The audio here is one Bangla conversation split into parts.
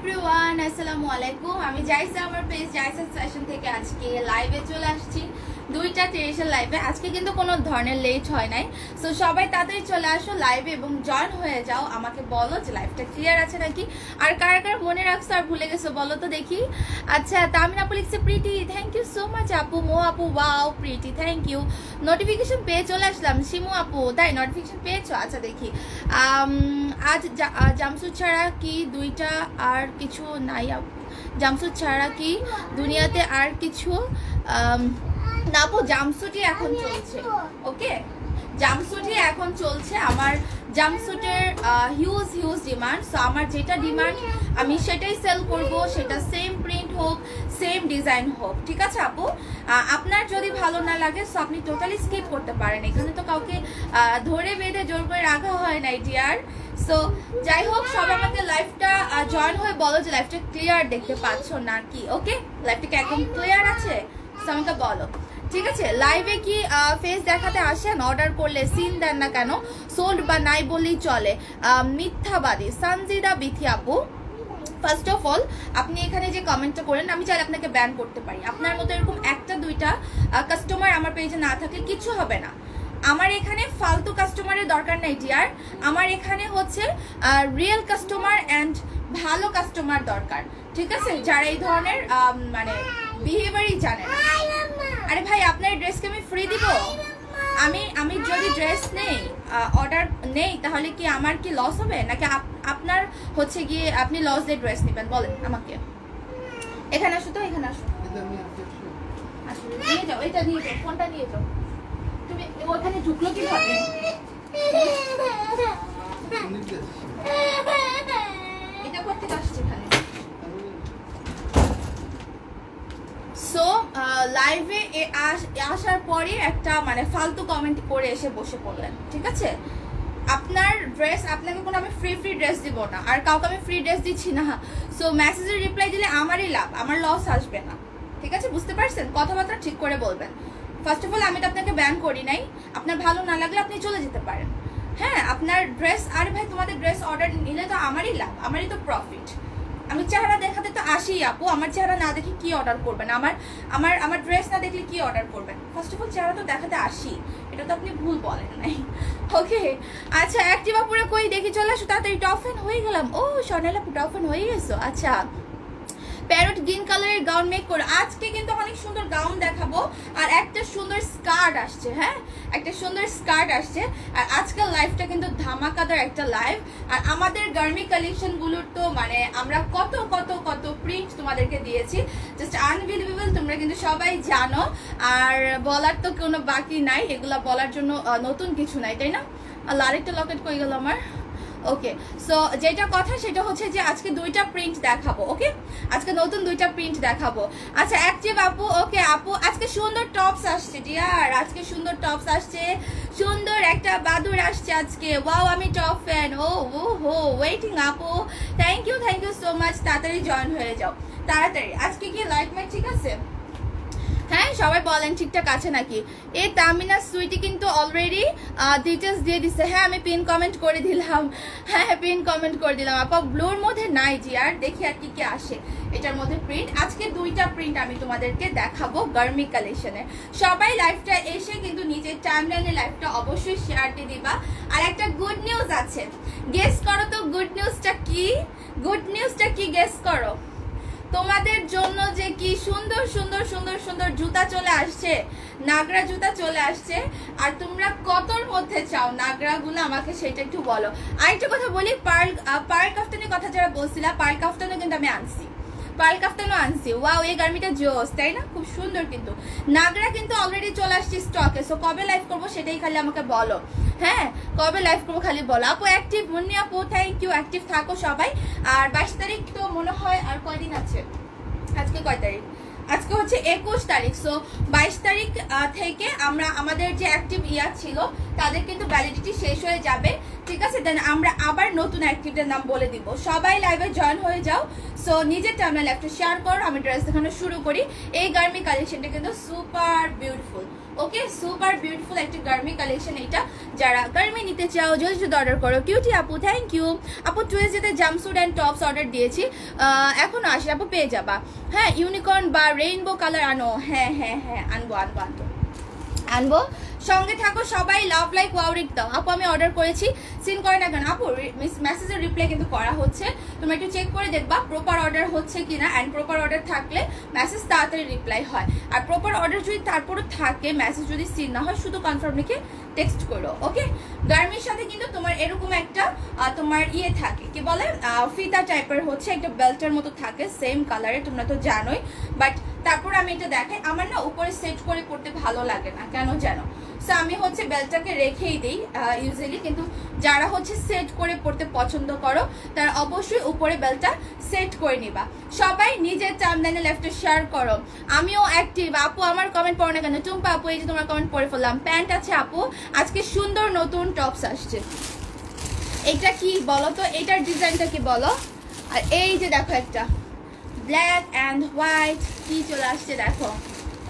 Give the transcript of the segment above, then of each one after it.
এভরিওয়ান আসসালামু আলাইকুম। আমি জাইসা, আমার পেজ জাইসা ফ্যাশন থেকে আজকে লাইভে চলে আসছি 2:30 লাইভে। আজকে কিন্তু কোনো ধরনের লেট হয় নাই, সো সবাই তাড়াতাড়ি চলে আসো লাইভে এবং জয়েন হয়ে যাও। আমাকে বলো যে লাইভটা ক্লিয়ার আছে নাকি, আর কার কার মনে রাখছো আর ভুলে গেছো বলো তো দেখি। আচ্ছা, তামিন আপু লিখছে pretty, thank you so much আপু। মো আপু wow pretty, thank you. Notification পেয়ে চলে আসলাম। শিমু আপু, তাই নোটিফিকেশন পেয়েছো? আচ্ছা দেখি। আজ জামসুদ ছাড়া কি দুইটা আর কিছু নাই? জামসুদ ছাড়া কি দুনিয়াতে আর কিছু না? আপু জামসুটই এখন চলছে। ওকে, জামসুটই এখন চলছে। আমার জামসুটের হিউজ ডিমান্ড, সো আমার যেটা ডিমান্ড আমি সেটাই সেল করব, সেটা সেম প্রিন্ট হোক, সেম ডিজাইন হোক। ঠিক আছে আপু, আপনার যদি ভালো না লাগে সো আপনি টোটালি স্কিপ করতে পারেন। এখানে তো কাউকে ধরে বেঁধে জোর করে রাখা হয় নাই ডিয়ার। সো যাই হোক, সব আমাকে লাইভটা জয়েন হয়ে বলো যে লাইভটা ক্লিয়ার দেখতে পাচ্ছ নাকি। ওকে, লাইভটা কি একদম ক্লিয়ার আছে? সো আমাকে বলো। ঠিক আছে, লাইভে কি ফেস দেখাতে আসেন? অর্ডার করলে সিন দেন না কেন? সোল্ড বা নাই বললেই চলে, মিথ্যাবাদী। সানজিদা বিথি আপু, ফার্স্ট অফ অল আপনি এখানে যে কমেন্টটা করেন আমি চাইলে আপনাকে ব্যান করতে পারি। আপনার মতো এরকম একটা দুইটা কাস্টমার আমার পেজে না থাকলে কিছু হবে না। আমার এখানে ফালতু কাস্টমারের দরকার নাই ডিয়ার। আমার এখানে হচ্ছে রিয়েল কাস্টমার অ্যান্ড ভালো কাস্টমার দরকার। ঠিক আছে, যারা এই ধরনের মানে বিহেভিয়ারই জানে না। আরে ভাই, আপনার ড্রেসকে আমি ফ্রি দিব? আমি যদি ড্রেস নেই, অর্ডার নেই, তাহলে কি আমার কি লস হবে নাকি আপনার হচ্ছে গিয়ে আপনি লস দিয়ে ড্রেস নেবেন? বলেন আমাকে। এখানে আসো তো, এখানে আসো, নিয়ে যাও, এটা নিয়ে যাও, ফোনটা নিয়ে যাও। তুমি ওখানে ঢুকলো কিভাবে? এটা করতে আসছে এখানে। সো লাইভে আসার পরে একটা মানে ফালতু কমেন্ট করে এসে বসে পড়লেন। ঠিক আছে, আপনার ড্রেস, আপনাকে কোনো আমি ফ্রি ড্রেস দিব না, আর কাউকে আমি ফ্রি ড্রেস দিচ্ছি না। সো মেসেজের রিপ্লাই দিলে আমারই লাভ, আমার লস আসবে না। ঠিক আছে, বুঝতে পারছেন? কথাবার্তা ঠিক করে বলবেন। ফার্স্ট অফ অল আমি তো আপনাকে ব্যান করি নাই। আপনার ভালো না লাগলে আপনি চলে যেতে পারেন। হ্যাঁ, আপনার ড্রেস, আরে ভাই তোমাদের ড্রেস অর্ডার নিলে তো আমারই লাভ, আমারই তো প্রফিট। আমি চেহারা দেখাতে তো আসি আপু, আমার চেহারা না দেখে কি অর্ডার করবেন? আমার ড্রেস না দেখলে কি অর্ডার করবেন? ফার্স্ট অফ অল চেহারা তো দেখাতে আসি, এটা তো আপনি ভুল বলেন নাই। ওকে, আচ্ছা অ্যাক্টিভা পুরো কই দেখি, চলে আসো তাড়াতাড়ি। টফেন হয়ে গেলাম। ও সোনালা আপু, টফেন হয়ে গেছো? আচ্ছা, প্যারট গ্রিন কালারের গাউন মেক করে আজকে কিন্তু অনেক সুন্দর গাউন দেখাবো, আর একটা সুন্দর স্কার্ট আসছে। হ্যাঁ, একটা সুন্দর স্কার্ট আসছে। আর আজকাল লাইভটা কিন্তু ধামাকাদার একটা লাইভ। আর আমাদের গার্মি কালেকশন গুলোর তো মানে আমরা কত কত কত প্রিন্ট তোমাদেরকে দিয়েছি, জাস্ট আনবিলিভেবল। তোমরা কিন্তু সবাই জানো, আর বলার তো কোনো বাকি নাই, এগুলা বলার জন্য নতুন কিছু নাই, তাই না? আর আরেকটা লকেট কই গেল আমার। ওকে, সো যেটা কথা সেটা হচ্ছে যে আজকে দুইটা প্রিন্ট দেখাবো। ওকে, আজকে নতুন দুইটা প্রিন্ট দেখাবো। আচ্ছা অ্যাক্টিভ আপু, ওকে আপু, আজকে সুন্দর টপস আসছে ডিয়ার, আজকে সুন্দর টপস আসছে, সুন্দর একটা বাদুর আসছে আজকে। ওয়াও, আমি টপ ফ্যান। ও হো, ওয়েটিং আপু, থ্যাংক ইউ সো মাচ। তাড়াতাড়ি জয়েন হয়ে যাও, তাড়াতাড়ি। আজকে কি লাইট মাইট ঠিক আছে? হ্যাঁ, সবাই বলেন ঠিকঠাক আছে নাকি? এই তামিনা সুইটি কিন্তু অলরেডি ডিটেলস দিয়ে দিচ্ছে। হ্যাঁ, আমি পিন কমেন্ট করে দিলাম। হ্যাঁ, পিন কমেন্ট করে দিলাম। আপা ব্লুর মধ্যে নাই জি, আর দেখি আর কি কি আসে এটার মধ্যে প্রিন্ট। আজকে দুইটা প্রিন্ট আমি তোমাদেরকে দেখাবো গার্মি কালেকশনে। সবাই লাইভটা এসে কিন্তু নিজের টাইমলাইনে লাইভটা অবশ্যই শেয়ার দিয়ে দিবা। আর একটা গুড নিউজ আছে, গেস করো তো গুড নিউজটা কি? গুড নিউজটা কি গেস করো? তোমাদের জন্য যে কি সুন্দর সুন্দর সুন্দর সুন্দর জুতা চলে আসছে, নাগরা জুতা চলে আসছে। আর তোমরা কতর মধ্যে চাও নাগরা গুলো আমাকে সেটা একটু বলো। আরেকটা কথা বলি, পার্ল কাফতানের কথা যারা বলছিলা, পার্ল কাফতানও কিন্তু আমি আনছি, পার্ল কাফতানও আনছি। ওয়াও, এই গার্মিটা জোস, তাই না? খুব সুন্দর। কিন্তু নাগরা কিন্তু অলরেডি চলে আসছে স্টকে। সো কবে লাইভ করবো সেটাই খালি আমাকে বলো। হ্যাঁ, কবে লাইভ করবো খালি বলো। আপু অ্যাক্টিভ, মুন্নি আপু থ্যাংক ইউ, অ্যাক্টিভ থাকো সবাই। আর 22 তারিখ তো মনে হয় আর কয়দিন আছে? আজকে কয় তারিখ? আজকে হচ্ছে 21 তারিখ। সো 22 তারিখ থেকে আমরা আমাদের যে অ্যাক্টিভ ইয়ার ছিল তাদের কিন্তু ভ্যালিডিটি শেষ হয়ে যাবে। ঠিক আছে, দেন আমরা আবার নতুন অ্যাক্টিভদের নাম বলে দিব। সবাই লাইভে জয়েন হয়ে যাও। সো নিজের টাইমলাইন লাইভটা শেয়ার করো, আমি ড্রেস দেখানো শুরু করি। এই গার্মি কালেকশনটা কিন্তু সুপার বিউটিফুল, ওকে সুপার বিউটিফুল একটা গার্মি কালেকশন এটা। যারা গার্মি নিতে চাও জলদি জলদি অর্ডার করো। কিউটি আপু থ্যাংক ইউ আপু। টুয়েসডেতে জাম্পস্যুট অ্যান্ড টপস অর্ডার দিয়েছি, এখনো আসে আপু, পেয়ে যাবা। হ্যাঁ ইউনিকর্ন বা রেইনবো কালার আনো। হ্যাঁ হ্যাঁ হ্যাঁ আনবো আনবো আনবো আনবো। সঙ্গে থাকো সবাই, লাভ লাইক ওয়াওরিক দাও। আপু আমি অর্ডার করেছি, সিন করে না কেন আপু? মেসেজের রিপ্লাই কিন্তু করা হচ্ছে, তুমি একটু চেক করে দেখবা প্রপার অর্ডার হচ্ছে কিনা। অ্যান্ড প্রপার অর্ডার থাকলে মেসেজ তাড়াতাড়ি রিপ্লাই হয়, আর প্রপার অর্ডার যদি তারপরও থাকে মেসেজ যদি সিন না হয় শুধু কনফার্ম লিখে টেক্সট করো। ওকে গার্মির সাথে কিন্তু তোমার এরকম একটা তোমার ইয়ে থাকে, কি বলে ফিতা টাইপের হচ্ছে একটা বেল্টের মতো থাকে সেম কালারে, তোমরা তো জানোই। বাট তারপর আমি এটা দেখাই, আমার না উপরে সেট করে পড়তে ভালো লাগে না, কেন জানো? সো আমি হচ্ছে বেল্টটাকে রেখেই দিই ইউজুয়ালি, কিন্তু যারা হচ্ছে সেট করে পড়তে পছন্দ করো তারা অবশ্যই উপরে বেল্টটা সেট করে নিবা। সবাই নিজের টাইমলাইনে লেফটে শেয়ার করো, আমিও অ্যাক্টিভ। আপু আমার কমেন্ট পড়ো না কেন? টুম্পা আপু এই যে তোমার কমেন্ট পড়ে ফেললাম। প্যান্ট আছে আপু, আজকে সুন্দর নতুন টপস আসছে। এটা কি বলো তো, এটার ডিজাইনটা কি বলো? আর এই যে দেখো একটা ব্ল্যাক অ্যান্ড হোয়াইট কি চলে আসছে দেখো,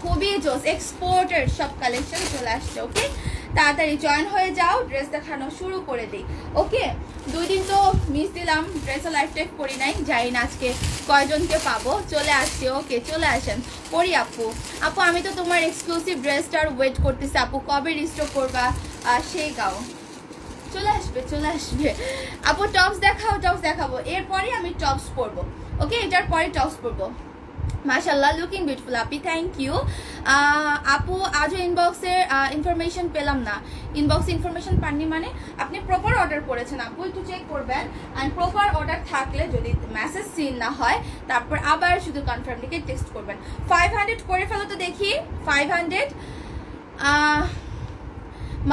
খুবই জোস, এক্সপোর্টের সব কালেকশন চলে আসছে। ওকে তাড়াতাড়ি জয়েন হয়ে যাও, ড্রেস দেখানো শুরু করে দিই। ওকে 2 দিন তো মিস দিলাম, ড্রেসও লাইফ টাইপ করি নাই, যাই না আজকে কয়জনকে পাবো। চলে আসছে, ওকে চলে আসেন পরি আপু। আপু আমি তো তোমার এক্সক্লুসিভ ড্রেসটার ওয়েট করতেছি আপু, কবে রিস্টক করবা সেই গাও। চলে আসবে চলে আসবে আপু। টপস দেখাও, টপস দেখাবো, এরপরে আমি টপস পরবো। ওকে এটার পরে টপস পরবো। মাশাআল্লাহ looking beautiful Api, thank you আপু। আজও ইনবক্সের ইনফরমেশন পেলাম না। ইনবক্সে ইনফরমেশন পাননি মানে আপনি প্রপার অর্ডার করেছেন আপু, একটু চেক করবেন। অ্যান্ড প্রপার অর্ডার থাকলে যদি মেসেজ সিন না হয় তারপর আবার শুধু কনফার্ম লিখে টেক্সট করবেন। 500 করে ফেলো তো দেখি। 500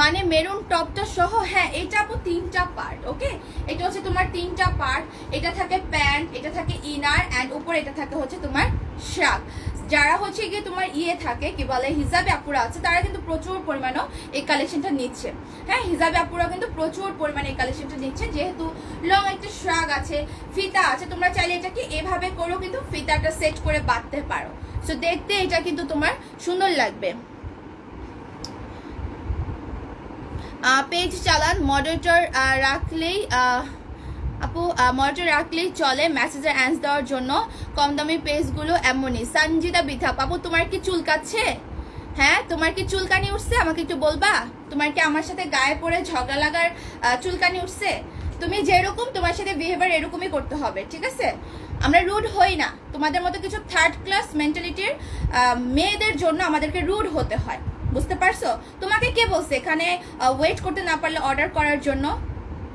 মানে মেরুন টপটা সহ। হ্যাঁ এটা আপু 3টা পার্ট। ওকে এটা হচ্ছে তোমার 3টা পার্ট, এটা থাকে প্যান্ট, এটা থাকে ইনার, অ্যান্ড উপরে এটা থাকে হচ্ছে তোমার শার্ট। যারা হচ্ছে গিয়ে তোমার ইয়ে থাকে কি বলে হিজাবে আপুরা আছে, তারা কিন্তু প্রচুর পরিমাণে এই কালেকশনটা নিচ্ছে। হ্যাঁ হিজাবে আপুরা কিন্তু প্রচুর পরিমাণে এই কালেকশনটা নিচ্ছে, যেহেতু লং একটা শার্ট আছে, ফিতা আছে। তোমরা চাইলে এটাকে এভাবে করেও কিন্তু ফিতাটা সেট করে বাঁধতে পারো। সো দেখতে এটা কিন্তু তোমার সুন্দর লাগবে। পেজ চালান, মডারেটর রাখলেই আপু মডারেটর রাখলেই চলে মেসেজের অ্যান্সার দেওয়ার জন্য। কম দামি পেজগুলো এমনই। সঞ্জিদা বিথাপ আপু তোমার কি চুলকাচ্ছে? হ্যাঁ তোমার কি চুলকানি উঠছে? আমাকে একটু বলবা। তোমার কি আমার সাথে গায়ে পড়ে ঝগড়া লাগার চুলকানি উঠছে? তুমি যেরকম তোমার সাথে বিহেভিয়ার এরকমই করতে হবে, ঠিক আছে? আমরা রুড হই না, তোমাদের মতো কিছু থার্ড ক্লাস মেন্টালিটির মেয়েদের জন্য আমাদেরকে রুড হতে হয়, বুঝতে পারছো? তোমাকে কে বলছে এখানে ওয়েট করতে না পারলে অর্ডার করার জন্য?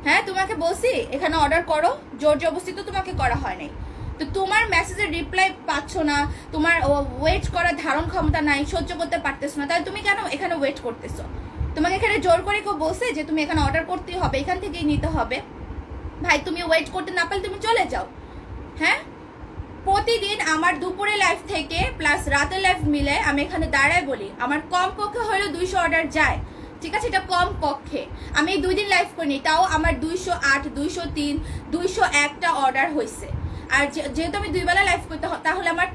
হ্যাঁ তোমাকে বলছি এখানে অর্ডার করো, জোর জবরদস্তি তো তোমাকে করা হয় নাই। তো তোমার মেসেজের রিপ্লাই পাচ্ছ না, তোমার ওয়েট করার ধারণ ক্ষমতা নাই, সহ্য করতে পারতেছো না, তাহলে তুমি কেন এখানে ওয়েট করতেছো? তোমাকে এখানে জোর করে কেউ বলছে যে তুমি এখানে অর্ডার করতেই হবে, এখান থেকেই নিতে হবে? ভাই তুমি ওয়েট করতে না পারলে তুমি চলে যাও। হ্যাঁ প্রতিদিন আমার দুপুরে লাইভ থেকে প্লাস রাতের লাইভ মিলে আমি এখানে দাঁড়ায় বলি আমার কম পক্ষে হলেও 200 অর্ডার যায়, ঠিক আছে? এটা কম পক্ষে। আমি 2 দিন লাইভ করিনি, তাও আমার 208, 203, 201টা অর্ডার হয়েছে। আর যেহেতু আমি 2 বেলা লাইভ করতে হয় তাহলে আমার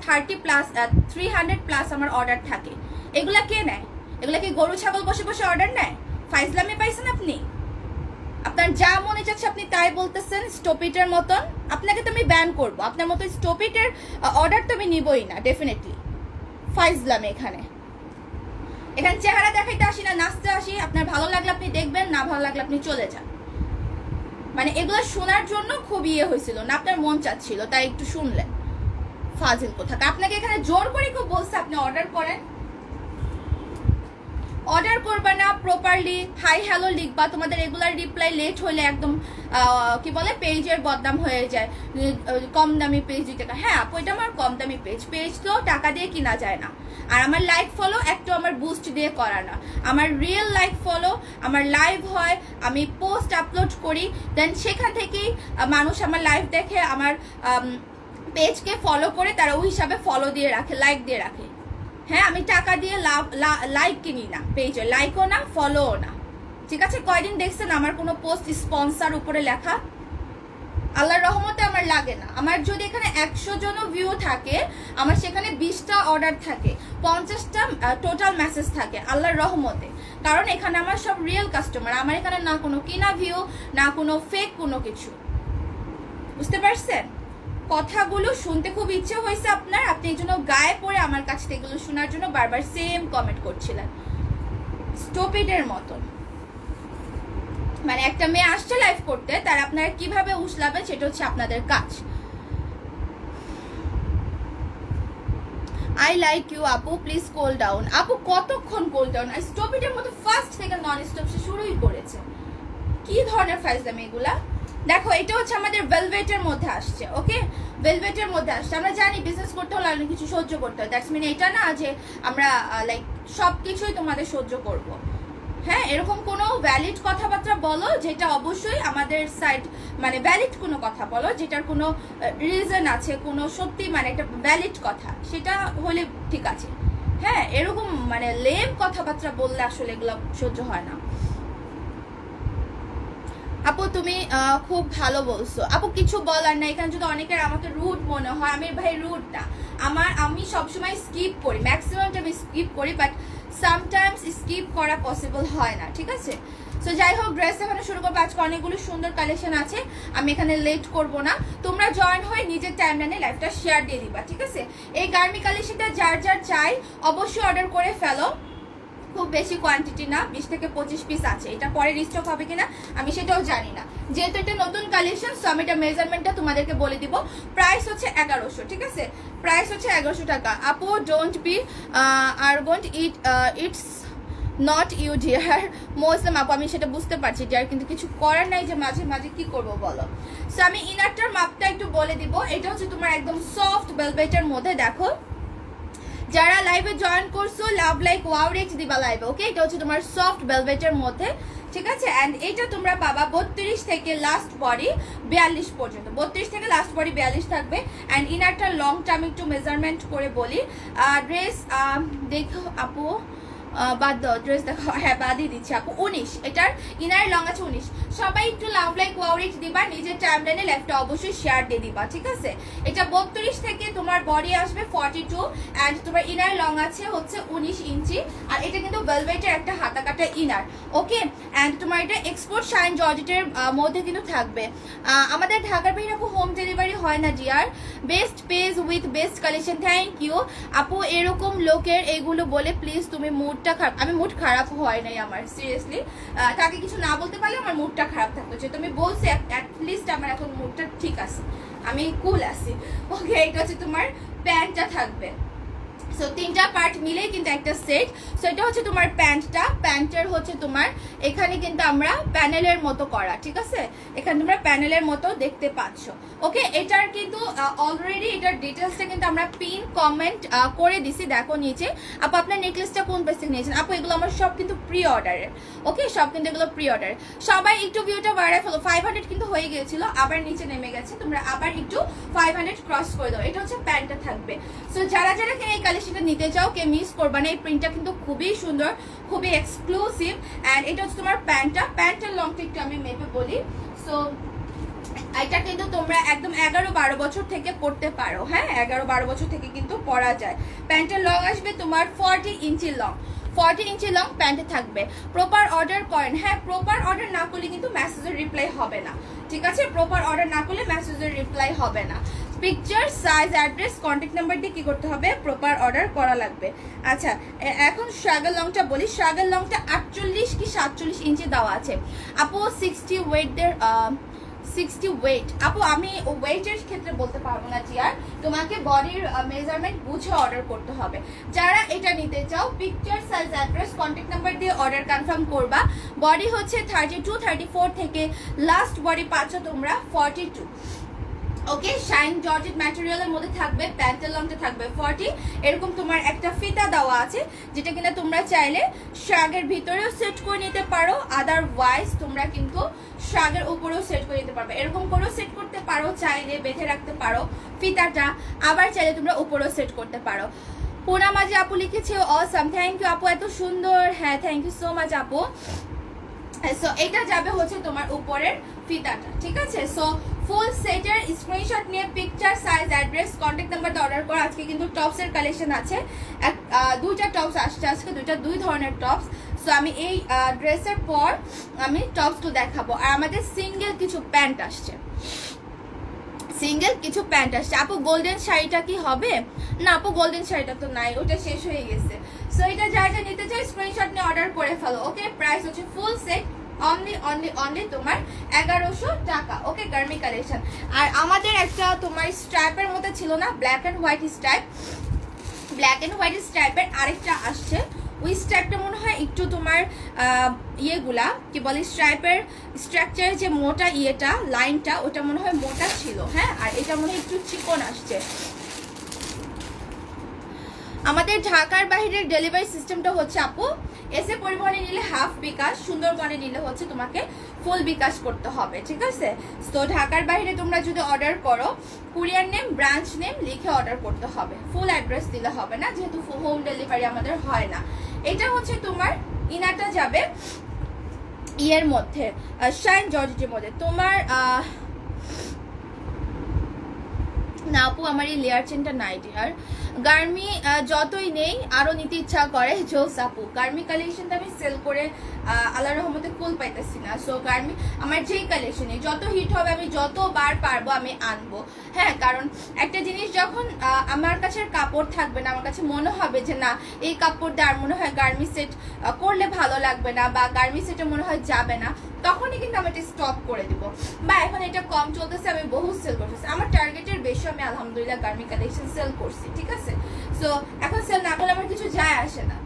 300+ আমার অর্ডার থাকে। এগুলা কে নেয়? এগুলা কি গরু ছাগল বসে বসে অর্ডার নেয়? ফাইজলামি পাইছেন আপনি? আপনার যা মনে চাচ্ছে আপনি তাই বলতেছেন স্টপিটের মতন। আপনাকে তো আমি ব্যান করবো, আপনার মতো স্টপিটের অর্ডার তো আমি নিবই না ডেফিনেটলি। ফাইজলামি এখানে চেহারা দেখাইতে আসি না, নাচতে আসি। আপনার ভালো লাগলে আপনি দেখবেন, না ভালো লাগলে আপনি চলে যান। মানে এগুলো শোনার জন্য খুব ইয়ে হয়েছিল না, আপনার মন চাচ্ছিল তাই একটু শুনলেন। ফাজিল কোথাকার, আপনাকে এখানে জোর করে খুব বলছে আপনি অর্ডার করেন। অর্ডার করবা না, প্রপারলি হাই হ্যালো লিখবা। তোমাদের রেগুলার রিপ্লাই লেট হলে একদম কি বলে পেজের বদনাম হয়ে যায়। কম দামি পেজ দিতে, হ্যাঁ আপু এটা আমার কম দামি পেজ। পেজ তো টাকা দিয়ে কিনা যায় না। আর আমার লাইক ফলো একটু আমার বুস্ট দিয়ে করা না, আমার রিয়েল লাইক ফলো। আমার লাইভ হয়, আমি পোস্ট আপলোড করি, দেন সেখান থেকেই মানুষ আমার লাইভ দেখে আমার পেজকে ফলো করে, তারা ওই হিসাবে ফলো দিয়ে রাখে, লাইক দিয়ে রাখে। হ্যাঁ আমি টাকা দিয়ে লাইক কিনি না, পেজে লাইকও না ফলোও না, ঠিক আছে? কয়দিন দেখছেন আমার কোনো পোস্ট স্পন্সর উপরে লেখা? আল্লাহর রহমতে আমার লাগে না। আমার যদি এখানে 100 জন ভিউ থাকে, আমার সেখানে 20টা অর্ডার থাকে। 50টা টোটাল মেসেজ থাকে আল্লাহর রহমতে, কারণ এখানে আমার সব রিয়েল কাস্টমার, আমার এখানে না কোনো কিনা ভিউ, না কোনো ফেক কোনো কিছু। বুঝতে পারছেন? কথাগুলো শুনতে খুব ইচ্ছে হয়েছে আপনার, আপনি এই জন্য গায়ে পড়ে আমার কাছ থেকে এগুলো শোনার জন্য বারবার সেম কমেন্ট করছিলেন স্টুপিডের মতন। মানে একটা মেয়ে আসছে লাইভ করতে, তার আপনারা কিভাবে উছলাবেন সেটা হচ্ছে আপনাদের কাজ। আই লাইক ইউ আপু, প্লিজ কোল ডাউন। আপু কতক্ষণ কোল ডাউন? স্টুপিডের মতো ফার্স্ট থেকে নন স্টপ সে শুরুই করেছে। কি ধরনের ফাইজলামি এগুলা? দেখো এটা হচ্ছে আমাদের ভেলভেটের মধ্যে আসছে, ওকে, ভেলভেটের মধ্যে আসছে। আমরা জানি বিজনেস করতে হলে অনেক কিছু সহ্য করতে হয়, দ্যাটস মিন এটা না যে আমরা লাইক সব কিছুই তোমাদের সহ্য করব। হ্যাঁ, এরকম কোনো ভ্যালিড কথাবার্তা বলো যেটা অবশ্যই আমাদের সাইড মানে ভ্যালিড কোনো কথা বলো যেটার কোনো রিজন আছে, কোনো সত্যি মানে একটা ভ্যালিড কথা, সেটা হলে ঠিক আছে। হ্যাঁ, এরকম মানে লেম কথাবার্তা বললে আসলে এগুলো সহ্য হয় না। আপু তুমি খুব ভালো বলছো আপু, কিছু বলার না। এখানে যদি অনেকের আমাকে রুড মনে হয়, আমি ভাই রুড না, আমি সবসময় স্কিপ করি, ম্যাক্সিমামটা আমি স্কিপ করি, বাট সামটাইমস স্কিপ করা পসিবল হয় না, ঠিক আছে? সো যাই হোক, ড্রেস এখানে শুরু করবো। আজকে অনেকগুলো সুন্দর কালেকশন আছে, আমি এখানে লেট করব না। তোমরা জয়েন হয়ে নিজের টাইমলাইনে লাইভটা শেয়ার দিয়ে দিবা, ঠিক আছে? এই গার্মি কালেকশনটা যার যার চাই অবশ্যই অর্ডার করে ফেলো। খুব বেশি কোয়ান্টিটি না, 20 থেকে 25 পিস আছে। এটা পরে রিস্টক হবে কিনা আমি সেটাও জানি না, যেহেতু এটা নতুন কালেকশন। সো আমি এটা মেজারমেন্টটা তোমাদেরকে বলে দিব। প্রাইস হচ্ছে 1100, ঠিক আছে? প্রাইস হচ্ছে 1100 টাকা। আপু don't be arrogant it's not you dear মোসলাম। আপু আমি সেটা বুঝতে পারছি ডিয়ার, কিন্তু কিছু করার নাই যে মাঝে মাঝে কি করব বলো। সো আমি ইনারটার মাপটা একটু বলে দিব। এটা হচ্ছে তোমার একদম সফট ভেলভেটের মধ্যে। দেখো যারা লাইভে জয়েন করছো লাভ লাইক ওয়াও রেক্স দিবা লাইভে, ওকে? এটা হচ্ছে তোমার সফট ভেলভেটের মধ্যে, ঠিক আছে? এন্ড এটা তোমরা পাবা 32 থেকে লাস্ট বডি 42 পর্যন্ত। 32 থেকে লাস্ট বডি 42 থাকবে। এন্ড ইনারটা লং টার্ম একটু মেজারমেন্ট করে বলি। ড্রেস দেখো আপু, বাদ দাও, ড্রেস দেখো, হ্যাঁ বাদই দিচ্ছি আপু। 19, এটার ইনার লং আছে 19। সবাই একটু লাভ লাইক ওয়াও রেক্স দিবা, নিজের টাইমলাইনে লাইভটা অবশ্যই শেয়ার দিয়ে দিবা, ঠিক আছে? এটা 32 থেকে তোমার বডি আসবে 42 এন্ড তোমার ইনার লং আছে হচ্ছে 19 ইঞ্চি। আর এটা কিন্তু ভেলভেটের একটা হাতা কাটা ইনার, ওকে? এন্ড তোমার এটা এক্সপোর্ট শাইন জর্জেটের মধ্যে কিন্তু থাকবে। আমাদের ঢাকার বাইরে আপু হোম ডেলিভারি হয় না dear. Best page with best collection, thank you আপু। এরকম লোকের এগুলো বলে প্লিজ তুমি মুডটা খারাপ। আমি মুড খারাপ হয় নাই আমার, সিরিয়াসলি। তাকে কিছু না বলতে পারলে আমার মুডটা খারাপ থাকতো, যে তুমি বলছি অ্যাটলিস্ট আমার এখন মুডটা ঠিক আছে, আমি কুল আছি, ওকে? এটা হচ্ছে তোমার প্যান্টটা থাকবে। সো তিনটা পার্ট মিলেই কিন্তু একটা সেট। সো এটা হচ্ছে তোমার প্যান্টটা, প্যান্টের হচ্ছে তোমার এখানে কিন্তু আমরা প্যানেলের মতো করা, ঠিক আছে? এখানে তোমরা প্যানেলের মতো দেখতে পাচ্ছ, ওকে? এটার কিন্তু অলরেডি এটার ডিটেলসটা কিন্তু আমরা পিন কমেন্ট করে দিছি, দেখো নিচে। আপু আপনার নেকলেসটা কোন পেজ থেকে নিয়েছেন? আপু এগুলো আমার সব কিন্তু প্রি অর্ডারের, ওকে? সব কিন্তু এগুলো প্রি অর্ডার। সবাই একটু ভিউটা বাড়ায় ফেলো। 500 কিন্তু হয়ে গিয়েছিল, আবার নিচে নেমে গেছে, তোমরা আবার একটু 500 ক্রস করে দাও। এটা হচ্ছে প্যান্টটা থাকবে। সো যারা যারা এই কালেকশনটা নিতে চাও কে মিস করবা না। এই প্রিন্টটা কিন্তু খুবই সুন্দর, খুবই এক্সক্লুসিভ। এন্ড এটা হচ্ছে তোমার প্যান্টটা, প্যান্টের লংটা একটু আমি মেপে বলি। সো এটা কিন্তু তোমরা একদম 11-12 বছর থেকে পড়তে পারো, হ্যাঁ? 11-12 বছর থেকে কিন্তু পরা যায়। প্যান্টের লং আসবে তোমার 40 ইঞ্চি লং, 40 ইঞ্চি লং প্যান্টে থাকবে। প্রপার অর্ডার করেন, হ্যাঁ? প্রপার অর্ডার না করলে কিন্তু মেসেজের রিপ্লাই হবে না, ঠিক আছে? প্রপার অর্ডার না করলে মেসেজের রিপ্লাই হবে না। Picture, size, address, contact number দিয়ে কি করতে হবে? প্রপার অর্ডার করা লাগবে। আচ্ছা, এখন শাগল লংটা বলি। শাগল লংটা 48 কি 47 ইঞ্চি দেওয়া আছে আপু। 60 ওয়েটদের 60 ওয়েট আপু, আমি ওয়েটের ক্ষেত্রে বলতে পারবো না জিয়ার, তোমাকে বডির মেজারমেন্ট বুঝে অর্ডার করতে হবে। যারা এটা নিতে চাও picture, size, address, contact number দিয়ে অর্ডার কনফার্ম করবা। বডি হচ্ছে 32, 34 থেকে লাস্ট বডি পাচ্ছ তোমরা 42, ওকে? শাইন জর্জেট ম্যাটেরিয়ালের মধ্যে থাকবে। প্যান্টের লংটা থাকবে 40। এরকম তোমার একটা ফিতা দেওয়া আছে, যেটা কিনা তোমরা চাইলে শাগের ভিতরেও সেট করে নিতে পারো, আদারওয়াইজ তোমরা কিন্তু শাগের উপরেও সেট করে নিতে পারবে। এরকম করেও সেট করতে পারো, চাইলে বেঁধে রাখতে পারো ফিতাটা, আবার চাইলে তোমরা উপরেও সেট করতে পারো। পুনামাজি আপু লিখেছে অসাম, থ্যাংক ইউ আপু, এত সুন্দর। হ্যাঁ, থ্যাংক ইউ সো মাচ আপু। সো এটা যাবে হচ্ছে তোমার উপরের ফিতাটা, ঠিক আছে? সো ফুল সেটের স্ক্রিনশট নিয়ে picture, size, address, contact number দিয়ে অর্ডার করো। আজকে কিন্তু টপসের কালেকশন আছে, দুইটা টপস আসছে আজকে, দুই ধরনের টপস। সো আমি এই ড্রেসের পর আমি টপসগুলো দেখাবো। আর আমাদের সিঙ্গেল কিছু প্যান্ট আসছে, আপু গোল্ডেন শাড়িটা কি হবে? না আপু গোল্ডেন শাড়িটা তো নাই, ওটা শেষ হয়ে গেছে। সো এটা যারা নিতে চাই স্ক্রিনশট নিয়ে অর্ডার করে ফেলো। ওকে, প্রাইস হচ্ছে ফুল সেট অনলি তোমার 1100 টাকা। ওকে, গার্মি কালেকশন। আর আমাদের একটা তোমার স্ট্রাইপের মধ্যে ছিল না, ব্ল্যাক অ্যান্ড হোয়াইট স্ট্রাইপের আরেকটা আসছে। ওই স্ট্রাইপটা মনে হয় একটু তোমার ইয়েগুলা কি বলে স্ট্রাইপের স্ট্রাকচারের যে মোটা ইয়েটা লাইনটা ওটা মনে হয় মোটা ছিল। হ্যাঁ, আর এটা মনে হয় একটু চিকন আসছে। আমাদের ঢাকার বাইরের ডেলিভারি সিস্টেমটা হচ্ছে আপু এসে পরিবহনে নিলে হাফ বিকাশ, সুন্দরবনে নিলে হচ্ছে তোমাকে ফুল বিকাশ করতে হবে, ঠিক আছে? তো ঢাকার বাইরে তোমরা যদি অর্ডার করো কুরিয়ার নেম ব্রাঞ্চ নেম লিখে অর্ডার করতে হবে, ফুল অ্যাড্রেস দিলে হবে না, যেহেতু হোম ডেলিভারি আমাদের হয় না। এটা হচ্ছে তোমার ইনারটা যাবে ইয়ের মধ্যে শাইন জর্জেটের মধ্যে। তোমার না আপু আমার এই লেয়ার চেনটা নাই ডিয়ার। গার্মি যতই নেই আরো নিতে ইচ্ছা করে। জোস আপু গার্মি কালেকশনটা আমি সেল করে আল্লাহর রহমতে কুল পাইতেছি না। সো গার্মি আমার যেই কালেকশনে যত হিট হবে আমি যতবার পারবো আমি আনবো। হ্যাঁ, কারণ একটা জিনিস যখন আমার কাছে কাপড় থাকবে না, আমার কাছে মনে হবে যে না এই কাপড় দিয়ে আর মনে হয় গার্মি সেট করলে ভালো লাগবে না বা গার্মি সেটে মনে হয় যাবে না, তখনই কিন্তু আমি এটা স্টপ করে দিব। বা এখন এটা কম চলতেছে আমি বহু সেল করতেছি, আমার টার্গেটের বেশি আমি আলহামদুলিল্লাহ গার্মি কালেকশন সেল করছি, ঠিক আছে? সো এখন সেল না করলে আমার কিছু যায় আসে না,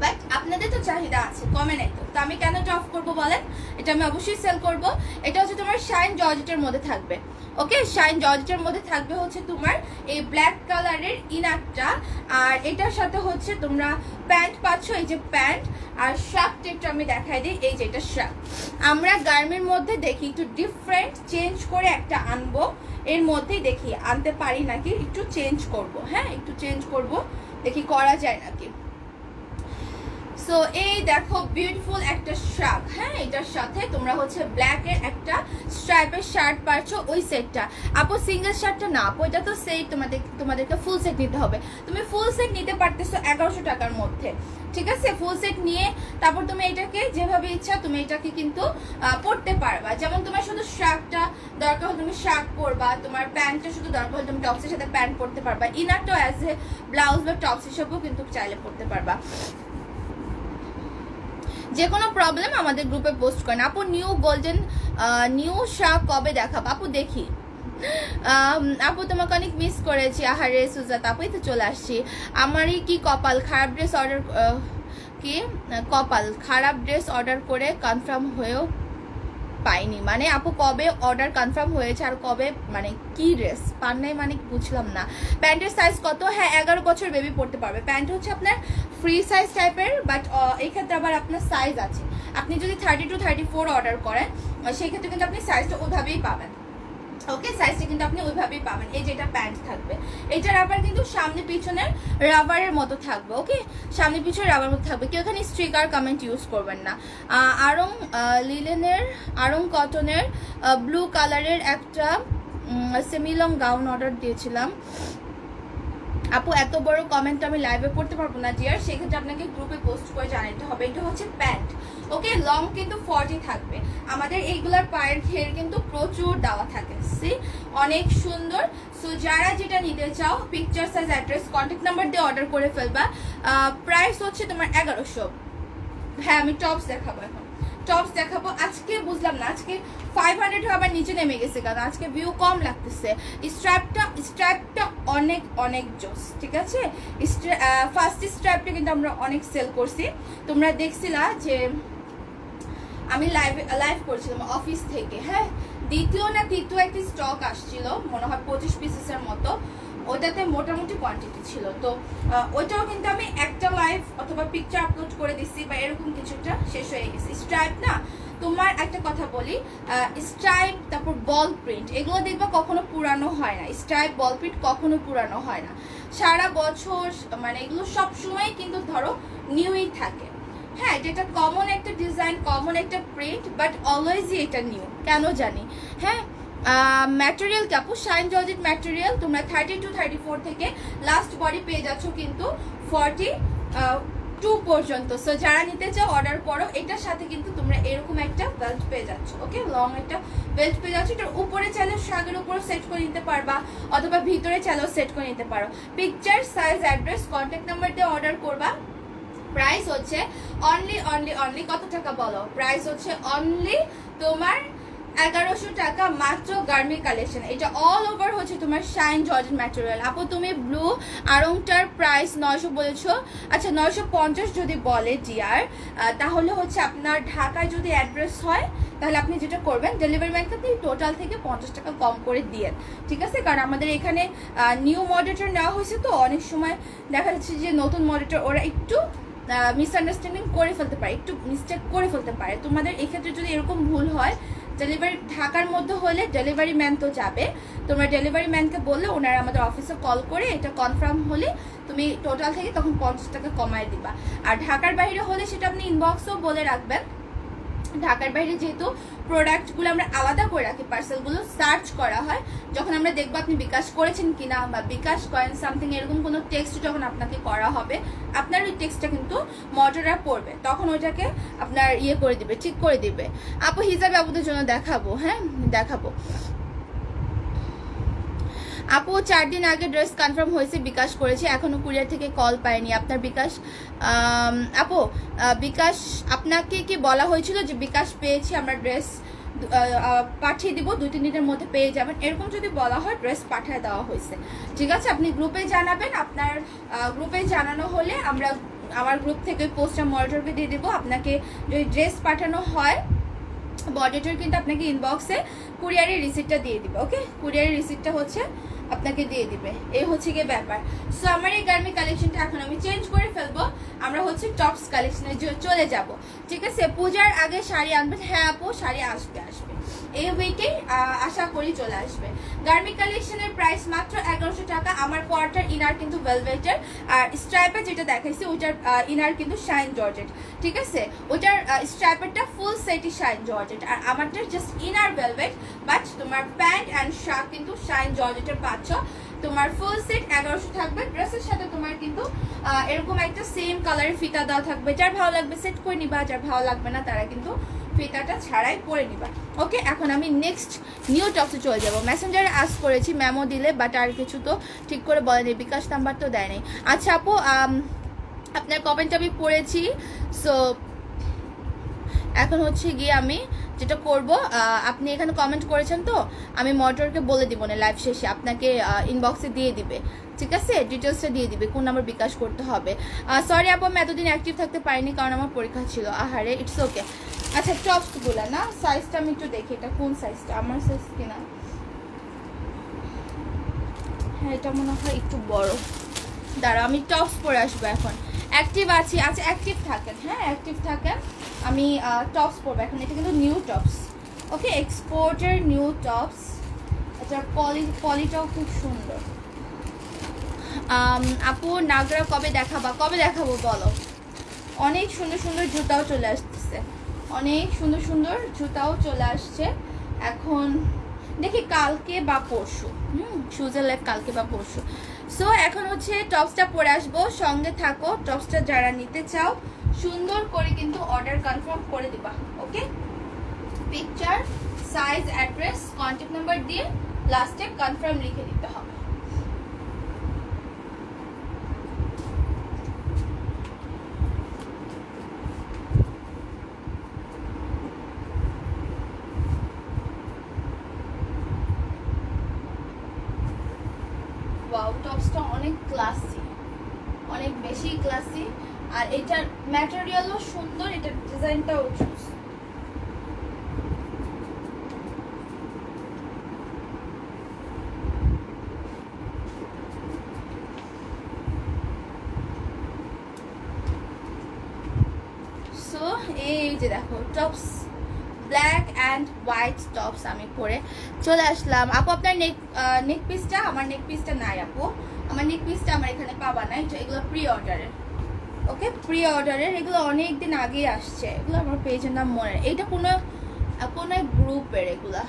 বাট আপনাদের তো চাহিদা আছে, কমে নাই তো আমি কেন এটা অফ করবো বলেন? এটা আমি অবশ্যই সেল করব। এটা হচ্ছে তোমার শাইন জর্জেটের মধ্যে থাকবে। ওকে, শাইন জর্জেটের মধ্যে থাকবে হচ্ছে তোমার এই ব্ল্যাক কালারের ইনারটা, আর এটার সাথে হচ্ছে তোমরা প্যান্ট পাচ্ছ, এই যে প্যান্ট। আর শার্ট একটু আমি দেখাই দিই, এই যে এটা শার্ট। আমরা গার্মির মধ্যে দেখি একটু ডিফারেন্ট চেঞ্জ করে একটা আনবো, এর মধ্যেই দেখি আনতে পারি নাকি, একটু চেঞ্জ করব। হ্যাঁ, একটু চেঞ্জ করব, দেখি করা যায় নাকি। সো এই দেখো বিউটিফুল একটা শার্ট। হ্যাঁ, এটার সাথে তোমরা হচ্ছে ব্ল্যাক এর একটা স্ট্রাইপের শার্ট পাচ্ছ, ওই সেটটা। আপু সিঙ্গেল শার্টটা না আপু, এটা তো সেট, তোমাদেরকে ফুল সেট নিতে হবে। তুমি ফুল সেট নিতে পারতেছো 1100 টাকার মধ্যে, ঠিক আছে? ফুল সেট নিয়ে তারপর তুমি এটাকে যেভাবে ইচ্ছা তুমি এটাকে কিন্তু পরতে পারবা। যেমন তোমার শুধু শার্টটা দরকার হলে তুমি শার্ট পরবা, তোমার প্যান্টটা শুধু দরকার হলে তুমি টপসের সাথে প্যান্ট পরতে পারবা, ইনারটাও অ্যাজ এ ব্লাউজ বা টপস হিসেবেও কিন্তু চাইলে পরতে পারবা। যে কোনো প্রবলেম আমাদের গ্রুপে পোস্ট করেন। আপু নিউ গোল্ডেন নিউ শার্ট কবে দেখাবো? আপু দেখি। আপু তোমাকে অনেক মিস করেছি। আহারে সুজাত আপু, এই তো চলে আসছি। আমারই কি কপাল, খারাপ ড্রেস অর্ডার কি কপাল খারাপ ড্রেস অর্ডার করে কনফার্ম হয়েও পাইনি। মানে আপু কবে অর্ডার কনফার্ম হয়েছে আর কবে মানে কি ড্রেস পান নাই মানে বুঝলাম না। প্যান্টের সাইজ কত? হ্যাঁ 11 বছর বেবি পড়তে পারবে। প্যান্ট হচ্ছে আপনার ফ্রি সাইজ টাইপের, বাট এই ক্ষেত্রে আবার আপনার সাইজ আছে। আপনি যদি 32 34 অর্ডার করেন সেই ক্ষেত্রে কিন্তু আপনি সাইজটা ওইভাবেই পাবেন। ওকে, সাইজটা কিন্তু আপনি ওইভাবেই পাবেন। এই যে এটা প্যান্ট থাকবে, এটার আবার কিন্তু সামনে পিছনের রাবারের মতো থাকবে। ওকে, সামনে পিছনে রাবার মতো থাকবে। কেউ এখানে স্ট্রিকার কমেন্ট ইউজ করবেন না। আরং লিলেনের আরং কটনের ব্লু কালারের একটা সেমিলং গাউন অর্ডার দিয়েছিলাম। আপু এত বড় কমেন্ট আমি লাইভে পড়তে পারবো না ডিয়ার, সেক্ষেত্রে আপনাকে গ্রুপে পোস্ট করে জানাতে হবে। এটা হচ্ছে প্যান্ট। ওকে, লং কিন্তু 40 থাকবে। আমাদের এইগুলার পায়ের ঘের কিন্তু প্রচুর দেওয়া থাকে, সি অনেক সুন্দর। সো যারা যেটা নিতে চাও picture size address contact number দিয়ে অর্ডার করে ফেলবা। প্রাইস হচ্ছে তোমার 1100। হ্যাঁ আমি টপস দেখাবো, এখন টপস দেখাবো। আজকে বুঝলাম না আজকে 500 আবার নিচে নেমে গেছে, কারণ আজকে ভিউ কম লাগতেছে। স্ট্র্যাপটা অনেক অনেক জোস, ঠিক আছে? ফার্স্ট স্ট্র্যাপটা কিন্তু আমরা অনেক সেল করছি। তোমরা দেখছিলা যে আমি লাইভ করছিলাম অফিস থেকে। হ্যাঁ, দ্বিতীয় না তৃতীয় একটি স্টক আসছিল, মনে হয় 25 পিসেসের মতো। ওটাতে মোটামুটি কোয়ান্টিটি ছিল, তো ওইটাও কিন্তু আমি একটা লাইভ অথবা পিকচার আপলোড করে দিচ্ছি বা এরকম কিছুটা শেষ হয়ে গেছে। স্ট্রাইপ না, তোমার একটা কথা বলি, স্ট্রাইপ তারপর বল প্রিন্ট এগুলো দেখবা কখনো পুরানো হয় না। স্ট্রাইপ বল প্রিন্ট কখনো পুরানো হয় না, সারা বছর মানে এগুলো সব সময় কিন্তু ধরো নিউই থাকে। হ্যাঁ, এটা কমন একটা ডিজাইন, কমন একটা প্রিন্ট, বাট অলওয়েজই এটা নিউ, কেন জানি। হ্যাঁ, ম্যাটেরিয়াল কাপড় শাইন জর্জেট ম্যাটেরিয়াল। তোমরা 32 34 থেকে লাস্ট বডি পেয়ে যাচ্ছ কিন্তু 42 পর্যন্ত। সো যারা নিতে চাও অর্ডার করো। এটার সাথে কিন্তু তোমরা এরকম একটা বেল্ট পেয়ে যাচ্ছ, ওকে, লং একটা বেল্ট পেয়ে যাচ্ছ। এটার উপরে চাইলে শাগের উপরে সেট করে নিতে পারবা, অথবা ভিতরে চাইলেও সেট করে নিতে পারো। Picture, size, address, contact number দিয়ে অর্ডার করবা। প্রাইস হচ্ছে অনলি কত টাকা বলো? প্রাইস হচ্ছে অনলি তোমার 1100 টাকা মাত্র গার্মি কালেকশন। এটা অল ওভার হচ্ছে তোমার শাইন জর্জেট ম্যাটেরিয়াল। আপু তুমি ব্লু আড়ংটার প্রাইস 900 বলেছো। আচ্ছা 950 যদি বলে ডিয়ার, তাহলে হচ্ছে আপনার ঢাকায় যদি অ্যাড্রেস হয় তাহলে আপনি যেটা করবেন, ডেলিভারি ম্যানকে আপনি টোটাল থেকে 50 টাকা কম করে দিয়ে, ঠিক আছে? কারণ আমাদের এখানে নিউ মডেলটা নেওয়া হয়েছে, তো অনেক সময় দেখা যাচ্ছে যে নতুন মডেলটা ওরা একটু মিসআন্ডারস্ট্যান্ডিং করে ফেলতে পারে, একটু মিস্টেক করে ফেলতে পারে। তোমাদের এক্ষেত্রে যদি এরকম ভুল হয়, ডেলিভারি ঢাকার মধ্যে হলে ডেলিভারি ম্যান তো যাবে, তোমরা ডেলিভারি ম্যানকে বললে ওনারা আমাদের অফিসে কল করে এটা কনফার্ম হলে তুমি টোটাল থেকে তখন 50 টাকা কমায় দিবা। আর ঢাকার বাইরে হলে সেটা আপনি ইনবক্সেও বলে রাখবেন। ঢাকার বাইরে যেহেতু প্রোডাক্টগুলো আমরা আলাদা করে রাখি, পার্সেলগুলো সার্চ করা হয়, যখন আমরা দেখবো আপনি বিকাশ করেছেন কিনা বা বিকাশ কয়েন সামথিং এরকম কোনো টেক্সট যখন আপনাকে করা হবে, আপনার ওই টেক্সটটা কিন্তু মডাররা পড়বে, তখন ওইটাকে আপনার ইয়ে করে দিবে, ঠিক করে দিবে। আপু হিজাব আপুদের জন্য দেখাবো, হ্যাঁ দেখাবো। আপু 4 দিন আগে ড্রেস কনফার্ম হয়েছে, বিকাশ করেছে, এখনো কুরিয়ার থেকে কল পাইনি। আপনার বিকাশ আপু বিকাশ আপনাকে কি বলা হয়েছিল যে বিকাশ পেয়েছি, আমরা ড্রেস পাঠিয়ে দিব, 2-3 দিনের মধ্যে পেয়ে যাবেন, এরকম যদি বলা হয় ড্রেস পাঠিয়ে দেওয়া হয়েছে, ঠিক আছে? আপনি গ্রুপে জানাবেন, আপনার গ্রুপে জানানো হলে আমরা আমার গ্রুপ থেকে পোস্টটা মনিটরকে দিয়ে দেবো। আপনাকে যদি ড্রেস পাঠানো হয়, বডিটার কিন্তু আপনাকে ইনবক্সে কুরিয়ারের রিসিপ্টটা দিয়ে দিবে, ওকে? কুরিয়ারের রিসিপ্টটা হচ্ছে আপনাকে দিয়ে দিবে, এই হচ্ছে গিয়ে ব্যাপার। সো আমার এই গার্মি কালেকশনটা এখন আমি চেঞ্জ করে ফেলবো, আমরা হচ্ছে টপস কালেকশনে চলে যাব, ঠিক আছে? পূজার আগে শাড়ি আনবেন? হ্যাঁ আপু শাড়ি আসবে এই উইকেই আশা করি চলে আসবে। গার্মি কালেকশনের প্রাইস মাত্র 1100 টাকা। আমার কোয়ার্টার ইনার কিন্তু ভেলভেটের, আর স্ট্রাইপে যেটা দেখাইছি ওইটার ইনার কিন্তু শাইন জর্জেট, ঠিক আছে? ওইটার স্ট্রাইপেরটা ফুল সেটই শাইন জর্জেট, আর আমারটা জাস্ট ইনার ভেলভেট, বাট তোমার প্যান্ট অ্যান্ড শার্ট কিন্তু শাইন জর্জেটের পাচ্ছ। তোমার ফুল সেট 1100 থাকবে। ড্রেসের সাথে তোমার কিন্তু এরকম একটা সেম কালারের ফিতা দেওয়া থাকবে, যার ভালো লাগবে সেট করে নিবা, যার ভালো লাগবে না তারা কিন্তু ফিতাটা ছাড়াই পরে নিবা, ওকে? এখন আমি নেক্সট নিউ টপসে চলে যাবো। মেসেঞ্জারে আস্ক করেছি মেমো দিলে, বাট আর কিছু তো ঠিক করে বলেনি, বিকাশ নাম্বার তো দেয় নাই। আচ্ছা আপু আপনার কমেন্ট আমি পড়েছি। সো এখন হচ্ছে গিয়ে আমি যেটা করব, আপনি এখানে কমেন্ট করেছেন, তো আমি মডারেটরকে বলে দিব না লাইভ শেষে, আপনাকে ইনবক্সে দিয়ে দিবে, ঠিক আছে? ডিটেলসটা দিয়ে দিবে কোন নাম্বার বিকাশ করতে হবে। সরি আপু আমি এতদিন অ্যাক্টিভ থাকতে পারিনি, কারণ আমার পরীক্ষা ছিল। আহারে, ইটস ওকে। আচ্ছা টপসগুলো না, সাইজটা আমি একটু দেখি, এটা কোন সাইজটা, আমার সাইজ কিনা? হ্যাঁ এটা মনে হয় একটু বড়, দাঁড়া আমি টপস পরে আসবো এখন। অ্যাক্টিভ আছি, আচ্ছা অ্যাক্টিভ থাকেন, হ্যাঁ অ্যাক্টিভ থাকেন। আমি টপস পরবো এখন, এটা কিন্তু নিউ টপস, ওকে? এক্সপোর্টের নিউ টপস, এটার পলিটাও খুব সুন্দর। আপু নাগরা কবে দেখাবা? কবে দেখাবো বলো? অনেক সুন্দর সুন্দর জুতাও চলে আসতেছে, অনেক সুন্দর সুন্দর জুতাও চলে আসছে। এখন দেখি কালকে বা পরশু, শুজের লাইফ কালকে বা পরশু। সো এখন হচ্ছে টপসটা পরে আসবো, সঙ্গে থাকো। টপসটা যারা নিতে চাও সুন্দর করে কিন্তু অর্ডার কনফার্ম করে দিবা, okay? Picture, size, address, contact number দিয়ে লাস্টে কনফার্ম লিখে দিতে হবে। ওয়াও টপসটা অনেক ক্লাসি, অনেক বেশি ক্লাসি, আর এটার ম্যাটেরিয়ালও সুন্দর, এটার ডিজাইনটাও চুজ। সো এই যে দেখো tops, black and white tops আমি পরে চলে আসলাম। আপু আপনার নেক পিসটা, আমার নেক পিসটা নাই আপু, আমার নেক পিসটা আমার এখানে পাবা না, এগুলো প্রি অর্ডারের, ওকে? প্রি অর্ডারের, এগুলো অনেক দিন আগেই আসছে, এগুলো আমার পেজের নাম মনে, এইটা কোনো গ্রুপের, এগুলা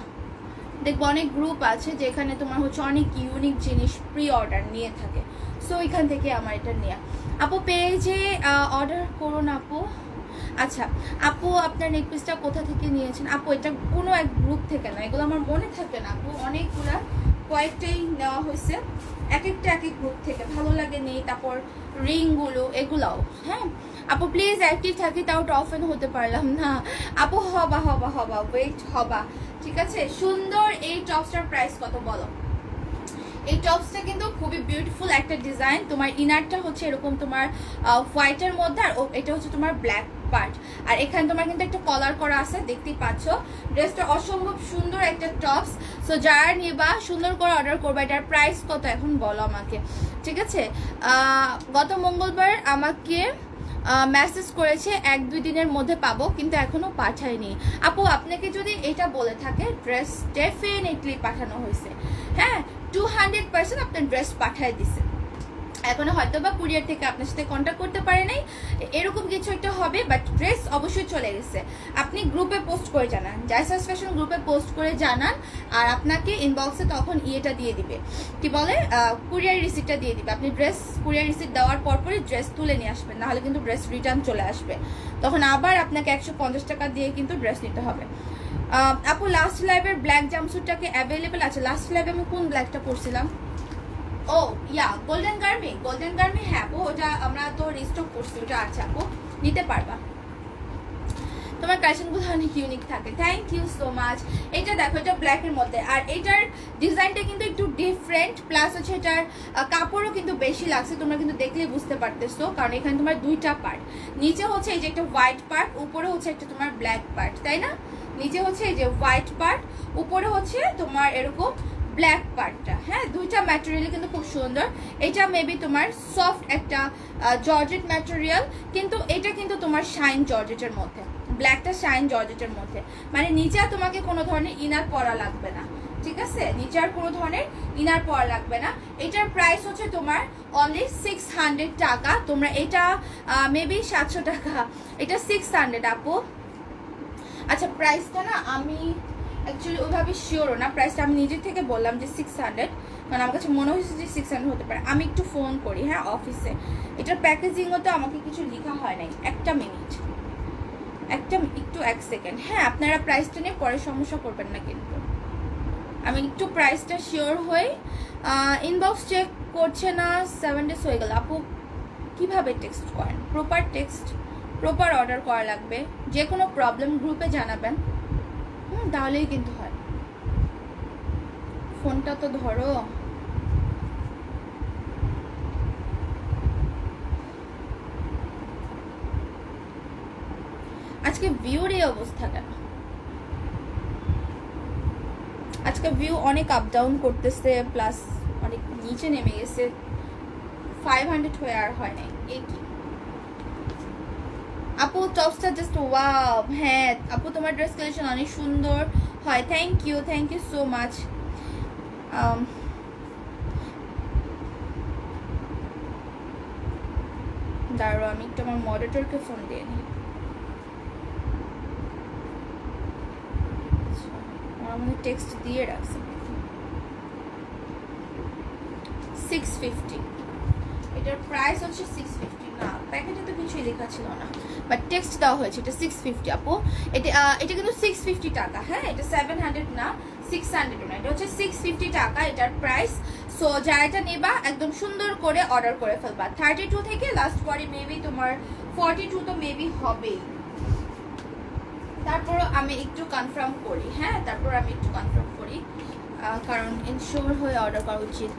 দেখবো অনেক গ্রুপ আছে যেখানে তোমার হচ্ছে অনেক ইউনিক জিনিস প্রি অর্ডার নিয়ে থাকে, সো এখান থেকে আমার এটা নেওয়া। আপু পেজে অর্ডার করুন আপু। আচ্ছা আপু আপনার নেক পিসটা কোথা থেকে নিয়েছেন? আপু এটা কোনো এক গ্রুপ থেকে না, এগুলো আমার মনে থাকে না আপু, অনেকগুলা কয়েকটাই নেওয়া হয়েছে, এক একটা এক এক গ্রুপ থেকে, ভালো লাগে নেই। তারপর রিংগুলো এগুলাও। হ্যাঁ আপু প্লিজ অ্যাক্টিভ থাকি, তাও টফেন হতে পারলাম না আপু। হবা হবা হবা, ওয়েট হবা, ঠিক আছে। সুন্দর এই টপসটার প্রাইস কত বলো? এই টপসটা কিন্তু খুবই বিউটিফুল একটা ডিজাইন। তোমার ইনারটা হচ্ছে এরকম তোমার হোয়াইটের মধ্যে, আর এটা হচ্ছে তোমার ব্ল্যাক পার্ট, আর এখানে তোমার কিন্তু একটা কলার করা আছে, দেখতেই পাচ্ছ। ড্রেসটা অসম্ভব সুন্দর একটা টপস। সো যারা নিবা সুন্দর করে অর্ডার করবা। এটার প্রাইস কত এখন বলো আমাকে, ঠিক আছে। গত মঙ্গলবার আমাকে মেসেজ করেছে 1-2 দিনের মধ্যে পাবো, কিন্তু এখনো পাঠায়নি আপু। আপনাকে যদি এটা বলে থাকে ড্রেস ডেফিনেটলি পাঠানো হয়েছে, হ্যাঁ 200% আপনার ড্রেস পাঠায় দিছে। এখনো হয়তো বা কুরিয়ার থেকে আপনার সাথে কন্ট্যাক্ট করতে পারে নাই, এরকম কিছু একটা হবে, বাট ড্রেস অবশ্যই চলে গেছে। আপনি গ্রুপে পোস্ট করে জানান, জাইসাস ফ্যাশন গ্রুপে পোস্ট করে জানান, আর আপনাকে ইনবক্সে তখন ইয়েটা দিয়ে দিবে, কি বলে কুরিয়ার রিসিপ্টটা দিয়ে দিবে। আপনি ড্রেস কুরিয়ার রিসিপ্ট দেওয়ার পরপরই ড্রেস তুলে নিয়ে আসবেন, নাহলে কিন্তু ড্রেস রিটার্ন চলে আসবে, তখন আবার আপনাকে 150 টাকা দিয়ে কিন্তু ড্রেস নিতে হবে। আপু লাস্ট লাইভের ব্ল্যাক জাম্পস্যুটটাকে অ্যাভেলেবেল আছে? লাস্ট লাইভে আমি কোন ব্ল্যাকটা পরছিলাম? ও ইয়া গোল্ডেন গার্মি, গোল্ডেন গার্মি, হ্যাঁ আপু ওটা আমরা তো রিস্টক করছি, ওটা আছে আপু, নিতে পারবা। তোমার কালেকশনগুলো অনেক ইউনিক থাকে, থ্যাংক ইউ সো মাচ। এটা দেখো, এটা ব্ল্যাকের মধ্যে, আর এটার ডিজাইনটা কিন্তু একটু ডিফারেন্ট, প্লাস হচ্ছে এটার কাপড়ও কিন্তু বেশি লাগছে, তোমরা কিন্তু দেখলেই বুঝতে পারতেছো, কারণ এখানে তোমার দুইটা পার্ট, নিচে হচ্ছে এই যে একটা হোয়াইট পার্ট, উপরে হচ্ছে একটা তোমার ব্ল্যাক পার্ট, তাই না? নিচে হচ্ছে এই যে হোয়াইট পার্ট, উপরে হচ্ছে তোমার এরকম ব্ল্যাক পার্টটা। হ্যাঁ দুইটা ম্যাটেরিয়াল কিন্তু খুব সুন্দর। এটা মেবি তোমার সফট একটা জর্জেট ম্যাটেরিয়াল, কিন্তু এটা কিন্তু তোমার শাইন জর্জেটের মধ্যে, ব্ল্যাকটা শাইন জর্জেটের মধ্যে, মানে নিচে তোমাকে কোনো ধরনের ইনার পরা লাগবে না, ঠিক আছে? নিচে আর কোনো ধরনের ইনার পরা লাগবে না। এটার প্রাইস হচ্ছে তোমার অনলি 600 টাকা। তোমরা এটা মেবি 700 টাকা, এটা 600 আপু। আচ্ছা প্রাইসটা না আমি অ্যাকচুয়ালি ওইভাবে শিওরও না, প্রাইসটা আমি নিজের থেকে বললাম যে 600, কারণ আমার কাছে মনে হয়েছে যে 600 হতে পারে। আমি একটু ফোন করি হ্যাঁ অফিসে, এটার প্যাকেজিংও তো আমাকে কিছু লেখা হয় নাই, একটা মিনিট, একটু 1 সেকেন্ড। হ্যাঁ আপনারা প্রাইসটা নিয়ে পরে সমস্যা করবেন না, কিন্তু আমি একটু প্রাইসটা শিওর হই। ইনবক্স চেক করছে না, 7 days হয়ে গেল। আপু কিভাবে টেক্সট করেন? প্রপার টেক্সট, প্রপার অর্ডার করা লাগবে, যে কোনো প্রবলেম গ্রুপে জানাবেন, তাহলেই কিন্তু হয়। ফোনটা তো ধরো। আজকে ভিউর এই অবস্থা কেন? আজকে ভিউ অনেক আপ ডাউন করতেছে, প্লাস অনেক নিচে নেমে গেছে, 500 হয়ে আর হয় নাই। এই কি আপু টপসটা জাস্ট ওয়াও। হ্যাঁ আপু তোমার ড্রেস কালেকশন অনেক সুন্দর হয়, থ্যাংক ইউ সো মাচ। দাঁড়ো আমি একটু আমার মডারেটরকে ফোন দিয়ে নিই। আমাকে টেক্সট দিয়ে রাখছি। 650, এটার প্রাইস হচ্ছে 650। না প্যাকেটে তো কিছুই লেখা ছিল না, বাট টেক্সট দেওয়া হয়েছে, এটা 650 আপু। এটা কিন্তু 650 টাকা। হ্যাঁ এটা 700 না, 600 না, এটা হচ্ছে 650 টাকা এটার প্রাইস। সো যারা এটা নেবা একদম সুন্দর করে অর্ডার করে ফেলবা। 32 থেকে লাস্ট পরে মেবি তোমার 42 তো মেবি হবেই। তারপর আমি একটু কনফার্ম করি, হ্যাঁ তারপর আমি একটু কনফার্ম করি, কারণ ইনশিওর হয়ে অর্ডার করা উচিত।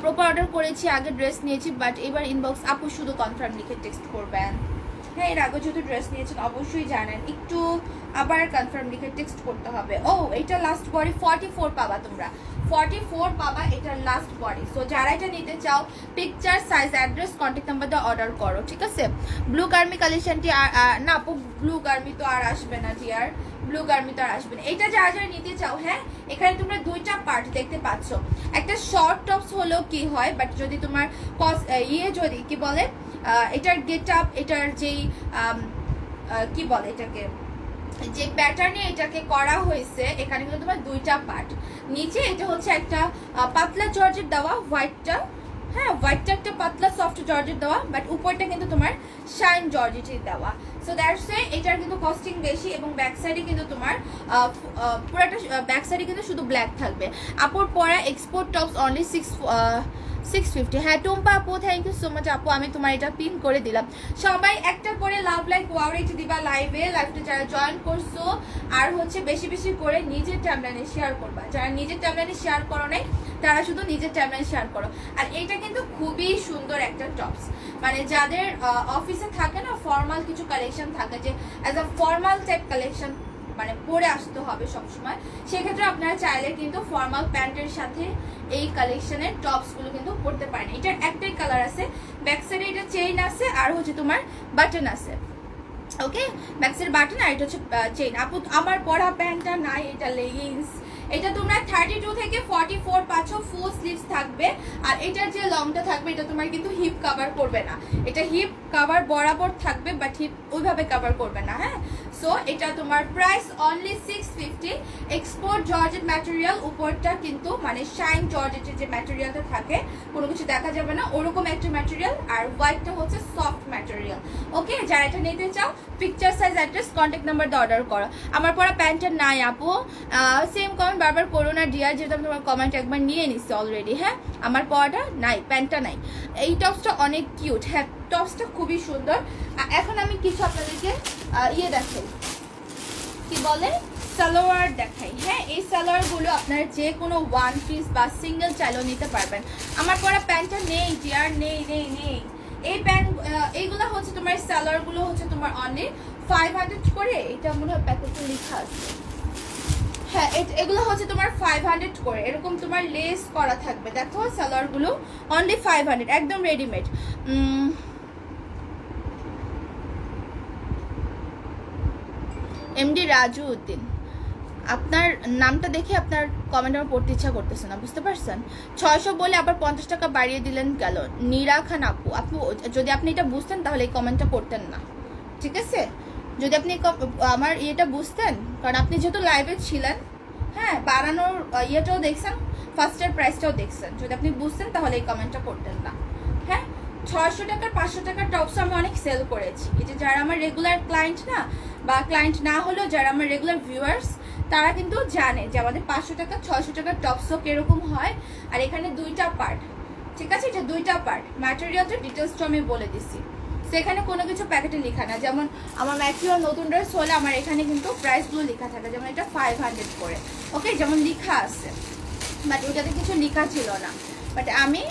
প্রপার অর্ডার করেছি, আগে ড্রেস নিয়েছি, বাট এবার ইনবক্স আপু শুধু কনফার্ম লিখে টেক্সট করবেন। হ্যাঁ এর আগে যেহেতু ড্রেস নিয়েছেন অবশ্যই জানেন, একটু আবার কনফার্ম লিখে টেক্সট করতে হবে। ও এটা লাস্ট বডি 44 পাবা, তোমরা 44 পাবা এটার লাস্ট বডি। সো যারা এটা নিতে চাও picture, size, address, contact number দিয়ে অর্ডার করো, ঠিক আছে? ব্লু গার্মি কালেকশনটি না আপু, ব্লু গার্মি তো আর আসবে না ডিয়ার, ব্লু গার্মি তো আর আসবে না। এটা যারা যারা নিতে চাও, হ্যাঁ এখানে তোমরা দুইটা পার্ট দেখতে পাচ্ছ। একটা শর্ট টপস হলো কি হয়, বাট যদি তোমার যদি কি বলে এটার গেট আপ, এটার যেই কি বলে এটাকে, যে প্যাটার্নে এটাকে করা হয়েছে, এখানে কিন্তু তোমার দুইটা পার্ট। নিচে এটা হচ্ছে একটা পাতলা জর্জেট দেওয়া, হোয়াইটটা হ্যাঁ, হোয়াইটটা একটা পাতলা সফট জর্জেট দেওয়া, বাট উপরটা কিন্তু তোমার শাইন জর্জেটই দেওয়া। সো দ্যাটস ওয়াই এটার কিন্তু কস্টিং বেশি, এবং ব্যাক সাইডে কিন্তু তোমার পুরোটা ব্যাক সাইডে কিন্তু শুধু ব্ল্যাক থাকবে। আপুর পরা এক্সপোর্ট টপস অনলি 650। হ্যাঁ টুম্পা আপু, থ্যাংক ইউ সো মাচ আপু, আমি তোমার এটা পিন করে দিলাম। সবাই একটা করে লাভ লাইক ওয়াও রেট দিবা লাইভটা যারা জয়েন করছো, আর হচ্ছে বেশি বেশি করে নিজের টাইমলাইনে শেয়ার করবা। যারা নিজের টাইমলাইনে শেয়ার করো নাই তারা শুধু নিজের টাইমলাইনে শেয়ার করো। আর এইটা কিন্তু খুবই সুন্দর একটা টপস, মানে যাদের অফিসে থাকে না ফর্মাল কিছু কালেকশন থাকে, যে as a formal type collection মানে পরে আসতে হবে সবসময়, সেক্ষেত্রে আপনারা চাইলে কিন্তু ফর্মাল প্যান্টের সাথে এই কালেকশনের টপসগুলো কিন্তু পরতে পারেন। এটার একটাই কালার আছে, ব্যাক সাইডে এটা চেইন আছে আর হচ্ছে তোমার বাটন আছে। ওকে, ব্যাক সাইড বাটন আর এটা হচ্ছে চেইন। আপু আমার পরা প্যান্টটা নাই, এটা লেগিংস। এটা তোমরা 32 থেকে 44 পাচ্ছ, ফুল স্লিভস থাকবে। আর এটার যে লংটা থাকবে এটা তোমার কিন্তু হিপ কভার করবে না, এটা হিপ কভার বরাবর থাকবে বাট হিপ ওইভাবে কভার করবে না। হ্যাঁ, সো এটা তোমার price only 650। Export georgette material, উপরটা কিন্তু মানে শাইন জর্জেটের যে ম্যাটেরিয়ালটা থাকে কোনো কিছু দেখা যাবে না ওরকম একটা ম্যাটেরিয়াল, আর হোয়াইটটা হচ্ছে সফট ম্যাটেরিয়াল। ওকে, যারা এটা নিতে চাও picture size address contact number দিয়ে অর্ডার করো। আমার পরা প্যান্টের নাই আপু, সেম কমেন্ট বারবার করো না ডিয়ার, যেহেতু আমি তোমার কমেন্ট একবার নিয়ে নিচ্ছি অলরেডি। হ্যাঁ, আমার পরাটা নাই, প্যান্টটা নাই। এই টপসটা অনেক কিউট, হ্যাঁ টপসটা খুবই সুন্দর। এখন আমি কিছু আপনাদেরকে ইয়ে দেখাই, কি বলে সালোয়ার দেখাই। হ্যাঁ, এই সালোয়ারগুলো আপনার যে কোনো ওয়ান পিস বা সিঙ্গেল চাইলেও নিতে পারবেন। আমার পরা প্যান্টটা নেই ডিয়ার, নেই নেই নেই। এই প্যান্ট এইগুলো হচ্ছে তোমার সালোয়ারগুলো হচ্ছে তোমার অনলি 500 করে, এটা মনে হয় প্যাকেটে লেখা আছে। হ্যাঁ, এগুলো হচ্ছে তোমার 500 করে, এরকম তোমার লেস করা থাকবে। দেখো সালোয়ারগুলো অনলি 500, একদম রেডিমেড। এমডি রাজু উদ্দিন, আপনার নামটা দেখে আপনার কমেন্ট আমার পড়তে ইচ্ছা করতেছে না, বুঝতে পারছেন? 600 বলে আবার 50 টাকা বাড়িয়ে দিলেন গেল। নীরা খান আপু, আপু যদি আপনি এটা বুঝতেন তাহলে এই কমেন্টটা করতেন না, ঠিক আছে? যদি আপনি আমার ইয়েটা বুঝতেন, কারণ আপনি যেহেতু লাইভে ছিলেন, হ্যাঁ বাড়ানোর ইয়েটাও দেখছেন, ফার্স্টের প্রাইসটাও দেখছেন, যদি আপনি বুঝতেন তাহলে এই কমেন্টটা করতেন না। হ্যাঁ, 600 টাকার 500 টাকার টপস আমি অনেক সেল করেছি। এই যে যারা আমার রেগুলার ক্লায়েন্ট না, বা ক্লায়েন্ট না হলেও যারা আমার রেগুলার ভিউয়ার্স, তারা কিন্তু জানে যে আমাদের 500 টাকা 600 টাকার টপসও কিরকম হয়। আর এখানে দুইটা পার্ট, ঠিক আছে? এটা দুইটা পার্ট, ম্যাটেরিয়ালটা ডিটেলসটা আমি বলে দিচ্ছি। সেখানে কোনো কিছু প্যাকেটে লেখা না, যেমন আমার ম্যাটেরিয়াল নতুন ড্রেস হলে আমার এখানে কিন্তু প্রাইসগুলো লেখা থাকে, যেমন এটা 500 করে, ওকে, যেমন লেখা আছে, বাট ওটাতে কিছু লেখা ছিল না, বাট আমি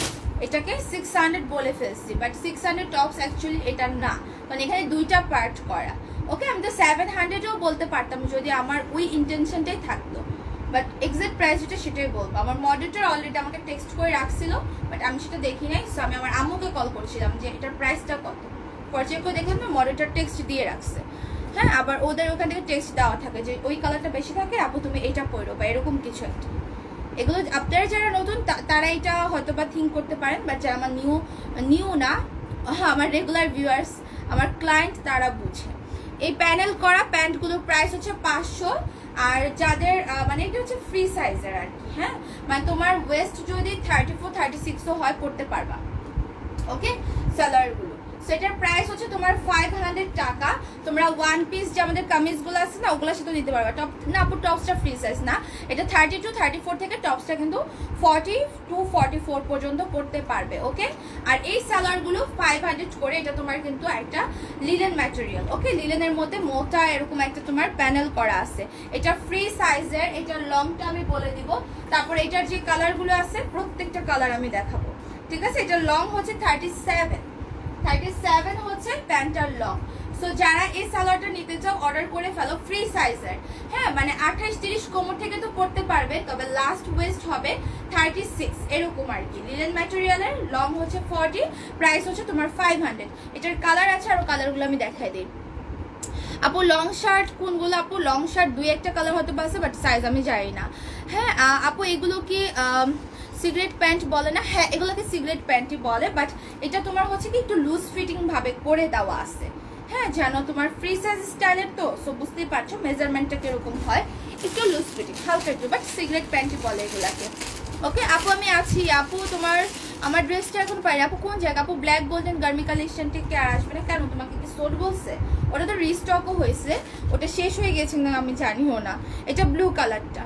এটাকে 600 বলে ফেলছি, বাট 600 টপস অ্যাকচুয়ালি এটা না, কারণ এখানে দুইটা পার্ট করা। ওকে, আমি তো 700ও বলতে পারতাম যদি আমার ওই ইন্টেনশনটাই থাকতো, বাট এক্সাক্ট প্রাইস যেটা সেটাই বলবো। আমার মডারেটর অলরেডি আমাকে টেক্সট করে রাখছিল, বাট আমি সেটা দেখি নাই। সো আমি আমার আম্মুকে কল করেছিলাম যে এটার প্রাইসটা কত, পর্যায়ে করে দেখলাম না মডারেটর টেক্সট দিয়ে রাখছে। হ্যাঁ, আবার ওদের ওখান থেকে টেক্সট দেওয়া থাকে যে ওই কালারটা বেশি থাকে, আপু তুমি এটা পরো বা এরকম কিছু একটা। এগুলো আপনারা যারা নতুন তারা এটা হয়তো বা থিঙ্ক করতে পারেন, বাট যারা আমার নিউ না, আমার রেগুলার ভিউয়ার্স, আমার ক্লায়েন্ট, তারা বুঝে। এই প্যানেল করা প্যান্টগুলোর প্রাইস হচ্ছে 500। আর যাদের মানে এটা হচ্ছে ফ্রি সাইজের আর কি, হ্যাঁ মানে তোমার ওয়েস্ট যদি 34-36ও হয় পড়তে পারবা। ওকে, সালোয়ারগুলো সেটার প্রাইস হচ্ছে তোমার 500 টাকা। তোমরা ওয়ান পিস যে আমাদের কামিজগুলো আছে না ওগুলোর সাথে নিতে পারবা। টপ না আপু, টপসটা ফ্রি সাইজ না, এটা 32-34 থেকে টপসটা কিন্তু 40-44 পর্যন্ত পড়তে পারবে। ওকে, আর এই সালোয়ারগুলো 500 করে, এটা তোমার কিন্তু একটা লিলেন ম্যাটেরিয়াল। ওকে, লিলেনের মধ্যে মোটা এরকম একটা তোমার প্যানেল করা আছে, এটা ফ্রি সাইজের। এটার লংটা আমি বলে দিব, তারপর এটার যে কালারগুলো আছে প্রত্যেকটা কালার আমি দেখাবো, ঠিক আছে? এটার লং হচ্ছে 37 হচ্ছে প্যান্টার লং। সো যারা এই সালোয়ারটা নিতে চাও অর্ডার করে ফেলো, ফ্রি সাইজের। হ্যাঁ, মানে 28-30 কোমর থেকে তো পড়তে পারবে, তবে লাস্ট ওয়েস্ট হবে 36 এরকম আর কি। লিলেন ম্যাটেরিয়ালের, লং হচ্ছে 40, প্রাইস হচ্ছে তোমার 500। এটার কালার আছে, আরো কালারগুলো আমি দেখাই দিই। আপু লং শার্ট কোনগুলো? আপু লং শার্ট 2-1টা কালার হতে পারছে, বাট সাইজ আমি জানি না। হ্যাঁ আপু, এগুলো কি সিগারেট প্যান্ট বলে না? হ্যাঁ, এগুলোকে সিগারেট প্যান্টই বলে, বাট এটা তোমার হচ্ছে কি একটু লুজ ফিটিং ভাবে করে দেওয়া আছে। হ্যাঁ, জানো তোমার ফ্রি সাইজ স্টাইলের তো, সো বুঝতেই পারছো মেজারমেন্টটা কিরকম হয়, একটু লুজ ফিটিং হালকা একটু, বাট সিগারেট প্যান্টই বলে এগুলাকে। ওকে আপু, আমি আছি আপু, তোমার আমার ড্রেসটা এখন পাই আপু কোন জায়গা আপু ব্ল্যাক গোল্ডেন গার্মি কালেকশন থেকে আর আসবে না কেন তোমাকে কি সোল্ড বলছে ওটা তো রিস্টকও হয়েছে ওটা শেষ হয়ে গেছে না আমি জানিও না এটা ব্লু কালারটা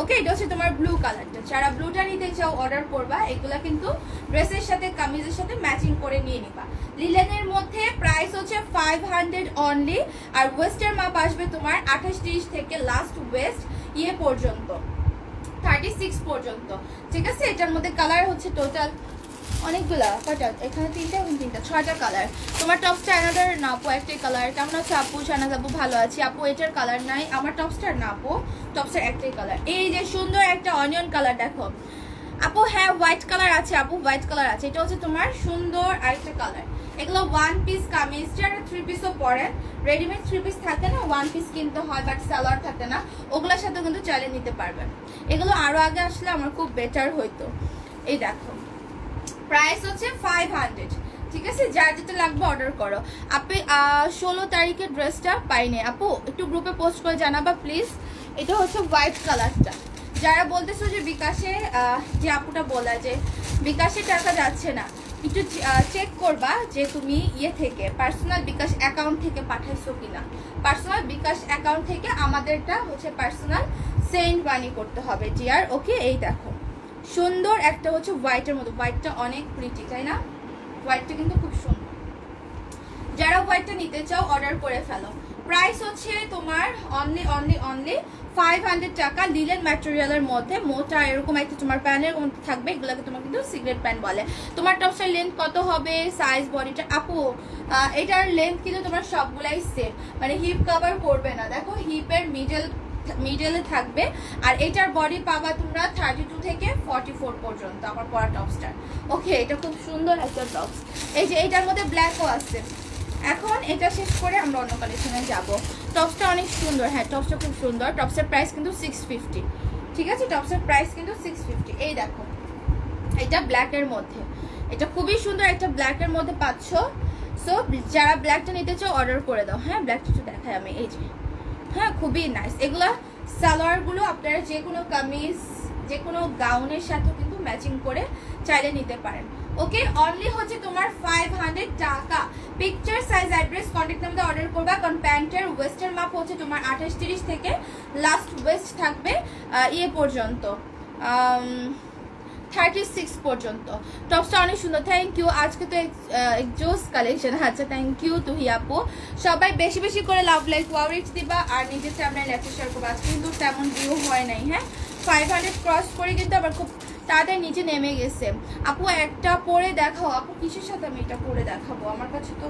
ওকে এটা হচ্ছে তোমার ব্লু কালারটা যারা ব্লুটা নিতে চাও অর্ডার করবা এগুলা কিন্তু ড্রেসের সাথে কামিজের সাথে ম্যাচিং করে নিয়ে নিবা লিলেনের মধ্যে প্রাইস হচ্ছে 500 অনলি আর ওয়েস্টের মাপ আসবে তোমার 28-30 থেকে লাস্ট ওয়েস্ট ইয়ে পর্যন্ত 36 পর্যন্ত ঠিক আছে এটার মধ্যে কালার হচ্ছে টোটাল অনেকগুলা কয়টা এখানে তিনটা এবং তিনটা 6টা কালার তোমার টপসটা অ্যানাদার না আপু একটাই কালার কেমন আছে আপু শানাজ আপু ভালো আছি আপু এটার কালার নাই আমার টপসটার না আপু টপসটার একটাই কালার এই যে সুন্দর একটা অনিয়ন কালার দেখো আপু হ্যাঁ হোয়াইট কালার আছে আপু হোয়াইট কালার আছে এটা হচ্ছে তোমার সুন্দর আরেকটা কালার এগুলো 1 পিস কামিজ যারা 3 পিসও পরেন রেডিমেড 3 পিস থাকে না 1 পিস কিনতে হয় বাট সালোয়ার থাকে না ওগুলোর সাথে কিন্তু চালিয়ে নিতে পারবেন এগুলো আরো আগে আসলে আমার খুব বেটার হইতো এই দেখো প্রাইস হচ্ছে 500 ঠিক আছে যার যেটা লাগবে অর্ডার করো আপনি 16 তারিখের ড্রেসটা পাইনি আপু একটু গ্রুপে পোস্ট করে জানাবা প্লিজ এটা হচ্ছে হোয়াইট কালারটা যারা বলতেছো যে বিকাশে যে আপুটা বলা যে বিকাশে টাকা যাচ্ছে না একটু চেক করবা যে তুমি ইয়ে থেকে পার্সোনাল বিকাশ অ্যাকাউন্ট থেকে পাঠাইছো কিনা পার্সোনাল বিকাশ অ্যাকাউন্ট থেকে আমাদেরটা হচ্ছে পার্সোনাল সেন্ড মানি করতে হবে জিআর ওকে এই দেখো সুন্দর একটা হচ্ছে হোয়াইটের মতো হোয়াইটটা অনেক প্রিটি তাই না হোয়াইটটা কিন্তু খুব সুন্দর যারা হোয়াইটটা নিতে চাও অর্ডার করে ফেলো প্রাইস হচ্ছে তোমার অনলি 500 টাকা লিলেন ম্যাটেরিয়ালের মধ্যে মোটা এরকম একটা তোমার প্যানের মধ্যে থাকবে এগুলোকে তোমার কিন্তু সিগারেট প্যান বলে তোমার টপসের লেন্থ কত হবে সাইজ বডিটা আপু এটার লেন্থ কিন্তু তোমার সবগুলাই সেম মানে হিপ কভার করবে না দেখো হিপের মিডলে থাকবে আর এটার বডি পাবা তোমরা 32 থেকে 44 পর্যন্ত আমার পরা টপসটার ওকে এটা খুব সুন্দর একটা টপস এই যে এটার মধ্যে ব্ল্যাকও আছে এখন এটা শেষ করে আমরা অন্য কালেকশনে যাব টপসটা অনেক সুন্দর হ্যাঁ টপসটা খুব সুন্দর টপসের প্রাইস কিন্তু 650 ঠিক আছে টপসের প্রাইস কিন্তু 650 এই দেখো এটা ব্ল্যাকের মধ্যে এটা খুবই সুন্দর একটা ব্ল্যাকের মধ্যে পাচ্ছ সো যারা ব্ল্যাকটা নিতে চাও অর্ডার করে দাও হ্যাঁ ব্ল্যাকটা একটু দেখাই আমি এই যে হ্যাঁ খুবই নাইস এগুলা সালোয়ারগুলো আপনারা যে কোনো কামিজ যে কোনো গাউনের সাথে কিন্তু ম্যাচিং করে চাইলে নিতে পারেন ওকে অনলি হচ্ছে তোমার 500 টাকা picture size address contact number order করবা কারণ প্যান্টের ওয়েস্টের মাপ হচ্ছে তোমার 28-30 থেকে লাস্ট ওয়েস্ট থাকবে ইয়ে পর্যন্ত 36 পর্যন্ত টপসটা অনেক সুন্দর থ্যাংক ইউ আজকে তো জোস কালেকশন আচ্ছা থ্যাংক ইউ তুহি আপু সবাই বেশি বেশি করে লাভ লাইক ওয়াও রিচ দিবা আর নিজের সামনে লেফট শেয়ার করবা আজকে কিন্তু তেমন ভিউ হয় নাই হ্যাঁ 500 ক্রস করে কিন্তু আবার খুব তাদের নিচে নেমে গেছে আপু একটা পরে দেখাও আপু কিসের সাথে আমি এটা পরে দেখাবো আমার কাছে তো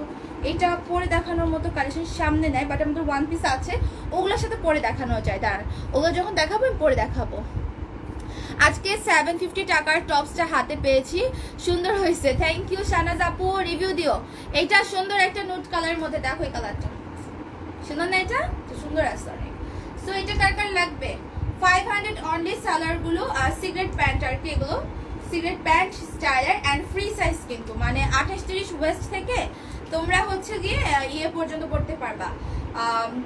এটা পরে দেখানোর মতো কালেকশন সামনে নাই বাট আমাদের 1 পিস আছে ওগুলোর সাথে পরে দেখানো যায় দাঁড়ান ওগুলো যখন দেখাবো আমি পরে দেখাবো আজকে 750 টাকার টপসটা হাতে পেয়েছি সুন্দর হয়েছে থ্যাংক ইউ শানাজ আপু রিভিউ দিও এটা সুন্দর একটা নুট কালারের মধ্যে দেখো এই কালারটা সুন্দর না এটা তো সুন্দর আছে অনেক সো এটা কার কার লাগবে 500 অনলি সালোয়ারগুলো আর সিগারেট প্যান্ট আর কি এগুলো cigarette pant styler and free size কিন্তু মানে 28-30 ওয়েস্ট থেকে তোমরা হচ্ছে গিয়ে ইয়ে পর্যন্ত পড়তে পারবা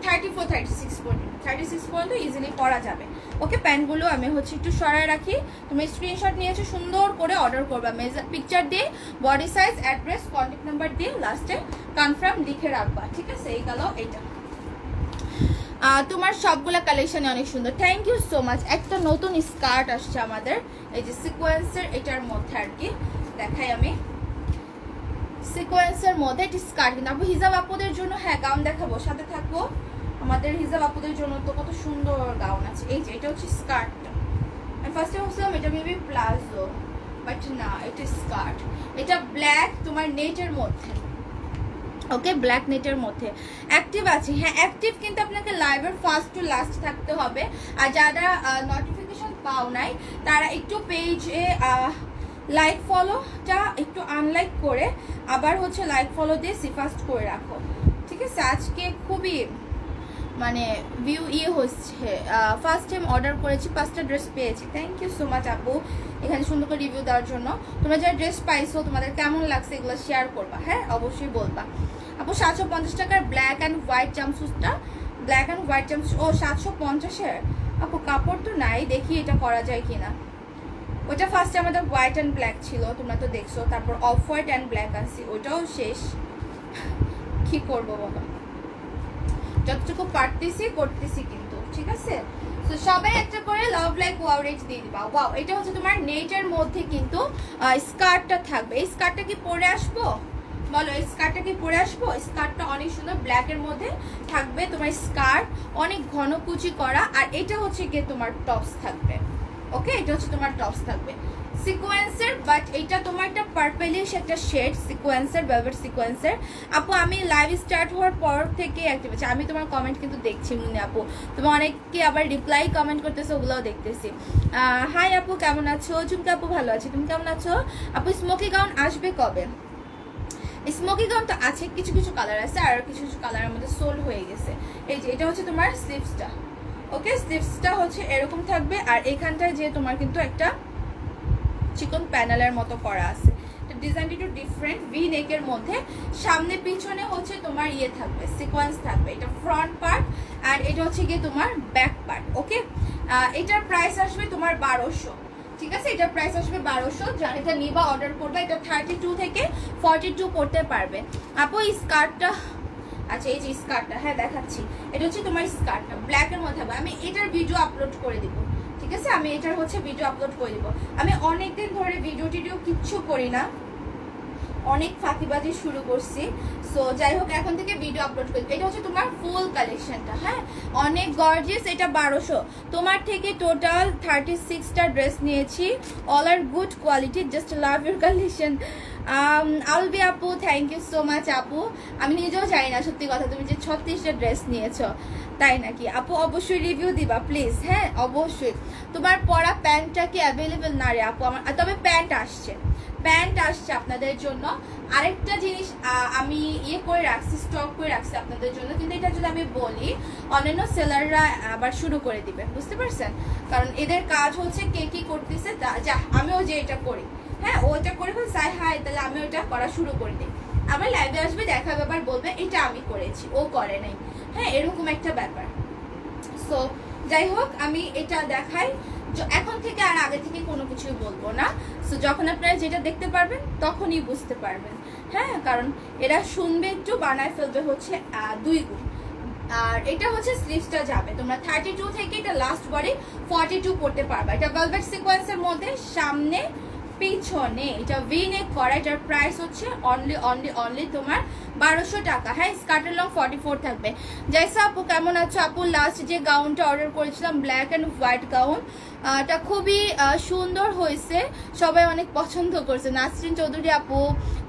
34-36 পর্যন্ত ইজিলি পরা যাবে ওকে প্যান্টগুলো আমি হচ্ছে একটু সরায় রাখি তুমি স্ক্রিনশট নিয়েছো সুন্দর করে অর্ডার করবা মেজার পিকচার দিয়ে body size address contact number দিয়ে লাস্টে কনফার্ম লিখে রাখবা ঠিক আছে এই গেল এইটা তোমার সবগুলা কালেকশনে অনেক সুন্দর থ্যাংক ইউ সো মাচ একটা নতুন স্কার্ট আসছে আমাদের এই যে সিকোয়েন্সের এটার মধ্যে আর কি দেখাই আমি সিকোয়েন্সের মধ্যে একটি স্কার্ট কিন্তু আপু হিজাব আপুদের জন্য হ্যাঁ গাউন দেখাবো সাথে থাকবো আমাদের হিজাব আপুদের জন্য তো কত সুন্দর গাউন আছে এই যে এটা হচ্ছে স্কার্টটা আমি ফার্স্টে ভাবছিলাম এটা মেবি প্লাজো বাট না এটা স্কার্ট এটা ব্ল্যাক তোমার নেটের মধ্যে ওকে ব্ল্যাক নেটের মধ্যে অ্যাক্টিভ আছে হ্যাঁ অ্যাক্টিভ কিন্তু আপনাকে লাইভের ফার্স্ট টু লাস্ট থাকতে হবে আর যারা নোটিফিকেশন পাও নাই তারা একটু পেজে লাইক ফলোটা একটু আনলাইক করে আবার হচ্ছে লাইক ফলো দিয়ে সিফাস্ট করে রাখো ঠিক আছে আজকে খুবই মানে ভিউ ইয়ে হচ্ছে ফার্স্ট টাইম অর্ডার করেছি 5টা ড্রেস পেয়েছি থ্যাংক ইউ সো মাচ আপু এখানে সুন্দর করে রিভিউ দেওয়ার জন্য তোমরা যারা ড্রেস পাইছো তোমাদের কেমন লাগছে এগুলো শেয়ার করবা হ্যাঁ অবশ্যই বলবা আপু 750 টাকার ব্ল্যাক অ্যান্ড হোয়াইট জাম্পস্যুটটা ব্ল্যাক অ্যান্ড হোয়াইট জাম্পস্যুট ও 750-এর আপু কাপড় তো নাই দেখি এটা করা যায় কিনা ওটা ফার্স্টে আমাদের হোয়াইট অ্যান্ড ব্ল্যাক ছিল, তোমরা তো দেখছো। তারপর অফ হোয়াইট অ্যান্ড ব্ল্যাক আনছি, ওটাও শেষ। কি করবো বলো, যতটুকু পারতেছি করতেছি কিন্তু, ঠিক আছে। তো সবাই একটা করে লাভ লাইক ওয়াও রেট দিয়ে দিবা। ওয়াও, এটা হচ্ছে তোমার নেটের মধ্যে কিন্তু স্কার্টটা থাকবে। এই স্কার্টটা কি পরে আসবো বলো, এই স্কার্টটা কি পরে আসবো? স্কার্টটা অনেক সুন্দর ব্ল্যাকের মধ্যে থাকবে তোমার স্কার্ট, অনেক ঘন কুচি করা। আর এটা হচ্ছে গিয়ে তোমার টপস থাকবে। ওকে, এটা হচ্ছে তোমার টপস থাকবে সিকোয়েন্সের, বাট এটা তোমার একটা পার্পলিশ একটা শেড সিকোয়েন্সের, ভেলভেট সিকোয়েন্সের। আপু আমি লাইভ স্টার্ট হওয়ার পর থেকে অ্যাক্টিভ আছি, আমি তোমার কমেন্ট কিন্তু দেখছি মুন্নি আপু, তোমার অনেককে আবার রিপ্লাই কমেন্ট করতেছো, ওগুলোও দেখতেছি। হাই আপু কেমন আছো? ঝুমকা আপু ভালো আছি, তুমি কেমন আছো? আপু স্মোকি গাউন আসবে কবে? স্মোকি গাউন তো আছে, কিছু কিছু কালার আছে, আর কিছু কিছু কালারের মধ্যে সোল্ড হয়ে গেছে। এই যে এটা হচ্ছে তোমার স্লিভসটা। ওকে, স্লিভসটা হচ্ছে এরকম থাকবে, আর এখানটায় যে তোমার কিন্তু একটা চিকন প্যানেলের মতো করা আছে। ডিজাইনটা একটু ডিফারেন্ট, ভি নেকের মধ্যে, সামনে পিছনে হচ্ছে তোমার ইয়ে থাকবে, সিকোয়েন্স থাকবে। এটা ফ্রন্ট পার্ট, আর এটা হচ্ছে গিয়ে তোমার ব্যাক পার্ট। ওকে, এটার প্রাইস আসবে তোমার 1200, ঠিক আছে। এটার প্রাইস আসবে 1200। যারা এটা নিবা অর্ডার করবে, এটা 32 থেকে 42 করতে পারবে। আপু এই স্কার্টটা, আচ্ছা এই যে স্কার্টটা, হ্যাঁ দেখাচ্ছি, এটা হচ্ছে তোমার স্কার্টটা ব্ল্যাকের মধ্যে হবে। আমি এটার ভিডিও আপলোড করে দিব, ঠিক আছে। আমি এটার হচ্ছে ভিডিও আপলোড করে দিব। আমি অনেকদিন ধরে ভিডিও টিডিও কিচ্ছু করি না, অনেক ফাঁকিবাজি শুরু করছি। সো যাই হোক, এখন থেকে ভিডিও আপলোড করি। এটা হচ্ছে তোমার ফুল কালেকশনটা, হ্যাঁ অনেক গর্জিয়াস। এটা 1200, তোমার থেকে টোটাল 36টা ড্রেস নিয়েছি, all are good quality, just love your collection. Albi আপু থ্যাংক ইউ সো মাচ আপু, আমি নিজেও জানি না সত্যি কথা তুমি যে 36টা ড্রেস নিয়েছো, তাই নাকি আপু? অবশ্যই রিভিউ দিবা প্লিজ, হ্যাঁ অবশ্যই। তোমার পরা প্যান্টটা কি অ্যাভেলেবেল না রে আপু? আমার তবে প্যান্ট আসছে, প্যান্ট আসছে আপনাদের জন্য। আরেকটা জিনিস আমি ইয়ে করে রাখছি, স্টক করে রাখছি আপনাদের জন্য, কিন্তু এটা যদি আমি বলি অন্যান্য সেলাররা আবার শুরু করে দিবে, বুঝতে পারছেন? কারণ এদের কাজ হচ্ছে কে কি করতেছে, যা আমিও যে এটা করি, হ্যাঁ ওইটা করে ফেলছে, হাই তাহলে আমি ওইটা করা শুরু করে দিই। আবার লাইভে আসবে, দেখা ব্যাপার বলবে এটা আমি করেছি, ও করে নাই, হ্যাঁ এরকম একটা ব্যাপার। সো যাই হোক, আমি এটা দেখাই এখন থেকে, আর আগে থেকে কোনো কিছুই বলবো না। সো যখন আপনারা যেটা দেখতে পারবেন তখনই বুঝতে পারবেন, হ্যাঁ কারণ এরা শুনবে একটু, বানায় ফেলবে হচ্ছে 2 গুণ। আর এটা হচ্ছে স্লিভসটা যাবে তোমরা 32 থেকে এটা লাস্ট বডি 42 করতে পারবে। এটা ভেলভেট সিকোয়েন্সের মধ্যে, সামনে পিছনে এটা ভি নেক করা। এটার প্রাইস হচ্ছে অনলি তোমার 1200 টাকা, হ্যাঁ স্কার্টের লং 44 থাকবে। জাইসা আপু কেমন আছো? আপু লাস্ট যে গাউনটা অর্ডার করেছিলাম ব্ল্যাক অ্যান্ড হোয়াইট গাউন, এটা খুবই সুন্দর হয়েছে, সবাই অনেক পছন্দ করছে। নাসরিন চৌধুরী আপু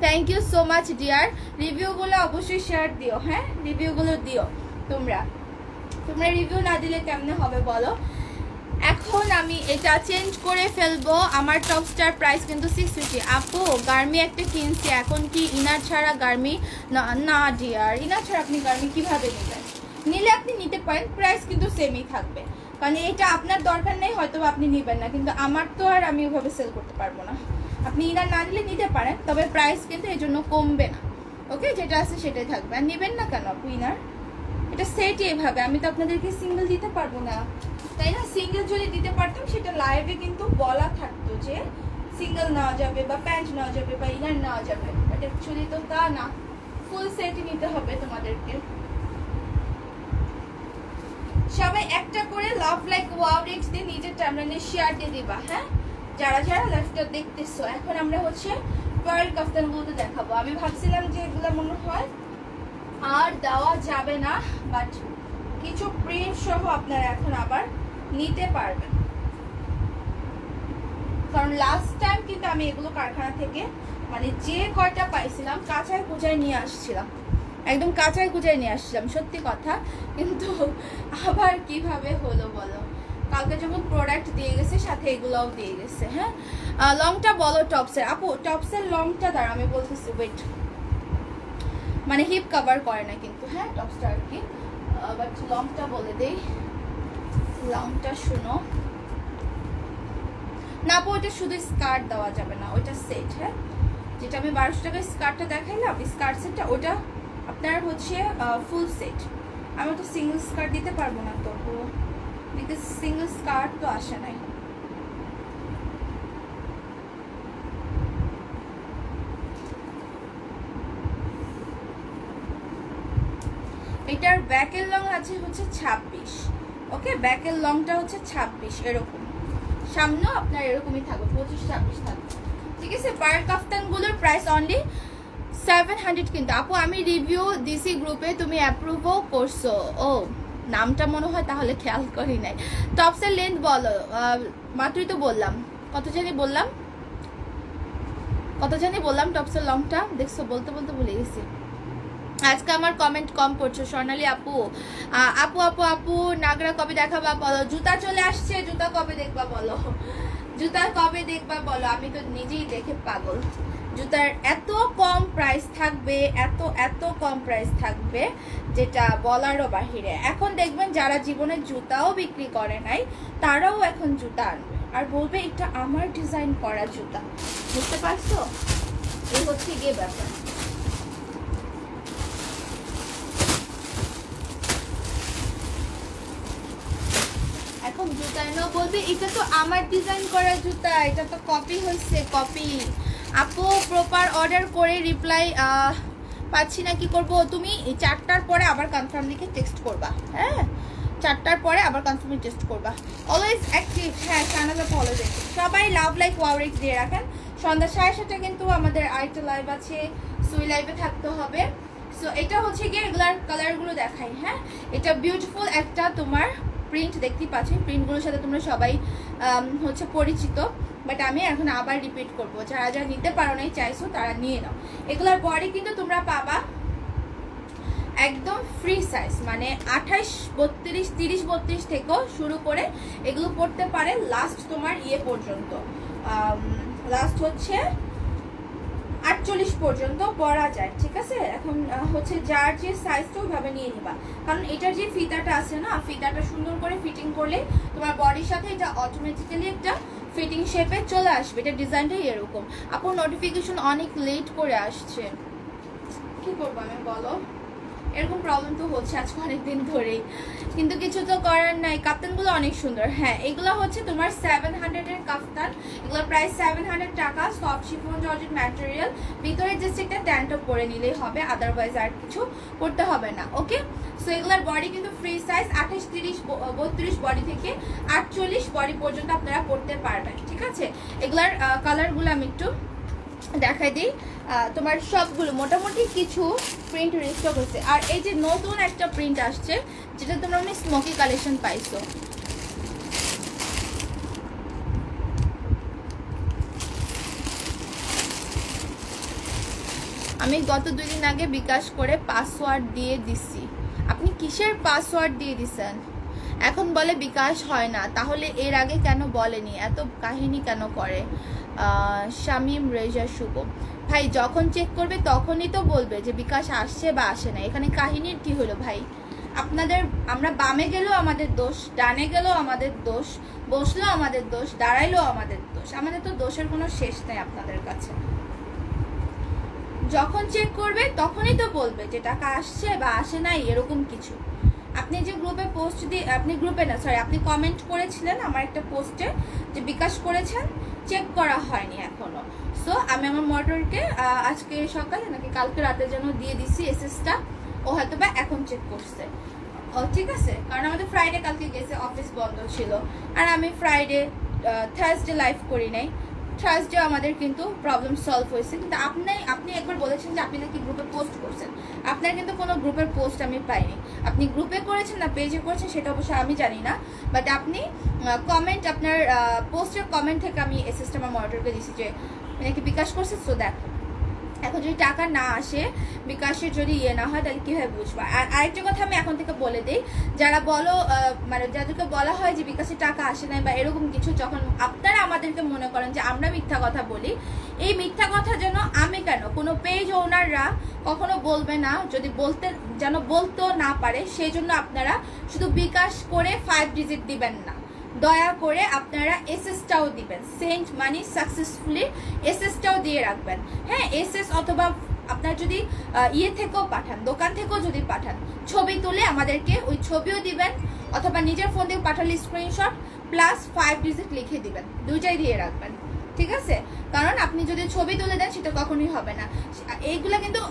thank you so much dear. রিভিউগুলো অবশ্যই শেয়ার দিও, হ্যাঁ রিভিউগুলো দিও। তোমরা রিভিউ না দিলে কেমনে হবে বলো? এখন আমি এটা চেঞ্জ করে ফেলবো। আমার টপসটার প্রাইস কিন্তু 650। আপু গার্মি একটা কিনছি, এখন কি ইনার ছাড়া গার্মি? না ডিয়ার, ইনার ছাড়া আপনি গার্মি কিভাবে নেবেন? নিলে আপনি নিতে পারেন, প্রাইস কিন্তু সেমই থাকবে, কারণ এটা আপনার দরকার নেই, হয়তো আপনি নেবেন না, কিন্তু আমার তো আর আমি ওভাবে সেল করতে পারবো না। আপনি ইনার না দিলে নিতে পারেন, তবে প্রাইস কিন্তু এই জন্য কমবে না। ওকে, যেটা আছে সেটাই থাকবে। আর নেবেন না কেন আপু ইনার? এটা সেটই এভাবে, আমি তো আপনাদেরকে সিঙ্গেল দিতে পারবো না, তাই না? সিঙ্গেল যদি দিতে পারতাম সেটা লাইভে কিন্তু বলা থাকতো যে সিঙ্গেল নেওয়া যাবে বা প্যান্ট নেওয়া যাবে বা ইনার নেওয়া যাবে, বাট অ্যাকচুয়ালি তো তা না, ফুল সেটই নিতে হবে তোমাদেরকে। সবাই একটা করে লাভ লাইক ওয়াও রেক্স দিয়ে নিজের টাইমলাইনে শেয়ার দিয়ে দিবা, হ্যাঁ যারা যারা লাইভটা দেখতেছো। এখন আমরা হচ্ছে পার্ল কাফতানগুলো দেখাবো। আমি ভাবছিলাম যে এগুলো মনে হয় আর দেওয়া যাবে না, বাট কিছু প্রিন্ট সহ আপনারা এখন আবার নিতে পারবেন, কারণ লাস্ট টাইম কিন্তু আমি এগুলো কারখানা থেকে মানে যে কয়টা পাইছিলাম কাঁচায় কুচায় নিয়ে আসছিলাম, একদম কাঁচায় কুচায় নিয়ে আসছিলাম, সত্যি কথা। কিন্তু আবার কিভাবে হলো বলো? কালকে যখন প্রোডাক্ট দিয়ে গেছে সাথে এগুলোও দিয়ে গেছে। হ্যাঁ লংটা বলো টপসের। আপু টপসের লংটা দ্বারা আমি বলতেছি, ওয়েট, মানে হিপ কভার করে না কিন্তু, হ্যাঁ টপসটা আর কি, বাট লংটা বলে দেই। লংটা শুনো না আপু, ওইটা শুধু স্কার্ট দেওয়া যাবে না, ওইটা সেট, হ্যাঁ যেটা আমি 1200 টাকায় স্কার্টটা দেখাইলাম স্কার্ট সেটটা, ওটা আপনার হচ্ছে ফুল সেট। আমি তো সিঙ্গেল স্কার্ট দিতে পারবো না তো, বিকজ সিঙ্গেল স্কার্ট তো আসে নাই। এটার ব্যাকের লং আছে হচ্ছে 26, ওকে? ব্যাকের লংটা হচ্ছে 26 এরকম, সামনেও আপনার এরকমই থাকবে 25-26 থাকবে, ঠিক আছে? পার কাফতানগুলোর প্রাইস অনলি 700 কিন্তু। আপু আমি রিভিউ দিছি গ্রুপে, তুমি অ্যাপ্রুভও করছো? ও নামটা মনে হয় তাহলে খেয়াল করি নাই। টপসের লেন্থ বলো, মাত্রই তো বললাম, কত জানি বললাম টপসের লংটা, দেখছো? বলতে বলতে ভুলে গেছি। আজকে আমার কমেন্ট কম পড়ছো। স্বর্ণালী আপু, আপু আপু আপু নাগরা কবে দেখাবা বলো? জুতা চলে আসছে, জুতা কবে দেখবা বলো? জুতা কবে দেখবা বলো? আমি তো নিজেই দেখে পাগল। জুতার এত কম প্রাইস থাকবে, এত কম প্রাইস থাকবে যেটা বলারও বাহিরে। এখন দেখবেন যারা জীবনে জুতাও বিক্রি করে নাই তারাও এখন জুতা আনবে আর বলবে এটা আমার ডিজাইন করা জুতা। বুঝতে পারছো? এই হচ্ছে গিয়ে ব্যাপার। এখন জুতা এনেও বলবে এটা তো আমার ডিজাইন করা জুতা, এটা তো কপি হয়েছে, কপি। আপু প্রপার অর্ডার করে রিপ্লাই পাচ্ছি না, কি করবো? তুমি 4টার পরে আবার কনফার্ম লিখে টেক্সট করবা, হ্যাঁ? 4টার পরে আবার কনফার্ম টেক্সট করবা। অলওয়েজ অ্যাক্টিভ, হ্যাঁ চ্যানেলে ফলো দেখি সবাই। লাভ লাইক ওয়াওরিক্স দিয়ে রাখেন। সন্ধ্যা 7:30 কিন্তু আমাদের আরেকটা লাইভ আছে, সুই লাইভে থাকতে হবে। সো এটা হচ্ছে গিয়ে রেগুলার কালারগুলো দেখাই, হ্যাঁ? এটা বিউটিফুল একটা তোমার প্রিন্ট দেখতেই পাচ্ছি, প্রিন্টগুলোর সাথে তোমরা সবাই হচ্ছে পরিচিত, বাট আমি এখন আবার রিপিট করবো। যারা যারা নিতে পারো নাই চাইছো তারা নিয়ে নাও। এগুলোর বডি কিন্তু তোমরা পাবা একদম ফ্রি সাইজ, মানে 28, 32, 30, 32 থেকেও শুরু করে এগুলো পড়তে পারে লাস্ট তোমার ইয়ে পর্যন্ত, লাস্ট হচ্ছে 48 পর্যন্ত পরা যায়, ঠিক আছে? এখন হচ্ছে যার যে সাইজটা ওইভাবে নিয়ে নিবা, কারণ এটার যে ফিতাটা আছে না, ফিতাটা সুন্দর করে ফিটিং করলে তোমার বডির সাথে এটা অটোমেটিক্যালি একটা ফিটিং শেপে চলে আসবে। এটা ডিজাইনটাই এরকম। আপুর নোটিফিকেশন অনেক লেট করে আসছে, কি করবো আমি বলো? এরকম প্রবলেম তো হচ্ছে আজকে অনেকদিন ধরেই, কিন্তু কিছু তো করার নাই। কাফতানগুলো অনেক সুন্দর, হ্যাঁ এগুলো হচ্ছে তোমার 700 এর কাফতান। এগুলোর প্রাইস 700 টাকা। সফট শিফন জর্জেট ম্যাটেরিয়াল, ভিতরে জাস্ট একটা ট্যান্ট টপ পরে নিলেই হবে, আদারওয়াইজ আর কিছু করতে হবে না, ওকে? সো এগুলোর বডি কিন্তু ফ্রি সাইজ, 28, 30, 32 বডি থেকে 48 বডি পর্যন্ত আপনারা পড়তে পারবেন, ঠিক আছে? এগুলার কালারগুলো আমি একটু দেখাই দিই। তোমার সবগুলো মোটামুটি কিছু প্রিন্ট রিস্টক হচ্ছে। আর এই যে নতুন একটা প্রিন্ট আসছে যেটা তোমরা মানে স্মোকি কালেকশন পাইছো, আমি গত 2 দিন আগে বিকাশ করে পাসওয়ার্ড দিয়ে দিছি। আপনি কিসের পাসওয়ার্ড দিয়ে দিছেন? এখন বলে বিকাশ হয় না, তাহলে এর আগে কেন বলেনি? এত কাহিনী কেন করে? শামিম রেজা শুভ ভাই, যখন চেক করবে তখনই তো বলবে যে বিকাশ আসছে বা আসে না। এখানে কাহিনীর কি হলো ভাই? আপনাদের, আমরা বামে গেলেও আমাদের দোষ, ডানে গেলেও আমাদের দোষ, বসলেও আমাদের দোষ, দাঁড়াইলেও আমাদের দোষ। আমাদের তো দোষের কোনো শেষ নেই আপনাদের কাছে। যখন চেক করবে তখনই তো বলবে যে টাকা আসছে বা আসে নাই, এরকম কিছু। আপনি যে গ্রুপে পোস্ট দিয়ে, আপনি গ্রুপে না সরি, আপনি কমেন্ট করেছিলেন আমার একটা পোস্টে যে বিকাশ করেছেন, চেক করা হয়নি এখনো। সো আমি আমার মডারেটরকে আজকে সকালে নাকি কালকে রাতে যেন দিয়ে দিছি এসএসটা, ও হয়তো বা এখন চেক করছে। ও ঠিক আছে, কারণ আমাদের ফ্রাইডে কালকে গেছে, অফিস বন্ধ ছিল, আর আমি ফ্রাইডে থার্সডে লাইভ করি নাই। থার্সডে আমাদের কিন্তু প্রবলেম সলভ হয়েছে। কিন্তু আপনি একবার বলেছেন যে আপনি নাকি গ্রুপে পোস্ট করছেন, আপনার কিন্তু কোনো গ্রুপের পোস্ট আমি পাইনি। আপনি গ্রুপে করেছেন না পেজে করেছেন সেটা অবশ্যই আমি জানি না, বাট আপনি কমেন্ট, আপনার পোস্টের কমেন্ট থেকে আমি এসএসটা আমার মনিটরকে দিয়েছি যে নাকি বিকাশ করছে। সো দেখো, এখন যদি টাকা না আসে, বিকাশের যদি ইয়ে না হয়, তাহলে কীভাবে বুঝবো? আর আরেকটা কথা আমি এখন থেকে বলে দিই, যারা বলো মানে যাদেরকে বলা হয় যে বিকাশের টাকা আসে নাই বা এরকম কিছু, যখন আপনারা আমাদেরকে মনে করেন যে আমরা মিথ্যা কথা বলি, এই মিথ্যা কথা যেন আমি কেন কোনো পেজ ওনাররা কখনো বলবে না, যদি যেন বলতেও না পারে, সেই জন্য আপনারা শুধু বিকাশ করে 5 ডিজিট দিবেন না, দয়া করে আপনারা এসএসটাও দিবেন। সেন্ট মানি সাকসেসফুলি এসএসটাও দিয়ে রাখবেন, হ্যাঁ? এসএস অথবা আপনার যদি ইয়ে থেকেও পাঠান, দোকান থেকেও যদি পাঠান, ছবি তুলে আমাদেরকে ওই ছবিও দিবেন, অথবা নিজের ফোন থেকে পাঠালে স্ক্রিনশট প্লাস 5 ডিজিট লিখে দিবেন, দুইটাই দিয়ে রাখবেন, ঠিক আছে? কারণ আপনি যদি ছবি তুলে দেন সেটা কখনোই হবে না। এইগুলা কিন্তু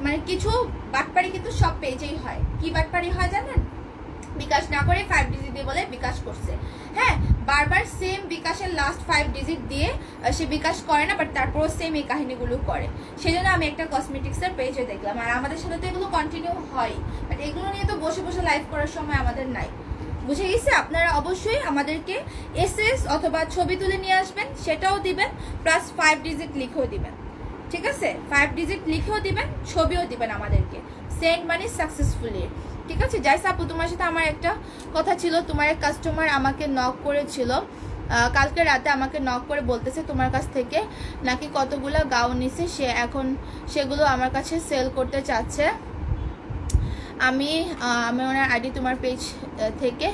মানে কিছু বাটপারি কিন্তু সব পেজেই হয়। কি বাটপারি হয় জানেন? বিকাশ না করে 5 ডিজিট দিয়ে বলে বিকাশ করছে। হ্যাঁ, বারবার সেম বিকাশের লাস্ট 5 ডিজিট দিয়ে সে বিকাশ করে না, বাট তারপরও সেম এই কাহিনীগুলো করে। সেজন্য আমি একটা কসমেটিক্সের পেজে দেখলাম, আর আমাদের সাথে তো এগুলো কন্টিনিউ হয়, বাট এগুলো নিয়ে তো বসে বসে লাইভ করার সময় আমাদের নাই। বুঝে গেছে? আপনারা অবশ্যই আমাদেরকে এসএস অথবা ছবি তুলে নিয়ে আসবেন, সেটাও দিবেন, প্লাস 5 ডিজিট লিখেও দিবেন। ঠিক আছে? 5 ডিজিট লিখেও দিবেন, ছবিও দিবেন আমাদেরকে। Send money successfully. ঠিক আছে? জাইস আপু, তোমার সাথে আমার একটা কথা ছিল। তোমার এক কাস্টমার আমাকে নক করেছিল কালকে রাতে, আমাকে নক করে বলতেছে তোমার কাছ থেকে নাকি কতগুলো গাউন নিছে, সে এখন সেগুলো আমার কাছে সেল করতে চাচ্ছে। আমি ওনার আইডি তোমার পেজ থেকে,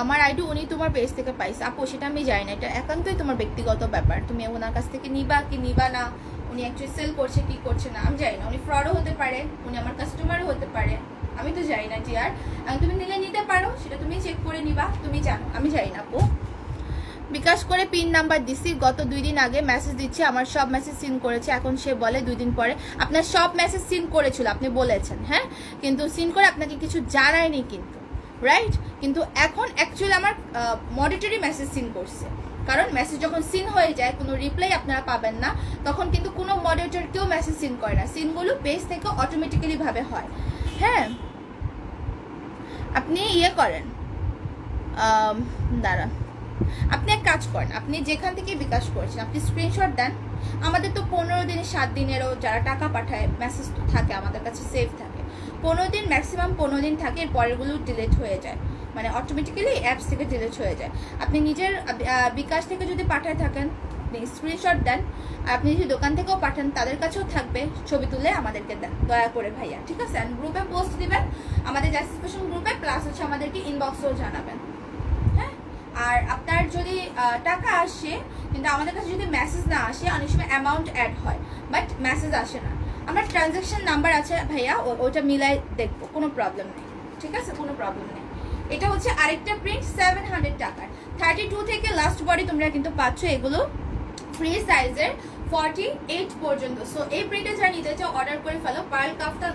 আমার আইডি উনি তোমার পেজ থেকে পাইছে। আপু সেটা আমি জানি না, এটা একান্তই তোমার ব্যক্তিগত ব্যাপার। তুমি ওনার কাছ থেকে নিবা কি নিবা না, উনি অ্যাকচুয়ালি সেল করছে কি করছে না আমি জানি না। উনি ফ্রডও হতে পারে, উনি আমার কাস্টমারও হতে পারে, আমি তো জানি না টিয়ার। তুমি নিলে নিতে পারো, সেটা তুমি চেক করে নিবা, তুমি জানো, আমি জানি না আপু। বিকাশ করে পিন নাম্বার দিছি, গত 2 দিন আগে মেসেজ দিচ্ছে, আমার সব মেসেজ সিন করেছে। এখন সে বলে 2 দিন পরে। আপনার সব মেসেজ সিন করেছিল, আপনি বলেছেন, হ্যাঁ, কিন্তু সিন করে আপনাকে কিছু জানায়নি কিন্তু, রাইট? কিন্তু এখন অ্যাকচুয়ালি আমার মডিটরি মেসেজ সিন করছে, কারণ মেসেজ যখন সিন হয়ে যায় কোনো রিপ্লাই আপনারা পাবেন না, তখন কিন্তু কোনো মডিটর কেউ মেসেজ সিন করে না। সিনগুলো পেজ থেকে অটোমেটিক্যালি ভাবে হয়। হ্যাঁ, আপনি ইয়ে করেন, দাঁড়া, আপনি এক কাজ করেন, আপনি যেখান থেকে বিকাশ করেছেন আপনি স্ক্রিনশট দেন। আমাদের তো 15 দিনে 7 দিনেরও যারা টাকা পাঠায় মেসেজ তো থাকে আমাদের কাছে, সেভ থাকে 15 দিন, ম্যাক্সিমাম 15 দিন থাকে। এর পরেরগুলো ডিলিট হয়ে যায়, মানে অটোমেটিক্যালি অ্যাপস থেকে ডিলিট হয়ে যায়। আপনি নিজের বিকাশ থেকে যদি পাঠায় থাকেন স্ক্রিনশট দেন, আপনি যদি দোকান থেকেও পাঠান তাদের কাছেও থাকবে, ছবি তুলে আমাদেরকে দেন দয়া করে ভাইয়া। ঠিক আছে? অ্যান্ড গ্রুপে পোস্ট দিবেন, আমাদের জাস্ট স্পেশাল গ্রুপে, প্লাস হচ্ছে আমাদেরকে ইনবক্সেও জানাবেন। হ্যাঁ, আর আপনার যদি টাকা আসে কিন্তু আমাদের কাছে যদি মেসেজ না আসে, অনেক সময় অ্যামাউন্ট অ্যাড হয় বাট মেসেজ আসে না, আমার ট্রানজ্যাকশন নাম্বার আছে ভাইয়া, ওটা মিলাই দেখবো, কোনো প্রবলেম নেই। ঠিক আছে? কোনো প্রবলেম নেই। এটা হচ্ছে আরেকটা প্রিন্ট 700 টাকার, 32 থেকে লাস্ট বডি তোমরা কিন্তু পাচ্ছ। এগুলো ফ্রি সাইজের 48 পর্যন্ত। সো এই প্রিন্টে যারা নিতে চাও অর্ডার করে ফেলো। পার্ল কাফতান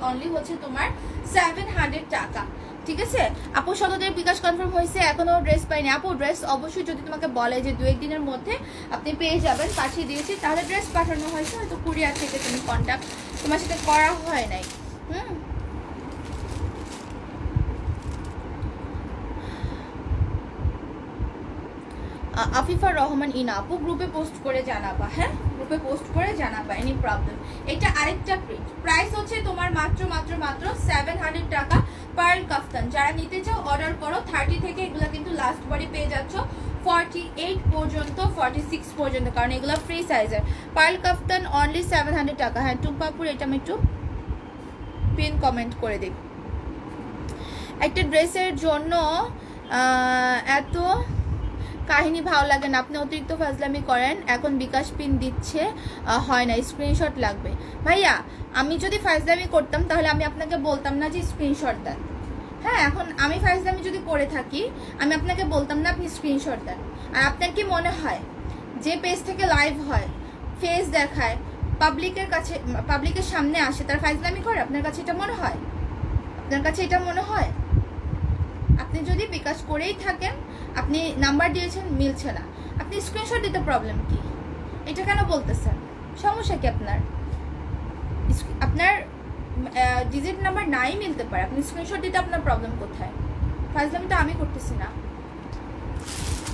অনলি হচ্ছে তোমার 700 টাকা। ঠিক আছে আপু? শতদের বিকাশ কনফার্ম হয়েছে, এখনো ড্রেস পাইনি। আপু ড্রেস অবশ্যই যদি তোমাকে বলে যে 2-1 দিনের মধ্যে আপনি পেয়ে যাবেন, পাঠিয়ে দিয়েছি, তাহলে ড্রেস পাঠানো হয়েছে, হয়তো কুরিয়ার থেকে তুমি কন্ট্যাক্ট তোমার সাথে করা হয় নাই। আফিফা রহমান ইনা আপু, গ্রুপে পোস্ট করে জানাবা। হ্যাঁ, গ্রুপে পোস্ট করে জানাবা, এনি প্রবলেম। এটা আরেকটা প্রিন্ট, প্রাইস হচ্ছে তোমার মাত্র 700 টাকা। পার্ল কাফতান যারা নিতে চাও অর্ডার করো। 30 থেকে এগুলো কিন্তু লাস্ট বডি পেয়ে যাচ্ছ 48 পর্যন্ত, 46 পর্যন্ত, কারণ এগুলো ফ্রি সাইজের। পার্ল কাফতান অনলি 700 টাকা। হ্যাঁ টুম্পাপুর, এটা আমি একটু পিন কমেন্ট করে দিই। একটা ড্রেসের জন্য এত কাহিনী ভালো লাগে না, আপনি অতিরিক্ত ফাজলামি করেন। এখন বিকাশ পিন দিচ্ছে, হয় না, স্ক্রিনশট লাগবে। ভাইয়া আমি যদি ফাজলামি করতাম তাহলে আমি আপনাকে বলতাম না যে স্ক্রিনশট দেন। হ্যাঁ, এখন আমি ফাজলামি যদি করে থাকি আমি আপনাকে বলতাম না আপনি স্ক্রিনশট দেন। আর আপনার কি মনে হয় যে পেজ থেকে লাইভ হয়, ফেস দেখায়, পাবলিকের কাছে, পাবলিকের সামনে আসে, তার ফাজলামি করে? আপনার কাছে এটা মনে হয়? আপনার কাছে এটা মনে হয়? আপনি যদি বিকাশ করেই থাকেন, আপনি নাম্বার দিয়েছেন মিলছে না, আপনি স্ক্রিনশট দিতে প্রবলেম কি? এটা কেন বলতেছেন? সমস্যা কি আপনার? আপনার ডিজিট নাম্বার নাই মিলতে পারে, আপনি স্ক্রিনশট দিতে আপনার প্রবলেম কোথায়? ফাজলামিটা আমি করতেছি না,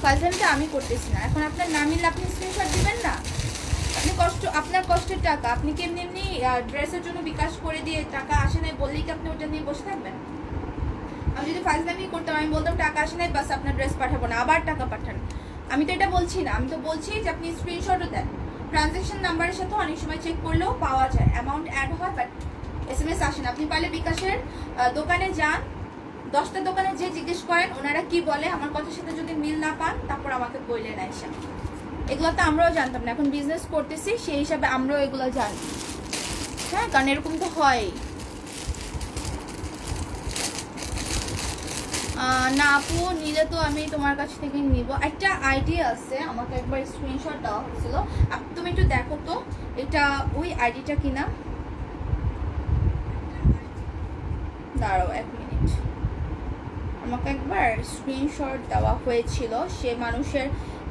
ফাজলামিটা আমি করতেছি না। এখন আপনার না মিললে আপনি স্ক্রিনশট দিবেন না? আপনি আপনার কষ্টের টাকা আপনি কি এমনি ড্রেসের জন্য বিকাশ করে দিয়ে টাকা আসে নাই বললেই কি আপনি ওটা নিয়ে বসে থাকবেন? আমি যদি ফাজলামি করতাম, আমি বলতাম টাকা আসে নাই, বাস আপনার ড্রেস পাঠাবো না, আবার টাকা পাঠান। আমি তো এটা বলছি না, আমি তো বলছি যে আপনি স্ক্রিনশটও দেন। ট্রানজ্যাকশন নাম্বারের সাথে অনেক সময় চেক করলেও পাওয়া যায়, অ্যামাউন্ট অ্যাড হয়, বাট SMS আসে না। আপনি পারলে বিকাশের দোকানে যান, 10টা দোকানে যে জিজ্ঞেস করেন ওনারা কি বলে, আমার কথার সাথে যদি মিল না পান তারপর আমাকে বললেন আইসা। এগুলো তো আমরাও জানতাম না, এখন বিজনেস করতেছি সেই হিসাবে আমরাও এগুলো জানি। হ্যাঁ, কারণ এরকম তো হয়। না আপু, নিলে তো আমি তোমার কাছ থেকে নিব। একটা আইডিয়া আছে, আমাকে একবার স্ক্রিনশট দেওয়া হয়েছিল, তুমি একটু দেখো তো এটা ওই আইডিটা কিনা। দাঁড়াও 1 মিনিট, আমাকে একবার স্ক্রিনশট দেওয়া হয়েছিল। সে মানুষের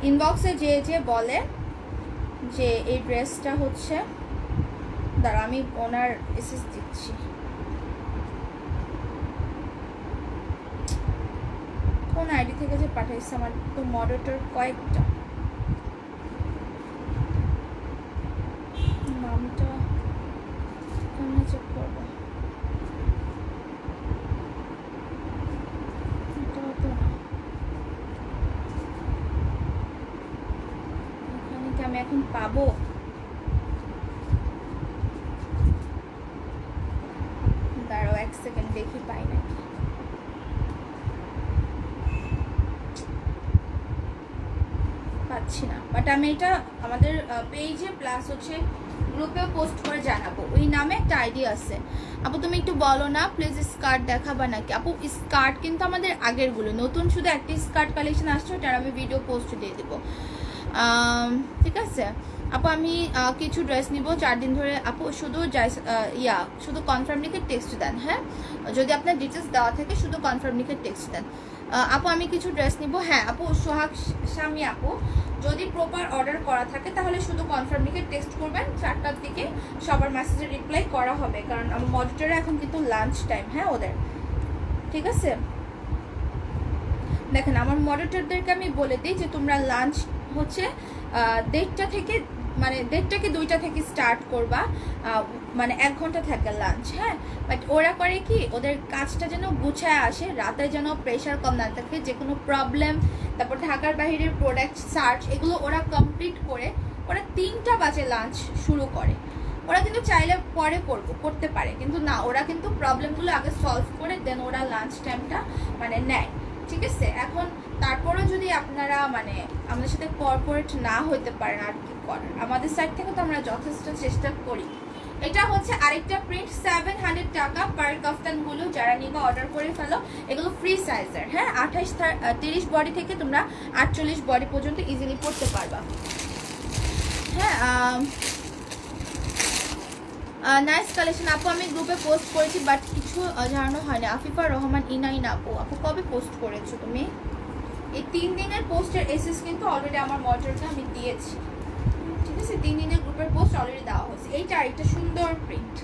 ইনবক্সে যে বলে যে এই ড্রেসটা হচ্ছে, দাঁড়াও আমি ওনার এসএস দিচ্ছি। কোন আইডি থেকে যে পাঠাইছে, আমার তো মডারেটর কয়েকটা, নামটা কেমনে চেক করবো? এখানে কি আমি এখন পাবো? দাঁড়াও 1 সেকেন্ড দেখি পাই নাকি। পাচ্ছি না, বাট আমি এটা আমাদের পেজে প্লাস হচ্ছে গ্রুপে পোস্ট করে জানাবো। ওই নামে একটা আইডি আছে। আপু তুমি একটু বলো না প্লিজ, স্কার্ট দেখাবা নাকি? আপু স্কার্ট কিন্তু আমাদের আগেরগুলো, নতুন শুধু একটা স্কার্ট কালেকশন আসছে, ওটার আমি ভিডিও পোস্ট দিয়ে দেবো, ঠিক আছে আপু। আমি কিছু ড্রেস নিব 4 দিন ধরে। আপু শুধু শুধু কনফার্ম লিখে টেক্সট দেন, হ্যাঁ যদি আপনার ডিটেলস দেওয়া থাকে শুধু কনফার্ম লিখে টেক্সট দেন। আপু আমি কিছু ড্রেস নিব। হ্যাঁ আপু সোহাগ স্বামী আপু, যদি প্রপার অর্ডার করা থাকে তাহলে শুধু কনফার্ম লিখে টেক্সট করবেন, 4টার দিকে সবার মেসেজে রিপ্লাই করা হবে, কারণ আমার মডিটরে এখন কিন্তু লাঞ্চ টাইম, হ্যাঁ ওদের, ঠিক আছে। দেখেন আমার মডিটরদেরকে আমি বলে দিই যে তোমরা লাঞ্চ হচ্ছে 1:30 থেকে, মানে 1:30 কি 2টা থেকে স্টার্ট করবা, মানে 1 ঘন্টা থাকে লাঞ্চ, হ্যাঁ। বাট ওরা করে কি, ওদের কাজটা যেন গুছায় আসে, রাতে যেন প্রেশার কম না থাকে, যে কোনো প্রবলেম, তারপর ঢাকার বাইরের প্রোডাক্ট সার্চ, এগুলো ওরা কমপ্লিট করে ওরা 3টা বাজে লাঞ্চ শুরু করে। ওরা কিন্তু চাইলে পরে করতে পারে, কিন্তু না, ওরা কিন্তু প্রবলেমগুলো আগে সলভ করে দেন ওরা লাঞ্চ টাইমটা মানে নেয়, ঠিক আছে। এখন তারপরেও যদি আপনারা মানে আমাদের সাথে কর্পোরেট না হইতে পারেন, আর কি করার, আমাদের সাইড থেকে তো আমরা যথেষ্ট চেষ্টা করি। এটা হচ্ছে আরেকটা প্রিন্ট, 700 টাকা পার কাফতানগুলো, যারা নিবা অর্ডার করে ফেলো। এগুলো ফ্রি সাইজের, হ্যাঁ 28-30 বডি থেকে তোমরা 48 বডি পর্যন্ত ইজিলি পড়তে পারবা, হ্যাঁ। নাইস কালেকশন আপু, আমি গ্রুপে পোস্ট করেছি বাট কিছু জানানো হয়নি। আফিফা রহমান ইনাইন আপু, আপু কবে পোস্ট করেছো তুমি? এই 3 দিনের পোস্টের এসএস কিন্তু অলরেডি আমার মডারেটরকে আমি দিয়েছি, ঠিক আছে। 3 দিনের গ্রুপের পোস্ট অলরেডি দেওয়া হয়েছে। এইটা আরেকটা সুন্দর প্রিন্ট,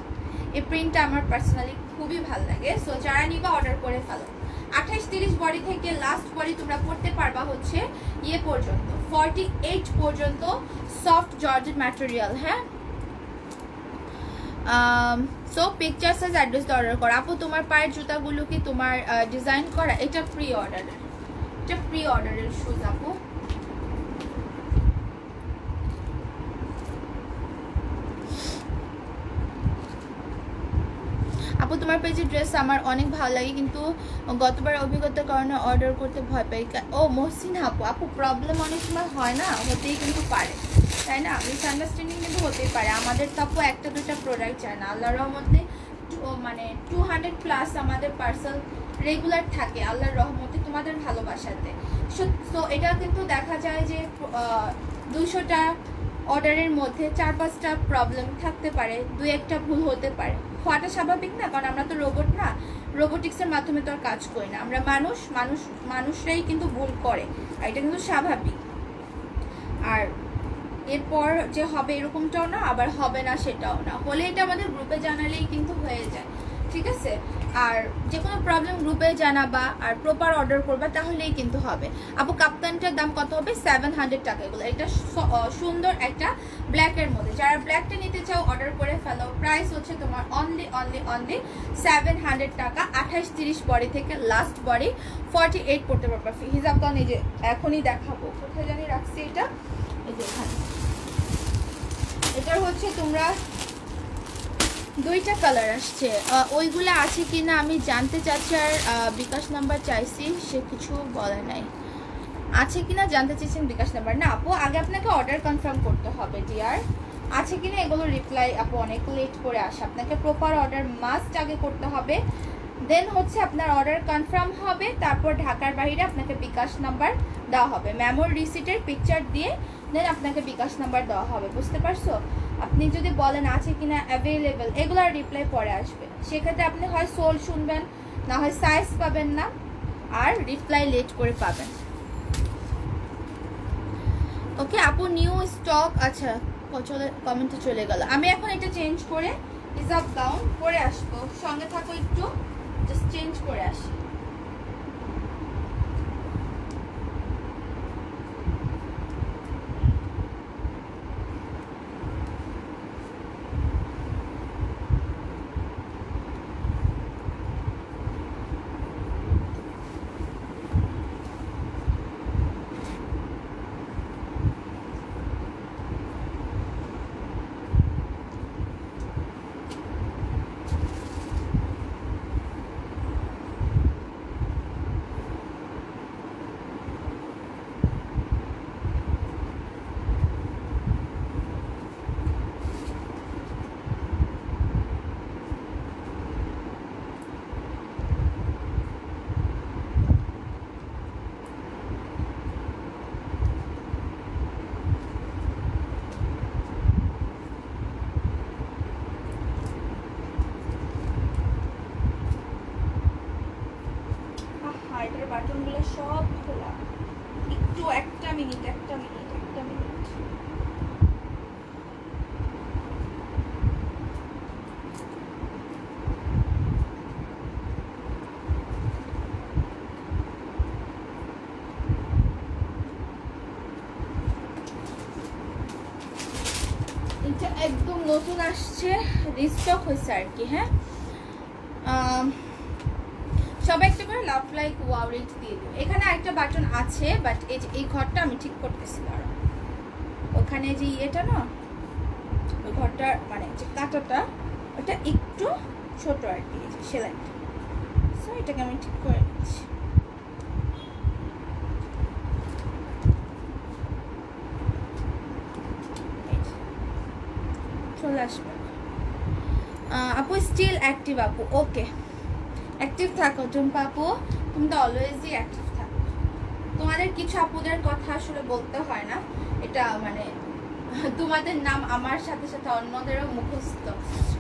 এই প্রিন্টটা আমার পার্সোনালি খুবই ভালো লাগে। সো যারা নিবা অর্ডার করে ফেলো। 28-30 বডি থেকে লাস্ট বডি তোমরা পড়তে পারবা হচ্ছে ইয়ে পর্যন্ত, 48 পর্যন্ত, সফট জর্জেট ম্যাটেরিয়াল, হ্যাঁ। So picture size address order করো। আপু তোমার পায়ের জুতাগুলো কি তোমার ডিজাইন করা? এটা প্রি অর্ডারের, এটা প্রি অর্ডারের শুজ আপু। আপু তোমার পেজে ড্রেস আমার অনেক ভালো লাগে, কিন্তু গতবার অভিজ্ঞতার কারণে অর্ডার করতে ভয় পাই। ও মহসিন আপু, আপু প্রবলেম অনেক সময় হয় না, হতেই কিন্তু পারে, তাই না, মিসআন্ডারস্ট্যান্ডিং কিন্তু হতেই পারে। আমাদের তো আপু 1-2টা প্রোডাক্ট চায় না, আল্লাহর রহমতে মানে 200+ আমাদের পার্সেল রেগুলার থাকে আল্লাহর রহমতে, তোমাদের ভালোবাসাতে। সো এটা কিন্তু দেখা যায় যে 200টা অর্ডারের মধ্যে 4-5টা প্রবলেম থাকতে পারে, 2-1টা ভুল হতে পারে, হওয়াটা স্বাভাবিক না, কারণ আমরা তো রোবট না, রোবোটিক্সের মাধ্যমে তো আর কাজ করি না, আমরা মানুষরাই কিন্তু ভুল করে, আর এটা কিন্তু স্বাভাবিক। আর এরপর যে হবে এরকমটাও না, আবার হবে না সেটাও না, হলে এটা আমাদের গ্রুপে জানালেই কিন্তু হয়ে যায়, ঠিক আছে। আর যে কোনো প্রবলেম গ্রুপে জানাবা আর প্রপার অর্ডার করবা, তাহলেই কিন্তু হবে। আপু কাপ্তানটার দাম কত হবে? 700 টাকা। এগুলো এটা সুন্দর একটা ব্ল্যাকের মধ্যে, যারা ব্ল্যাকটা নিতে চাও অর্ডার করে ফেলো। প্রাইস হচ্ছে তোমার অনলি 700 টাকা। 28-30 বডি থেকে লাস্ট বডি 48 পড়তে পারবা। হিজাব গাউন এই যে এখনই দেখাবো, কোথায় জানি রাখছি এটা, এই যে এখানে। এটার হচ্ছে তোমরা 2টা কালার আসছে, ওইগুলো আছে কিনা আমি জানতে চাচ্ছি, আর বিকাশ নাম্বার চাইছি, সে কিছু বলে নাই। আছে কিনা জানতে চাইছেন বিকাশ নাম্বার? না আপু, আগে আপনাকে অর্ডার কনফার্ম করতে হবে ডিয়ার, আছে কিনা এগুলো রিপ্লাই আপু অনেক লেট করে আসে, আপনাকে প্রপার অর্ডার মাস্ট আগে করতে হবে। দেন হচ্ছে আপনার অর্ডার কনফার্ম হবে, তারপর ঢাকার বাইরে আপনাকে বিকাশ নাম্বার দেওয়া হবে, মেমোর রিসিটের পিকচার দিয়ে দেন আপনাকে বিকাশ নাম্বার দেওয়া হবে। বুঝতে পারছো? আপনি যদি বলেন আছে কিনা অ্যাভেলেবেল, এগুলোর রিপ্লাই পরে আসবে, সেক্ষেত্রে আপনি হয় সোল শুনবেন, না হয় সাইজ পাবেন না, আর রিপ্লাই লেট করে পাবেন। ওকে আপু, নিউ স্টক, আচ্ছা চলে কমেন্টে চলে গেল। আমি এখন এটা চেঞ্জ করে হিজাব গাউন পরে আসবো, সঙ্গে থাকো একটু, জাস্ট চেঞ্জ করে আসি। বাটনগুলো সব খোলা, একটু একটা মিনিট এটা একদম নতুন আসছে, রিস্টক হয়েছে আর কি। হ্যাঁ, সবাই একটা করে লাভ লাইক ওয়াও রেট দিয়ে দিও। এখানে একটা বাটন আছে, বাট এই যে এই ঘরটা আমি ঠিক করতেছি, দাঁড়া, ওখানে যে ইয়েটা না, ওই ঘরটার মানে যে কাঁটাটা ওটা একটু ছোট আর কি, এই যে সেলাইটা, সো এটাকে আমি ঠিক করে নিচ্ছি। চলে আসবে আপু, স্টিল অ্যাক্টিভ আপু। ওকে, অ্যাক্টিভ থাকো টুম্পা আপু, তুমি তো অলওয়েজই অ্যাক্টিভ থাকো। তোমাদের কিছু আপুদের কথা আসলে বলতে হয় না, এটা মানে তোমাদের নাম আমার সাথে সাথে অন্যদেরও মুখস্থ,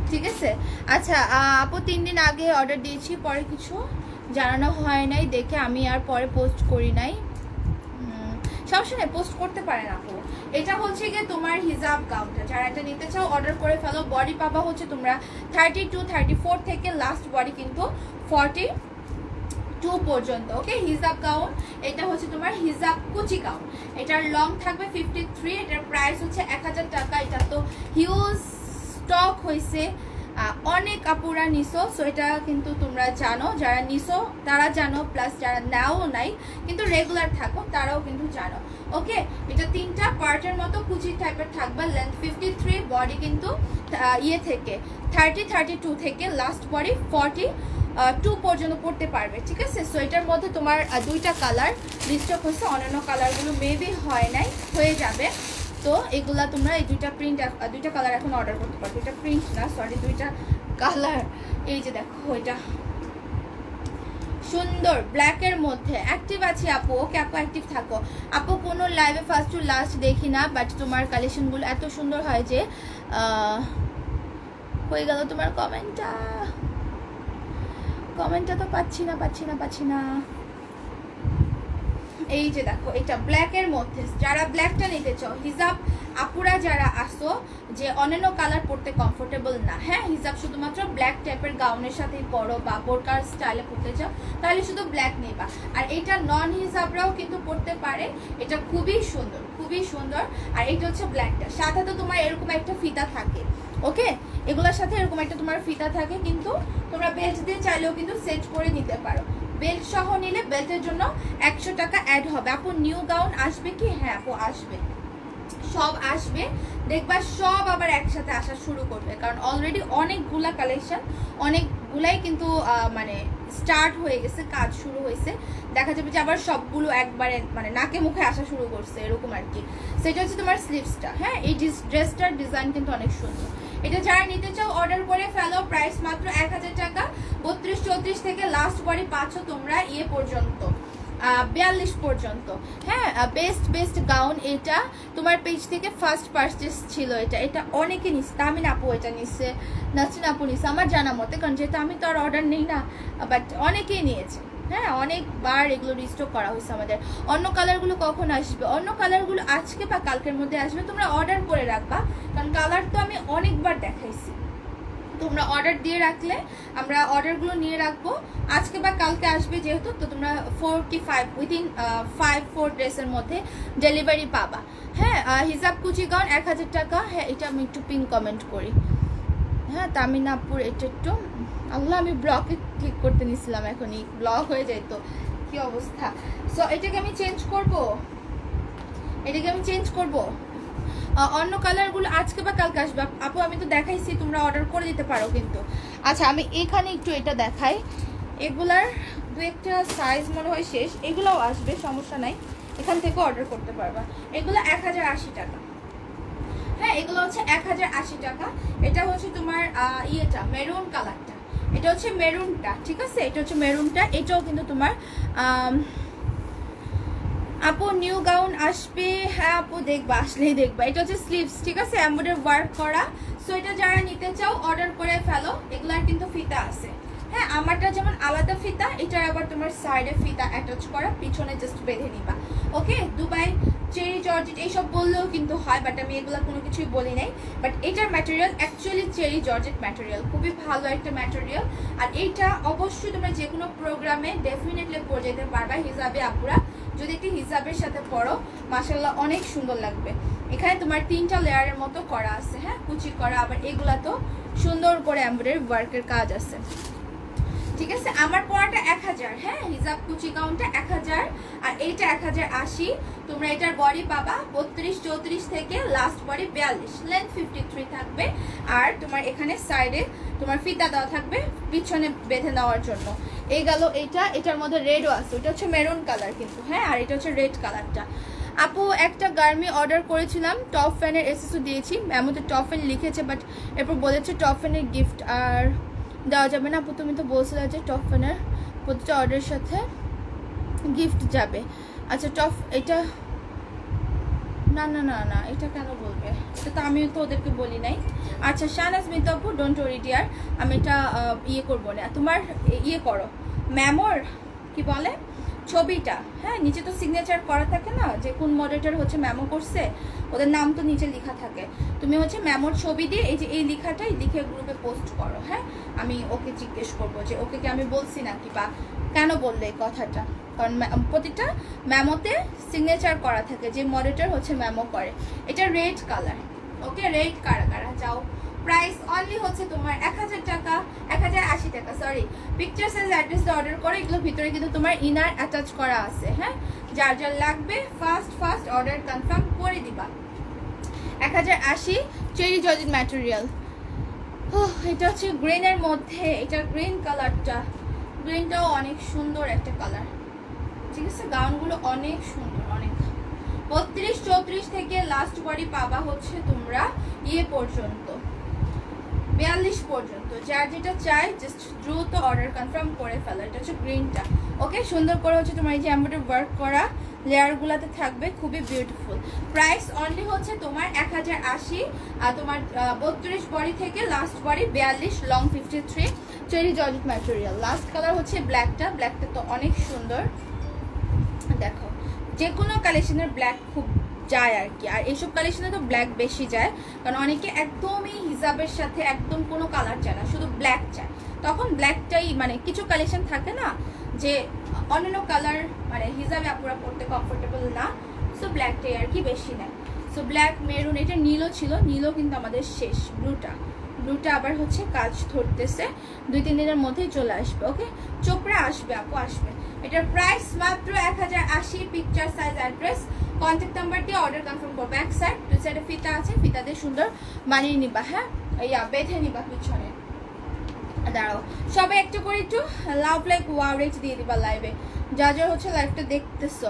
ঠিক আছে? আচ্ছা আপু, 3 দিন আগে অর্ডার দিয়েছি, পরে কিছু জানানো হয় নাই দেখে আমি আর পরে পোস্ট করি নাই। সমস্যা নেই, পোস্ট করতে পারেন আপু। এটা হচ্ছে গিয়ে তোমার হিজাব গাউনটা, যারা এটা নিতে চাও অর্ডার করে ফেলো। বডি পাবা হচ্ছে তোমরা 32, 34 থেকে লাস্ট বডি কিন্তু 42 পর্যন্ত। ওকে, হিজাব গাউন, এটা হচ্ছে তোমার হিজাব কুচি গাউন, এটার লং থাকবে 53, এটার প্রাইস হচ্ছে 1000 টাকা। এটা তো হিউজ স্টক হয়েছে, অনেক আপুরা নিছো, সো এটা কিন্তু তোমরা জানো, যারা নিছো তারা জানো, প্লাস যারা নাও নাই কিন্তু রেগুলার থাকো তারাও কিন্তু জানো। ওকে, এটা 3টা পার্টের মতো কুচি টাইপের থাকবে, লেন্থ 53, বডি কিন্তু ইয়ে থেকে 30, 32 থেকে লাস্ট বডি 42 পর্যন্ত পড়তে পারবে, ঠিক আছে? সো এটার মধ্যে তোমার 2টা কালার লিস্টক হয়েছে, অন্যান্য কালারগুলো মেবি হয় নাই, হয়ে যাবে। তো এগুলা তোমরা এই 2টা প্রিন্ট, 2টা কালার এখন অর্ডার করতে পারবে। এটা প্রিন্ট না, সরি, 2টা কালার। এই যে দেখো, এটা সুন্দর ব্ল্যাকের মধ্যে। অ্যাক্টিভ আছি আপু। ওকে আপু, অ্যাক্টিভ থাকো আপু। কোনো লাইভে ফার্স্ট টু লাস্ট দেখি না, বাট তোমার কালেকশনগুলো এত সুন্দর হয় যে হয়ে গেল তোমার কমেন্টটা তো পাচ্ছি না। এই যে দেখো, এটা ব্ল্যাকের মধ্যে, যারা ব্ল্যাকটা নিতে চাও, হিজাব আপুরা যারা আসো যে অন্যান্য কালার পরতে কমফোর্টেবল না, হ্যাঁ, হিজাব শুধুমাত্র ব্ল্যাক টাইপের গাউনের সাথেই পরো বা বোরকার স্টাইলে পরতে চাও, তাহলে শুধু ব্ল্যাক নেবা। আর এটা নন হিজাবরাও কিন্তু পরতে পারে, এটা খুবই সুন্দর। আর এটা হচ্ছে ব্ল্যাকটা, সাথে তো তোমার এরকম একটা ফিতা থাকে। ওকে, এগুলোর সাথে এরকম একটা তোমার ফিতা থাকে, কিন্তু তোমরা বেল্ট দিয়ে চাইলেও কিন্তু সেট করে নিতে পারো। বেল্ট সহ নিলে বেল্টের জন্য 100 টাকা অ্যাড হবে। আপু নিউ গাউন আসবে কি? হ্যাঁ আপু, আসবে, সব আসবে, দেখবা সব আবার একসাথে আসা শুরু করবে, কারণ অলরেডি অনেকগুলা কালেকশন, অনেকগুলাই কিন্তু মানে স্টার্ট হয়ে গেছে, কাজ শুরু হয়েছে। দেখা যাবে যে আবার সবগুলো একবারে মানে নাকে মুখে আসা শুরু করছে, এরকম আর কি। সেটা হচ্ছে তোমার স্লিভসটা। হ্যাঁ, এই ড্রেসটার ডিজাইন কিন্তু অনেক সুন্দর। এটা যারা নিতে চাও অর্ডার করে ফেলো, প্রাইস মাত্র 1000 টাকা। 32 32-34 থেকে লাস্ট বডি পাচ্ছ তোমরা ইয়ে পর্যন্ত 42 পর্যন্ত। হ্যাঁ, বেস্ট গাউন। এটা তোমার পেজ থেকে ফার্স্ট পারচেস ছিল। এটা অনেকে নিচ্ছে, তামিন আপু এটা নিচ্ছে, নাসরিন আপু নিচ্ছে আমার জানা মতে, কারণ যেহেতু আমি তো আর অর্ডার নেই না, বাট অনেকেই নিয়েছে। হ্যাঁ, অনেকবার এগুলো রিস্টক করা হয়েছে আমাদের। অন্য কালারগুলো কখন আসবে? অন্য কালারগুলো আজকে বা কালকের মধ্যে আসবে, তোমরা অর্ডার করে রাখবা, কারণ কালার তো আমি অনেকবার দেখাইছি। তোমরা অর্ডার দিয়ে রাখলে আমরা অর্ডারগুলো নিয়ে রাখবো, আজকে বা কালকে আসবে যেহেতু, তো তোমরা 45 উইদিন 5-4 ডেজের মধ্যে ডেলিভারি পাবা। হ্যাঁ, হিজাব কুচি গাউন 1000 টাকা। হ্যাঁ, এটা আমি একটু পিন কমেন্ট করি। হ্যাঁ, তামিনাপুর এটা একটু আল্লাহ, আমি ব্লকে ক্লিক করতে নিছিলাম, এখনই ব্লক হয়ে যায়, তো কি অবস্থা। সো এটাকে আমি চেঞ্জ করব, অন্য কালারগুলো আজকে বা কালকে আসবে আপু। আমি তো দেখাইছি, তোমরা অর্ডার করে দিতে পারো কিন্তু। আচ্ছা, আমি এখানে একটু এটা দেখাই। এগুলার দু একটা সাইজ মনে হয় শেষ, এগুলোও আসবে, সমস্যা নাই, এখান থেকে অর্ডার করতে পারবা। এগুলো 1080 টাকা। হ্যাঁ, এগুলো হচ্ছে 1080 টাকা। এটা হচ্ছে তোমার ইয়েটা মেরুন কালারটা, এটা হচ্ছে মেরুনটা, ঠিক আছে, এটা হচ্ছে মেরুনটা। এটাও কিন্তু তোমার আপু নিউ গাউন আসবে। হ্যাঁ আপু, দেখবা, আসলেই দেখবা। এটা হচ্ছে স্লিভস, ঠিক আছে, এমব্রয়ডারি ওয়ার্ক করা। সো এটা যারা নিতে চাও অর্ডার করে ফেলো। এগুলার কিন্তু ফিতা আছে। হ্যাঁ, আমারটা যেমন আলাদা ফিতা, এটার আবার তোমার সাইডে ফিতা অ্যাটাচ করা, পিছনে জাস্ট বেঁধে নিবা। ওকে, দুবাই চেরি জর্জেট এইসব বললেও কিন্তু হয়, বাট আমি এগুলো কোনো কিছুই বলি নাই। বাট এটার material actually cherry georgette material, খুবই ভালো একটা ম্যাটেরিয়াল। আর এইটা অবশ্যই তোমরা যে কোনো প্রোগ্রামে ডেফিনেটলি পরে যেতে পারবা হিজাবে আপুরা। যদি একটি হিজাবের সাথে পরো, মাশাআল্লাহ অনেক সুন্দর লাগবে। এখানে তোমার 3টা লেয়ারের মতো করা আছে। হ্যাঁ, কুচি করা, আবার এগুলা তো সুন্দর করে এমব্রয়ডারি ওয়ার্কের কাজ আছে, ঠিক আছে। আমার পড়াটা 1000। হ্যাঁ, হিজাব কুচি গাউনটা 1000, আর এইটা 1080। তোমরা এটার বডি পাবা 32-34 থেকে লাস্ট বডি 42, লেন্থ 53 থাকবে। আর তোমার এখানে সাইডে তোমার ফিতা দেওয়া থাকবে পিছনে বেঁধে নেওয়ার জন্য। এই গেল এইটা। এটার মধ্যে রেডও আছে, ওটা হচ্ছে মেরুন কালার কিন্তু। হ্যাঁ, আর এটা হচ্ছে রেড কালারটা। আপু একটা গার্মি অর্ডার করেছিলাম, টপ ফ্যানের এসএসও দিয়েছি, এমনতে টপ ফ্যান লিখেছে, বাট এরপর বলেছে টপ ফ্যানের গিফট আর দেওয়া যাবে না। আপু তুমি তো বলছিলে যে টপ ফ্যানের প্রতিটা অর্ডারের সাথে গিফট যাবে। আচ্ছা, টপ এটা না না না না, এটা কেন বলবে? এটা তো আমিও তো ওদেরকে বলি নাই। আচ্ছা, শাহনাজ মিতা আপু, ডোন্ট ওয়ারি ডিয়ার, আমি এটা ইয়ে করবো না। তোমার ইয়ে করো, মেমোর কি বলে ছবিটা। হ্যাঁ, নিচে তো সিগনেচার করা থাকে না, যে কোন মডারেটর হচ্ছে মেমো করছে, ওদের নাম তো নিচে লেখা থাকে। তুমি হচ্ছে মেমোর ছবি দিয়ে এই যে এই লেখাটাই লিখে গ্রুপে পোস্ট করো। হ্যাঁ, আমি ওকে জিজ্ঞেস করবো যে ওকে কি আমি বলছি নাকি, বা কেন বললে এই কথাটা, কারণ প্রতিটা মেমোতে সিগনেচার করা থাকে, যে মডারেটর হচ্ছে মেমো করে। এটা রেড কালার। ওকে, রেড কারা যাও। প্রাইস অনলি হচ্ছে তোমার 1000 টাকা, 1080 টাকা, sorry. Picture size address order করে, এগুলোর ভিতরে কিন্তু তোমার ইনার অ্যাটাচ করা আছে। হ্যাঁ, যার যার লাগবে ফার্স্ট অর্ডার কনফার্ম করে দিবা। 1080 চেরি জর্জেট ম্যাটেরিয়াল। এটা হচ্ছে গ্রিনের মধ্যে, এটা গ্রিন কালারটা, গ্রিনটাও অনেক সুন্দর একটা কালার, ঠিক আছে। গাউনগুলো অনেক সুন্দর, অনেক। 32-34 থেকে লাস্ট বডি পাবা হচ্ছে তোমরা ইয়ে পর্যন্ত 42 পর্যন্ত। যার যেটা চাই জাস্ট দ্রুত অর্ডার কনফার্ম করে ফেলো। এটা হচ্ছে গ্রিনটা। ওকে, সুন্দর করে হচ্ছে তোমার এই যে এমব্রয়ডারি ওয়ার্ক করা লেয়ারগুলোতে থাকবে, খুবই বিউটিফুল। প্রাইস অনলি হচ্ছে তোমার 1080, আর তোমার 32 বডি থেকে last body 42, long 53, cherry georgette material. Last colour হচ্ছে ব্ল্যাকটা তো অনেক সুন্দর। দেখো, যে কোনো কালেকশনের ব্ল্যাক খুব যায় আর কি, আর এইসব কালেকশনে তো ব্ল্যাক বেশি যায়, কারণ অনেকে একদমই হিজাবের সাথে একদম কোনো কালার চায় না, শুধু ব্ল্যাক চায়। তখন ব্ল্যাকটাই, মানে কিছু কালেকশন থাকে না যে অন্যান্য কালার মানে হিজাবে আপুরা পড়তে কমফোর্টেবল না, সো ব্ল্যাকটাই আর কি বেশি নেয়। সো ব্ল্যাক, মেরুন, এটা নীলও ছিল, নীলও কিন্তু আমাদের শেষ। ব্লুটা আবার হচ্ছে কাজ ধরতেছে, 2-3 দিনের মধ্যেই চলে আসবে। ওকে, চোপড়া আসবে আপু, আসবে। এটার প্রাইস মাত্র 1080। Picture size address contact number দিয়ে অর্ডার কনফার্ম করবো। ব্যাক সাইড, দুই সাইডে ফিতা আছে, ফিতা দিয়ে সুন্দর বানিয়ে নিবা। হ্যাঁ, ইয়া বেঁধে নিবা পিছনে। দাঁড়াও, সবাই একটু করে একটু লাভ লাইক ওয়াও রেট দিয়ে দিবা লাইভে, যা যা হচ্ছে লাইভটা দেখতেছো।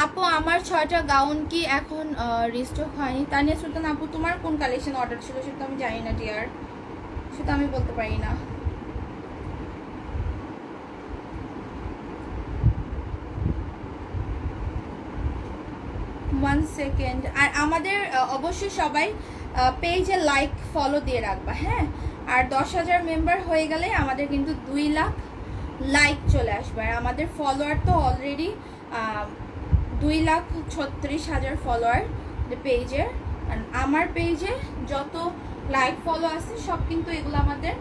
আপু আমার 6টা গাউন কি এখন রিস্টক হয়নি? তানিয়া সুলতান আপু, তোমার কোন কালেকশন অর্ডার ছিল সেটা আমি জানি না ডিয়ার, সেটা আমি বলতে পারি না। 1 সেকেন্ড। আর আমাদের অবশ্যই সবাই পেজে লাইক ফলো দিয়ে রাখবা, হ্যাঁ। আর 10,000 মেম্বার হয়ে গেলে আমাদের কিন্তু 2 লাখ লাইক চলে আসবে। আর আমাদের ফলোয়ার তো অলরেডি 2,36,000 ফলোয়ার পেজের। আর আমার পেজে যত লাইক ফলো আছে সব কিন্তু এগুলো আমাদের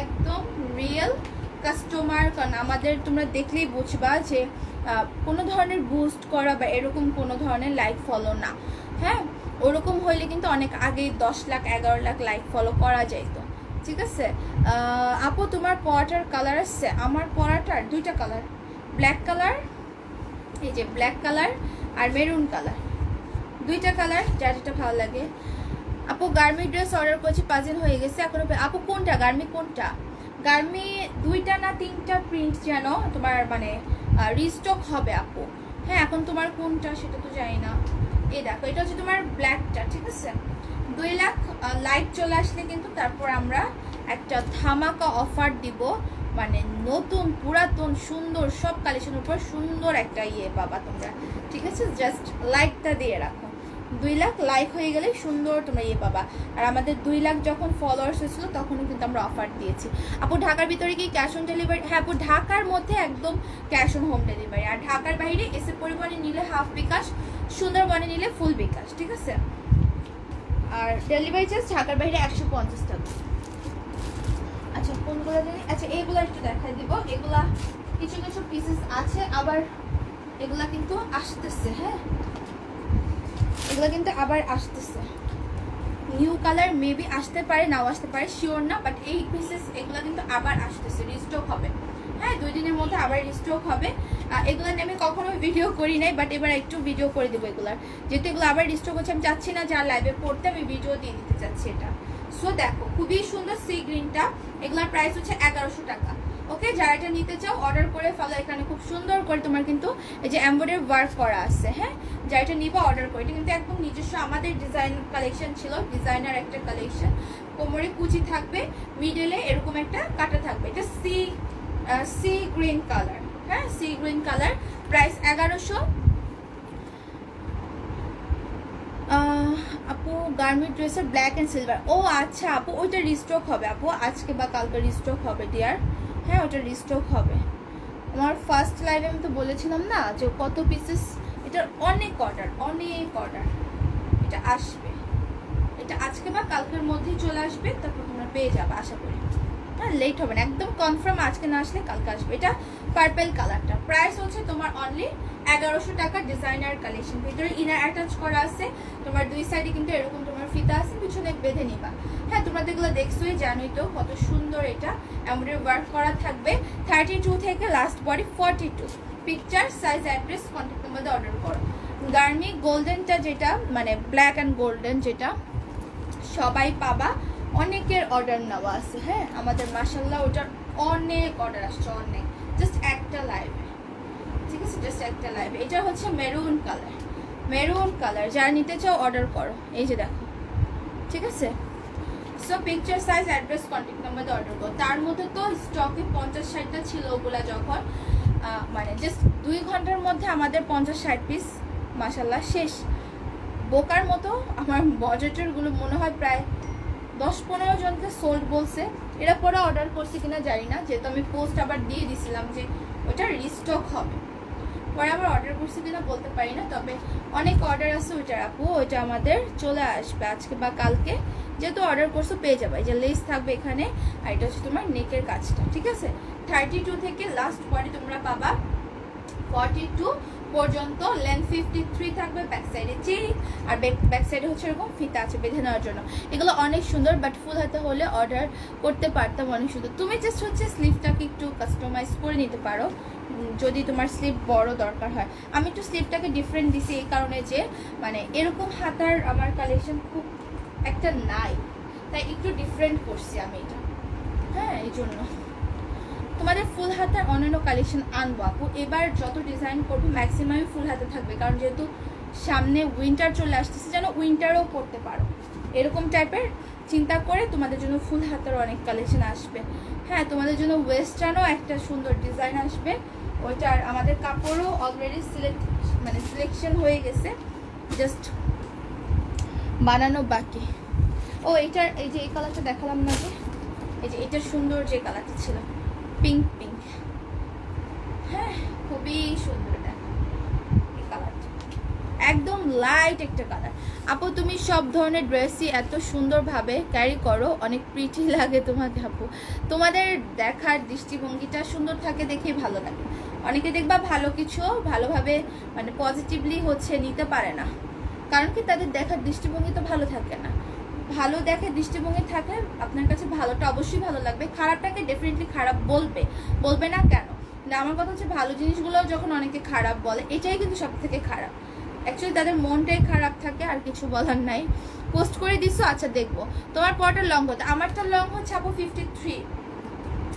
একদম রিয়েল কাস্টমার। কারণ আমাদের তোমরা দেখলেই বুঝবা যে কোনো ধরনের বুস্ট করা বা এরকম কোনো ধরনের লাইক ফলো না, হ্যাঁ। ওরকম হইলে কিন্তু অনেক আগেই 10 লাখ 11 লাখ লাইক ফলো করা যাইতো, ঠিক আছে। আপু তোমার পরাটার কালার আসছে? আমার পরাটার 2টা কালার, ব্ল্যাক কালার, এই যে ব্ল্যাক কালার আর মেরুন কালার, 2টা কালার, যার যেটা ভালো লাগে। আপু গার্মি ড্রেস অর্ডার করছি 5 দিন হয়ে গেছে এখনো। আপু কোনটা গার্মি? কোনটা গার্মি? 2টা না 3টা প্রিন্ট যেন তোমার মানে রিস্টক হবে আপু, হ্যাঁ। এখন তোমার কোনটা সেটা তো জানি না। এই দেখো, এটা হচ্ছে তোমার ব্ল্যাকটা, ঠিক আছে। 2 লাখ লাইক চলে আসলে কিন্তু তারপর আমরা একটা ধামাকা অফার দিব, মানে নতুন পুরাতন সুন্দর সব কালেকশনের উপর সুন্দর একটা ইয়ে পাবা তোমরা, ঠিক আছে। জাস্ট লাইকটা দিয়ে রাখো। 2 লাখ লাইক হয়ে গেলে সুন্দর তোমরা ইয়ে পাবা। আর আমাদের 2 লাখ যখন ফলোয়ার্স হয়েছিল তখনও কিন্তু আমরা অফার দিয়েছি। আপু ঢাকার ভিতরে কি ক্যাশ অন ডেলিভারি? হ্যাঁ আপু, ঢাকার মধ্যে একদম ক্যাশ অন হোম ডেলিভারি। আর ঢাকার বাইরে এসে পরিবহনে নিলে হাফ বিকাশ, সুন্দরবনে নিলে ফুল বিকাশ, ঠিক আছে। আর ডেলিভারি চার্জ ঢাকার বাইরে 150 টাকা। আচ্ছা কোনগুলো জানি? আচ্ছা এইগুলো একটু দেখাই দিব। এগুলা কিছু কিছু পিসেস আছে, আবার এগুলা কিন্তু আসতেছে, হ্যাঁ। এগুলো কিন্তু আবার আসতেছে, নিউ কালার মেবি আসতে পারে, নাও আসতে পারে, শিওর না। বাট এই পিসেস এগুলো কিন্তু আবার আসতেছে, রিস্টক হবে, হ্যাঁ। 2 দিনের মধ্যে আবার রিস্টক হবে। এগুলো নিয়ে আমি কখনো ভিডিও করি নাই, বাট এবার একটু ভিডিও করে দেবো এগুলার, যেহেতু এগুলো আবার রিস্টক হচ্ছে। আমি চাচ্ছি না যার লাইভে পড়তে, আমি ভিডিও দিয়ে দিতে চাচ্ছি এটা। সো দেখো খুবই সুন্দর সি গ্রিনটা, এগুলার প্রাইস হচ্ছে 1100 টাকা। ওকে, যারা এটা নিতে চাও অর্ডার করে ফেলো। এখানে খুব সুন্দর করে তোমার কিন্তু এই যে এমব্রয়ডারি ওয়ার্ক করা আছে, হ্যাঁ। যারা এটা নিবা অর্ডার করে, এটা কিন্তু একদম নিজস্ব আমাদের ডিজাইন কালেকশন ছিল, ডিজাইনার একটা কালেকশন। কোমরে কুচি থাকবে, মিডলে এরকম একটা কাটা থাকবে। এটা সি গ্রিন কালার, হ্যাঁ, সি গ্রিন কালার, প্রাইস 1100। আপু গার্মেন্ট ড্রেসের ব্ল্যাক অ্যান্ড সিলভার, ও আচ্ছা আপু ওইটা রিস্টক হবে আপু, আজকে বা কালকে রিস্টক হবে ডিয়ার, হ্যাঁ ওটা রিস্টক হবে। আমার ফার্স্ট লাইভে আমি তো বলেছিলাম না যে কত পিসেস, এটার অনেক অর্ডার, এটা আসবে, এটা আজকে বা কালকের মধ্যেই চলে আসবে, তারপর তোমরা পেয়ে যাবে আশা করি, হ্যাঁ। লেট হবে না, একদম কনফার্ম আজকে না আসলে কালকে আসবে। এটা পার্পল কালারটা, প্রাইস হচ্ছে তোমার অনলি 1100 টাকা। ডিজাইনার কালেকশন, ভিতরে ইনার অ্যাটাচ করা আছে, তোমার 2 সাইডে কিন্তু এরকম তোমার ফিতা আছে, পিছনে বেঁধে নিবা, হ্যাঁ। তোমরা যেগুলো দেখছোই জানোই তো কত সুন্দর। এটা এমব্রয়ডারি ওয়ার্ক করা থাকবে। 32 থেকে last body 42। Picture, size, address, contact নাম্বারে অর্ডার করো। গার্মি গোল্ডেনটা যেটা মানে ব্ল্যাক অ্যান্ড গোল্ডেন, যেটা সবাই পাবা, অনেকের অর্ডার নেওয়া আছে, হ্যাঁ। আমাদের মাশাআল্লাহ ওটার অনেক অর্ডার আসছে, অনেক, জাস্ট একটা লাইভে, ঠিক আছে, জাস্ট একটা লাইভে। এটা হচ্ছে মেরুন কালার, যারা নিতে চাও অর্ডার করো, এই যে দেখো, ঠিক আছে। So picture, size, address, contact নাম্বারে অর্ডার করো। তার মধ্যে তো স্টকে 50-60টা ছিল, ওগুলা যখন মানে জাস্ট 2 ঘন্টার মধ্যে আমাদের 50-60 পিস মাশাআল্লাহ শেষ। বোকার মতো আমার মডারেটরগুলো মনে হয় প্রায় 10-15 জনকে সোল্ড বলছে। এরা পরে অর্ডার করছে কিনা জানি না, যেহেতু আমি পোস্ট আবার দিয়ে দিছিলাম যে ওটা রিস্টক হবে, পরে আবার অর্ডার করছে কিনা বলতে পারি না। তবে অনেক অর্ডার আছে ওইটার আপু, ওইটা আমাদের চলে আসবে আজকে বা কালকে, যেহেতু অর্ডার করছো পেয়ে যাবে। এই যে লেস থাকবে এখানে, আর এটা হচ্ছে তোমার নেকের কাজটা, ঠিক আছে। 32 থেকে লাস্ট বডি তোমরা পাবা 42 পর্যন্ত, লেন্থ 53 থাকবে, ব্যাক সাইডে চেরি, আর ব্যাক সাইডে হচ্ছে এরকম ফিতা আছে বেঁধে নেওয়ার জন্য। এগুলো অনেক সুন্দর, বাট ফুল হাতে হলে অর্ডার করতে পারতাম অনেক সুন্দর। তুমি জাস্ট হচ্ছে স্লিভটাকে একটু কাস্টমাইজ করে নিতে পারো, যদি তোমার স্লিভ বড় দরকার হয়। আমি একটু স্লিভটাকে ডিফারেন্ট দিছি এই কারণে যে মানে এরকম হাতার আমার কালেকশন খুব একটা নাই, তাই একটু ডিফারেন্ট করছি আমি এটা, হ্যাঁ। এই জন্য তোমাদের ফুল হাতার অন্যান্য কালেকশন আনবো আপু। এবার যত ডিজাইন করবো ম্যাক্সিমামই ফুল হাতে থাকবে, কারণ যেহেতু সামনে উইন্টার চলে আসতেছে, যেন উইন্টারও পরতে পারো এরকম টাইপের চিন্তা করে তোমাদের জন্য ফুল হাতার অনেক কালেকশন আসবে, হ্যাঁ। তোমাদের জন্য ওয়েস্টার্নও একটা সুন্দর ডিজাইন আসবে, ওইটার আমাদের কাপড়ও অলরেডি সিলেকশন হয়ে গেছে। জাস্ট বানানো বাকি। ও এটার এই যে এই কালারটা দেখালাম না, যে এই যে এটার সুন্দর যে কালারটা ছিল পিঙ্ক পিঙ্ক, হ্যাঁ খুবই সুন্দর এটা এই কালারটা, একদম লাইট একটা কালার। আপু তুমি সব ধরনের ড্রেসই এত সুন্দরভাবে ক্যারি করো, অনেক প্রিটি লাগে তোমাকে আপু। তোমাদের দেখার দৃষ্টিভঙ্গিটা সুন্দর থাকে দেখেই ভালো লাগে। অনেকে দেখবা ভালো কিছু ভালোভাবে মানে পজিটিভলি হচ্ছে নিতে পারে না, কারণ কি তাদের দেখার দৃষ্টিভঙ্গি তো ভালো থাকে না। ভালো দেখে দৃষ্টিভঙ্গি থাকলে আপনার কাছে ভালোটা অবশ্যই ভালো লাগবে, খারাপটাকে ডেফিনেটলি খারাপ বলবে না কেন না। আমার কথা হচ্ছে ভালো জিনিসগুলো যখন অনেকে খারাপ বলে, এটাই কিন্তু সব থেকে খারাপ। অ্যাকচুয়ালি তাদের মনটাই খারাপ থাকে, আর কিছু বলার নাই। পোস্ট করে দিছো, আচ্ছা দেখবো। তোমার পরটার লং কত? আমারটার লং হচ্ছে আপু 53।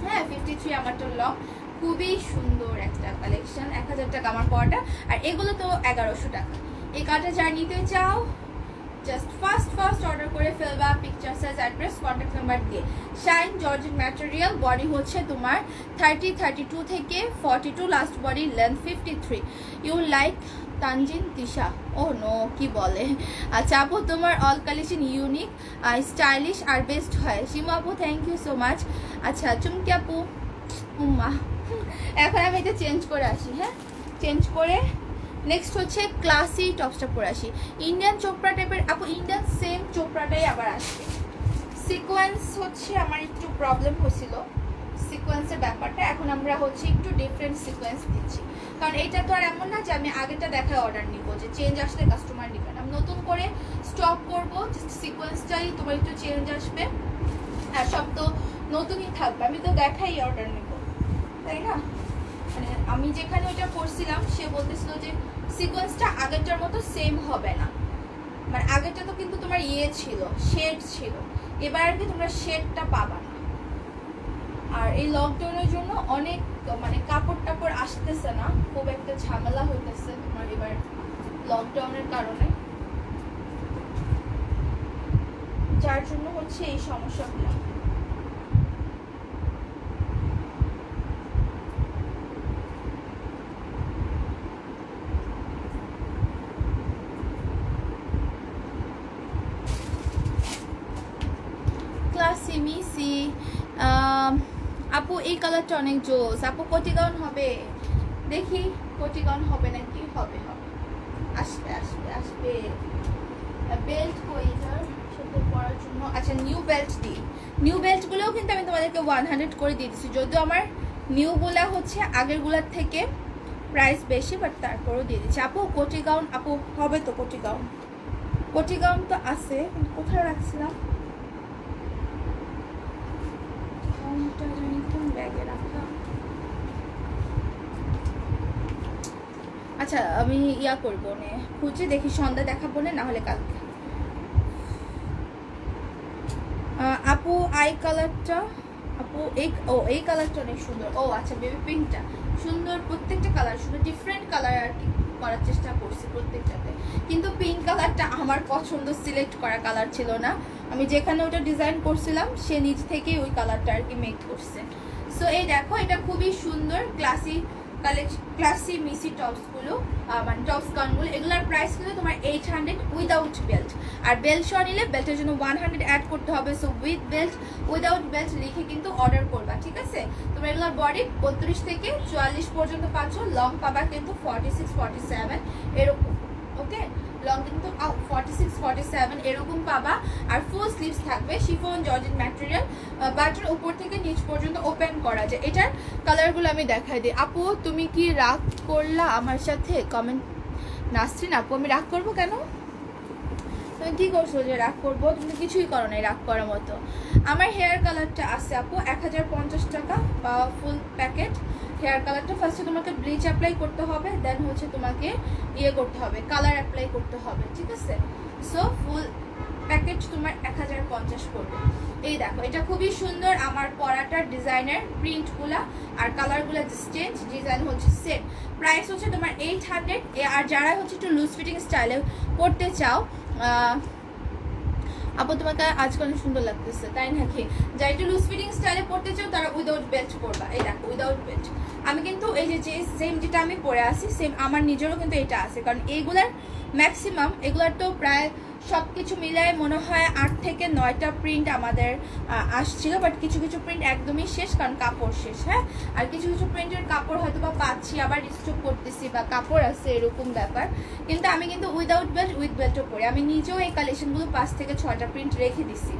হ্যাঁ 53 আমারটার লং। খুবই সুন্দর একটা কালেকশন। 1000 টাকা আমার পরটা, আর এগুলো তো 1100 টাকা। এই কার্ডটা যারা নিতে চাও জাস্ট ফার্স্ট অর্ডার করে ফেলবা, picture size address contact number দিয়ে। শাইন জর্জেট ম্যাটেরিয়াল, বডি হচ্ছে তোমার 30, 32 থেকে 42, last body length 53। You like Tanjin Tisha, oh no কি বলে। আচ্ছা আপু তোমার অল কালেকশন ইউনিক, স্টাইলিশ আর বেস্ট হয়। সীমা আপু থ্যাংক ইউ সো মাচ। আচ্ছা চুমকি আপু, উম্মা এখন আমি এটা চেঞ্জ করে আসি, হ্যাঁ চেঞ্জ করে নেক্সট হচ্ছে ক্লাসি টপসটা পরে আসি। ইন্ডিয়ান চোপড়া টাইপের আপু, ইন্ডিয়ান সেম চোপড়াটাই আবার আসবে। সিকোয়েন্স হচ্ছে আমার একটু প্রবলেম হয়েছিল সিকোয়েন্সের ব্যাপারটা, এখন আমরা হচ্ছে একটু ডিফারেন্ট সিকোয়েন্স দিচ্ছি, কারণ এটা তো আর এমন না যে আমি আগেটা দেখায় অর্ডার নিব, যে চেঞ্জ আসলে কাস্টমার নিবেন। আমি নতুন করে স্টক করবো, সিকোয়েন্সটাই তোমার একটু চেঞ্জ আসবে, আর সব তো নতুনই থাকবে। আমি তো দেখাই অর্ডার নিব, তাই না? মানে আমি যেখানে ওইটা করছিলাম সে বলতেছিল যে সিকোয়েন্সটা আগেরটার মতো সেম হবে না, মানে আগেরটা তো কিন্তু তোমার ছিল শেড ছিল, এবার আর কি তোমরা শেডটা পাবা না। আর এই লকডাউনের জন্য অনেক মানে কাপড় টাপড় আসতেছে না, খুব একটা ঝামেলা হইতেছে তোমার এবার লকডাউনের কারণে, যার জন্য হচ্ছে এই সমস্যাগুলো। ক্লাসি মিসি আপু এই কালারটা অনেক জোস। আপু কোটি গাউন হবে, দেখি কোটি গাউন হবে নাকি। হবে হবে, আসবে আসবে আসবে। বেল্ট কই এটার সাথে পরার জন্য? আচ্ছা নিউ বেল্ট দিই। নিউ বেল্টগুলোও কিন্তু আমি তোমাদেরকে 100 করে দিয়ে দিচ্ছি, যদিও আমার নিউগুলা হচ্ছে আগেরগুলার থেকে প্রাইস বেশি, বাট তারপরেও দিয়ে দিচ্ছি। আপু কোটি গাউন আপু হবে তো? কোটি গাউন, কোটি গাউন তো আছে, কোথায় রাখছিলাম কোন ব্যাগে রাখা। আচ্ছা আমি ইয়া করবো নে, খুঁজে দেখি, সন্ধ্যা দেখাবো না হলে কালকে। আপু আই কালারটা আপু এই কালারটা অনেক সুন্দর। ও আচ্ছা বেবি পিঙ্কটা সুন্দর, প্রত্যেকটা কালার সুন্দর, ডিফারেন্ট কালার আর কি করার চেষ্টা করছি প্রত্যেকটাতে, কিন্তু পিঙ্ক কালারটা আমার পছন্দ সিলেক্ট করা কালার ছিল না, আমি যেখানে ওটা ডিজাইন করছিলাম সে নিজ থেকেই ওই কালারটা আর কি মেক করছে। সো এই দেখো এটা খুবই সুন্দর ক্লাসি মিসি টপসগুলো, মানে টপস গাউনগুলো, এগুলোর প্রাইস কিন্তু তোমার 800 উইদাউট বেল্ট, আর বেল্ট সহ নিলে বেল্টের জন্য 100 অ্যাড করতে হবে। So with belt without belt লিখে কিন্তু অর্ডার করবা, ঠিক আছে? তোমরা এগুলোর বডি 32 থেকে 44 পর্যন্ত পাচ্ছ, লং পাবা কিন্তু 46 47 এরকম, ওকে? লং কিন্তু 46 47 এরকম পাবা, আর ফুল স্লিভস থাকবে, শিফন জর্জেট ম্যাটেরিয়াল, বাটন উপর থেকে নিচ পর্যন্ত ওপেন করা যায়। এটার কালারগুলো আমি দেখাই দিই। আপু তুমি কি রাগ করলা আমার সাথে? কমেন্ট নাসরিন আপু, আমি রাগ করবো কেন? তুমি কি করছো যে রাগ করবো? তুমি কিছুই করো নাই রাগ করার মতো। আমার হেয়ার কালারটা আছে আপু 1050 টাকা বা ফুল প্যাকেট। হেয়ার কালারটা ফার্স্টে তোমাকে ব্লিচ অ্যাপ্লাই করতে হবে, দেন হচ্ছে তোমাকে ইয়ে করতে হবে, কালার অ্যাপ্লাই করতে হবে, ঠিক আছে? সো ফুল প্যাকেট তোমার 1050 পড়বে। এই দেখো এটা খুবই সুন্দর, আমার পরাটার ডিজাইনের প্রিন্টগুলা আর কালারগুলা চেঞ্জ, ডিজাইন হচ্ছে সেম। প্রাইস হচ্ছে তোমার 800। আর যারা হচ্ছে একটু লুজ ফিটিং স্টাইলে করতে চাও, আপু তোমাকে আজকে অনেক সুন্দর লাগতেছে, তাই নাকি? যারা একটু লুজ ফিটিং স্টাইলে পড়তে চাও তারা উইদাউট বেল্ট পরবা। এই দেখো উইদাউট বেল্ট। আমি কিন্তু এই যে সেম যেটা আমি পরে আসি সেম আমার নিজেরও কিন্তু এটা আছে, কারণ এইগুলার ম্যাক্সিমাম এগুলার তো প্রায় সব কিছু মিলায় মনে হয় 8 থেকে 9টা প্রিন্ট আমাদের আসছিল, বাট কিছু কিছু প্রিন্ট একদমই শেষ, কারণ কাপড় শেষ। হ্যাঁ, আর কিছু কিছু প্রিন্টের কাপড় হয়তো বা পাচ্ছি, আবার স্টক করতেছি বা কাপড় আছে এরকম ব্যাপার। কিন্তু আমি কিন্তু উইদাউট বেল্ট উইথ বেল্টও পরি। আমি নিজেও এই কালেকশনগুলো 5 থেকে 6টা প্রিন্ট রেখে দিছি,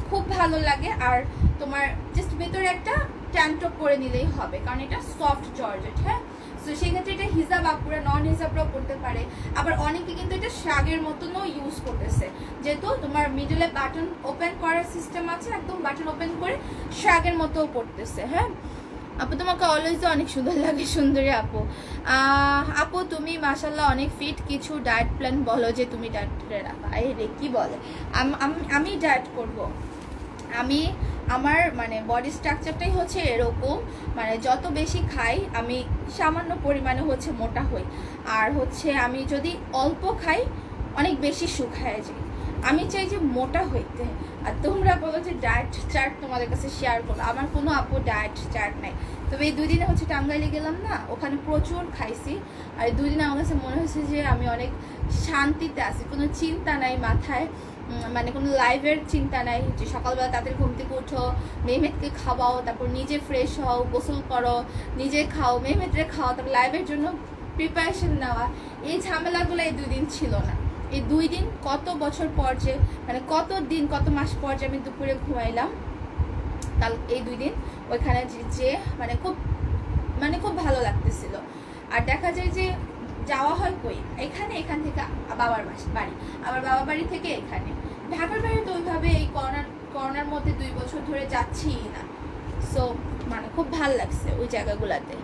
খুব ভালো লাগে। আর তোমার জাস্ট ভেতরে একটা ট্যান টপ করে নিলেই হবে, কারণ এটা সফট জর্জেট। হ্যাঁ, তো সেই ক্ষেত্রে এটা হিজাব আপুরা নন হিজাবরাও করতে পারে। আবার অনেকে কিন্তু এটা শাগের মতনও ইউজ করতেছে, যেহেতু তোমার মিডলে বাটন ওপেন করার সিস্টেম আছে, একদম বাটন ওপেন করে শাগের মতোও পড়তেছে। হ্যাঁ আপু তোমাকে অলওয়েজ অনেক সুন্দর লাগে সুন্দরী আপু। আপু তুমি মাশাল্লাহ অনেক ফিট, কিছু ডায়েট প্ল্যান বলো যে তুমি ডায়েটে রাখা। রে কি বলে, আমি ডায়েট করব? আমি আমার মানে বডি স্ট্রাকচারটাই হচ্ছে এরকম, মানে যত বেশি খাই আমি সামান্য পরিমাণে হচ্ছে মোটা হই, আর হচ্ছে আমি যদি অল্প খাই অনেক বেশি শুকায় যাই। আমি চাই যে মোটা হইতে। আর তোমরা বলো যে ডায়েট চার্ট তোমাদের কাছে শেয়ার করো, আমার কোনো আপু ডায়েট চার্ট নাই। তবে এই 2 দিনে হচ্ছে টাঙ্গাইলে গেলাম না, ওখানে প্রচুর খাইছি। আর 2 দিনে আমার কাছে মনে হয়েছে যে আমি অনেক শান্তিতে আছি, কোনো চিন্তা নাই মাথায়, মানে কোনো লাইভের চিন্তা নাই যে সকালবেলা তাদের ঘুম থেকে উঠো, মেহমেদকে খাওয়াও, তারপর নিজে ফ্রেশ হও, গোসল করো, নিজে খাও, মেহমেদরে খাও, তারপর লাইভের জন্য প্রিপারেশন নেওয়া। এই ঝামেলাগুলো এই 2 দিন ছিল না। এই 2 দিন কত বছর পর যে, মানে কত দিন কত মাস পর যে আমি দুপুরে ঘুমাইলাম, কাল এই 2 দিন ওইখানে যে মানে খুব ভালো লাগতেছিল। আর দেখা যায় যে যাওয়া হয় কই, এখান থেকে বাবার বাড়ি, আবার বাবা বাড়ি থেকে এখানে। ঢাকার বাইরে তো ওইভাবে এই করোনার মধ্যে 2 বছর ধরে যাচ্ছি না। সো মানে খুব ভাল লাগছে ওই জায়গাগুলোতে।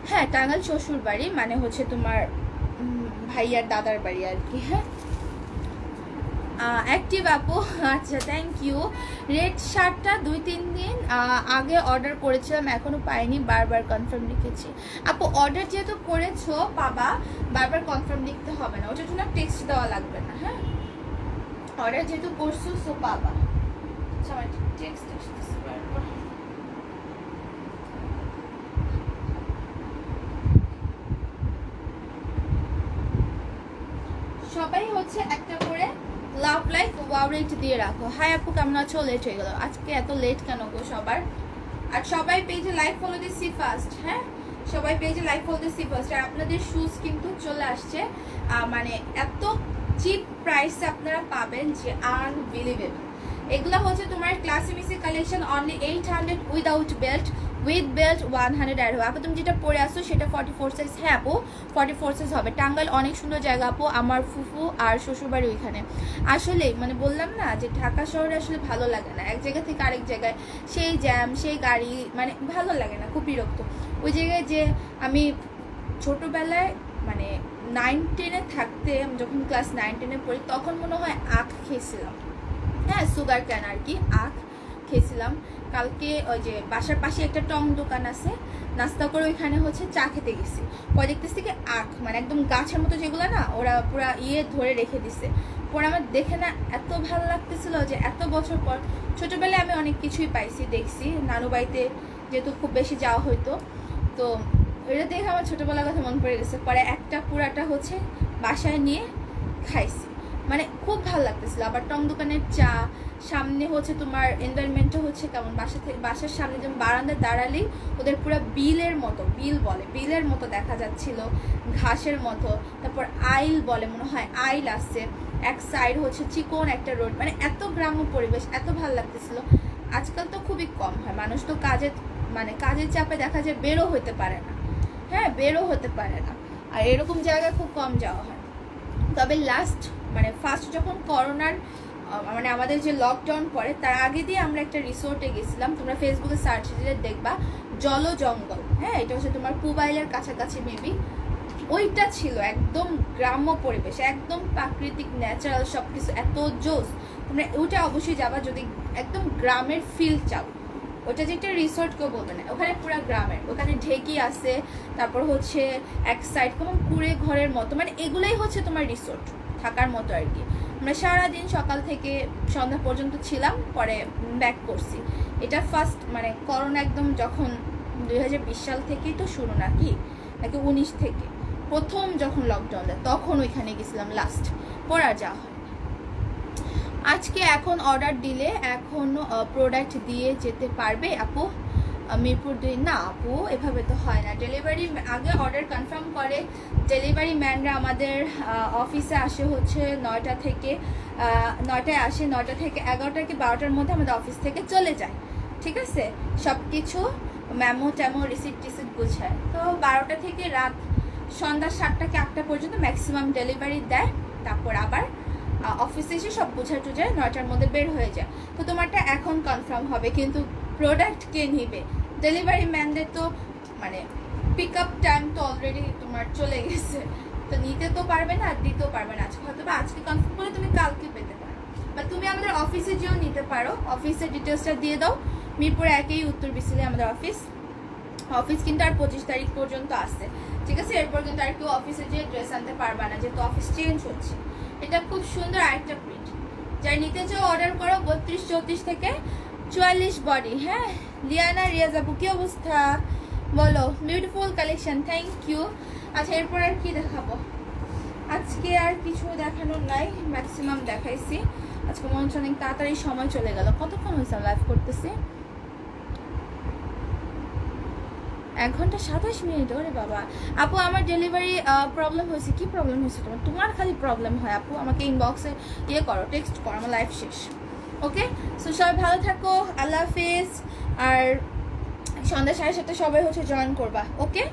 হ্যাঁ, টাঙ্গাইল শ্বশুর বাড়ি, মানে হচ্ছে তোমার ভাইয়ার দাদার বাড়ি আর কি। হ্যাঁ, অ্যাক্টিভ আপু, আচ্ছা থ্যাংক ইউ। রেড শার্টটা 2-3 দিন আগে অর্ডার করেছিলাম, এখনো পাইনি, বারবার কনফার্ম লিখেছি। আপু অর্ডার যেহেতু করেছো বাবা, বারবার কনফার্ম লিখতে হবে না, ওটার জন্য টেক্সট দেওয়া লাগবে না। হ্যাঁ, অর্ডার যেহেতু করছো সো পাবা। আচ্ছা আমার টেক্সট আসতেছে বারবার। সবাই হচ্ছে একটা করে লাভ লাইক ওয়াও রেট দিয়ে রাখো। হাই আপু কেমন আছো? লেট হয়ে গেল আজকে, এত লেট কেন গো সবার? আর সবাই পেজে লাইক ফলো দিয়ে সি ফার্স্ট। হ্যাঁ, সবাই পেজে লাইক ফলো দিয়ে সি ফার্স্ট। আর আপনাদের শুজ কিন্তু চলে আসছে, মানে এত চিপ প্রাইসে আপনারা পাবেন যে আনবিলিভেবল। এগুলো হচ্ছে তোমার Classy Missy collection, only 800 without belt, with belt 100 আর আপু তুমি যেটা পরে আসো সেটা 44 সাইজ। হ্যাঁ আপু 44 সাইজ হবে। টাঙ্গাইল অনেক সুন্দর জায়গা আপু, আমার ফুফু আর শ্বশুরবাড়ি ওইখানে। আসলে মানে বললাম না যে ঢাকা শহরে আসলে ভালো লাগে না, এক জায়গা থেকে আরেক জায়গায় সেই জ্যাম, সেই গাড়ি, মানে ভালো লাগে না, খুব বিরক্ত। ওই জায়গায় যে আমি ছোটোবেলায় মানে 9-10-এ থাকতে, যখন ক্লাস 9-10-এ পড়ি তখন মনে হয় আখ খেয়েছিলাম। হ্যাঁ, সুগার ক্যান আর কি, আখ খেয়েছিলাম। কালকে ওই যে বাসার পাশে একটা টং দোকান আছে, নাস্তা করে ওইখানে হচ্ছে চা খেতে গেছি, পরে দেখতেছি কি আখ মানে একদম গাছের মতো যেগুলো না, ওরা পুরা ধরে রেখে দিছে। পরে আমার দেখে না এত ভালো লাগতেছিল যে এত বছর পর, ছোটবেলায় আমি অনেক কিছুই পাইছি, দেখছি নানু বাড়িতে যেহেতু খুব বেশি যাওয়া হইতো, তো ওইটা দেখে আমার ছোটবেলার কথা মনে পড়ে গেছে। পরে একটা পুরাটা হচ্ছে বাসায় নিয়ে খাইছি, মানে খুব ভালো লাগতেছিল। আবার টং দোকানের চা, সামনে হচ্ছে তোমার এনভায়রনমেন্টটা হচ্ছে কেমন, বাসার সামনে যেমন বারান্দায় দাঁড়ালেই ওদের পুরো বিলের মতো, বিলের মতো দেখা যাচ্ছিল, ঘাসের মতো। তারপর আইল বলে মনে হয়, আইল আসছে এক সাইড, হচ্ছে চিকন একটা রোড, মানে এত গ্রাম্য পরিবেশ, এত ভালো লাগতেছিল। আজকাল তো খুবই কম হয়, মানুষ তো কাজের চাপে দেখা যায় বেরো হতে পারে না। হ্যাঁ, বেরো হতে পারে না, আর এরকম জায়গায় খুব কম যাওয়া হয়। তবে ফার্স্ট যখন করোনার মানে আমাদের যে লকডাউন পরে, তার আগে দিয়ে আমরা একটা রিসোর্টে গেছিলাম, তোমরা ফেসবুকে সার্চ দিলে দেখবা, জল জঙ্গল। হ্যাঁ, এটা হচ্ছে তোমার পুবাইলের কাছাকাছি মেবি। ওইটা ছিল একদম গ্রাম্য পরিবেশ, একদম প্রাকৃতিক ন্যাচারাল সবকিছু, এত জোস। তোমরা ওইটা অবশ্যই যাবা যদি একদম গ্রামের ফিল চাও। ওটা যে একটা রিসোর্ট কেউ বলবে না, ওখানে পুরো গ্রামের, ওখানে ঢেকি আছে, তারপর হচ্ছে এক সাইড কেমন কুড়ে ঘরের মতো, মানে এগুলাই হচ্ছে তোমার রিসোর্ট থাকার মতো আর কি। আমরা সারাদিন সকাল থেকে সন্ধ্যা পর্যন্ত ছিলাম, পরে ব্যাক করছি। এটা ফার্স্ট মানে করোনা একদম যখন 2020 সাল থেকেই তো শুরু নাকি 19 থেকে প্রথম যখন লকডাউন দেয় তখন ওইখানে গেছিলাম লাস্ট, পরে আর যাওয়া হয়। আজকে এখন অর্ডার দিলে এখন প্রোডাক্ট দিয়ে যেতে পারবে আপু? মিরপুর 2 না আপু, এভাবে তো হয় না। ডেলিভারি আগে অর্ডার কনফার্ম করে, ডেলিভারি ম্যানরা আমাদের অফিসে আসে হচ্ছে 9টা থেকে 9টায় আসে, 9টা থেকে 11টা কি 12টার মধ্যে আমাদের অফিস থেকে চলে যায়, ঠিক আছে? সব কিছু মেমো টেমো রিসিপ্ট টিসিপ্ট বুঝায়। তো 12টা থেকে রাত সন্ধ্যা 7টা কি 8টা পর্যন্ত ম্যাক্সিমাম ডেলিভারি দেয়, তারপর আবার অফিসে এসে সব বোঝা টুঝায় 9টার মধ্যে বের হয়ে যায়। তো তোমারটা এখন কনফার্ম হবে, কিন্তু প্রোডাক্ট কে নিবে? ডেলিভারি ম্যানদের তো মানে পিক আপ টাইম তো অলরেডি তোমার চলে গেছে, তো নিতে তো পারবে না, দিতেও পারবে না। আজকে হয়তো বা আজকে কনফার্ম করে তুমি কালকে পেতে পারো, বা তুমি আমাদের অফিসে যেও নিতে পারো। অফিসের ডিটেলসটা দিয়ে দাও। মিরপুর 1 উত্তর বিসিলে আমাদের অফিস কিন্তু আর 25 তারিখ পর্যন্ত আসছে, ঠিক আছে? এরপর কিন্তু আর কেউ অফিসে যেয়ে ড্রেস আনতে পারবা না, যেহেতু অফিস চেঞ্জ হচ্ছে। এটা খুব সুন্দর আরেকটা প্রিন্ট, যাই নিতে চাও অর্ডার করো। 32-34 থেকে 44 বডি। হ্যাঁ লিয়ানা রিয়াজ আপু কি অবস্থা বলো? Beautiful collection, thank you. আচ্ছা এরপর আর কি দেখাবো? আজকে আর কিছু দেখানোর নাই, ম্যাক্সিমাম দেখাইছি। আজকে মনে হচ্ছে অনেক তাড়াতাড়ি সময় চলে গেল। কতক্ষণ হয়েছে লাইভ করতেছি? 1 ঘন্টা 27 মিনিট। ওরে বাবা আপু, আমার ডেলিভারি প্রবলেম হয়েছে। কি প্রবলেম হয়েছে তোমার? তোমার খালি প্রবলেম হয় আপু, আমাকে ইনবক্সে করো, টেক্সট করো, আমার লাইভ শেষ। ওকে, সো সবাই ভালো থাকো, আল্লাহ হাফিজ। আর সন্ধ্যা 7:30 সবাই হচ্ছে জয়েন করবা, ওকে?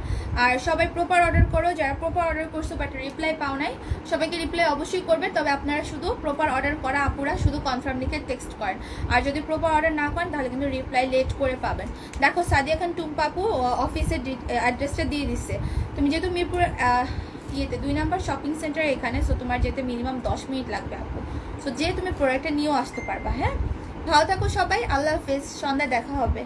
আর সবাই প্রপার অর্ডার করো, যারা প্রপার অর্ডার করছো বাট রিপ্লাই পাও নাই, সবাইকে রিপ্লাই অবশ্যই করবে। তবে আপনারা শুধু প্রপার অর্ডার করা আপুরা শুধু কনফার্ম লিখে টেক্সট করেন, আর যদি প্রপার অর্ডার না করেন তাহলে কিন্তু রিপ্লাই লেট করে পাবেন। দেখো সাদিয়া খান টুম্পা আপু অফিসের অ্যাড্রেসটা দিয়ে দিচ্ছে। তুমি যেহেতু মিরপুর 2 নম্বর শপিং সেন্টার এখানে, সো তোমার যেতে মিনিমাম 10 মিনিট লাগবে আপু। সো যে তুমি প্রোডাক্টটা নিয়েও আসতে পারবা। হ্যাঁ ভালো থাকো সবাই, আল্লাহ হাফিজ, সন্ধ্যায় দেখা হবে।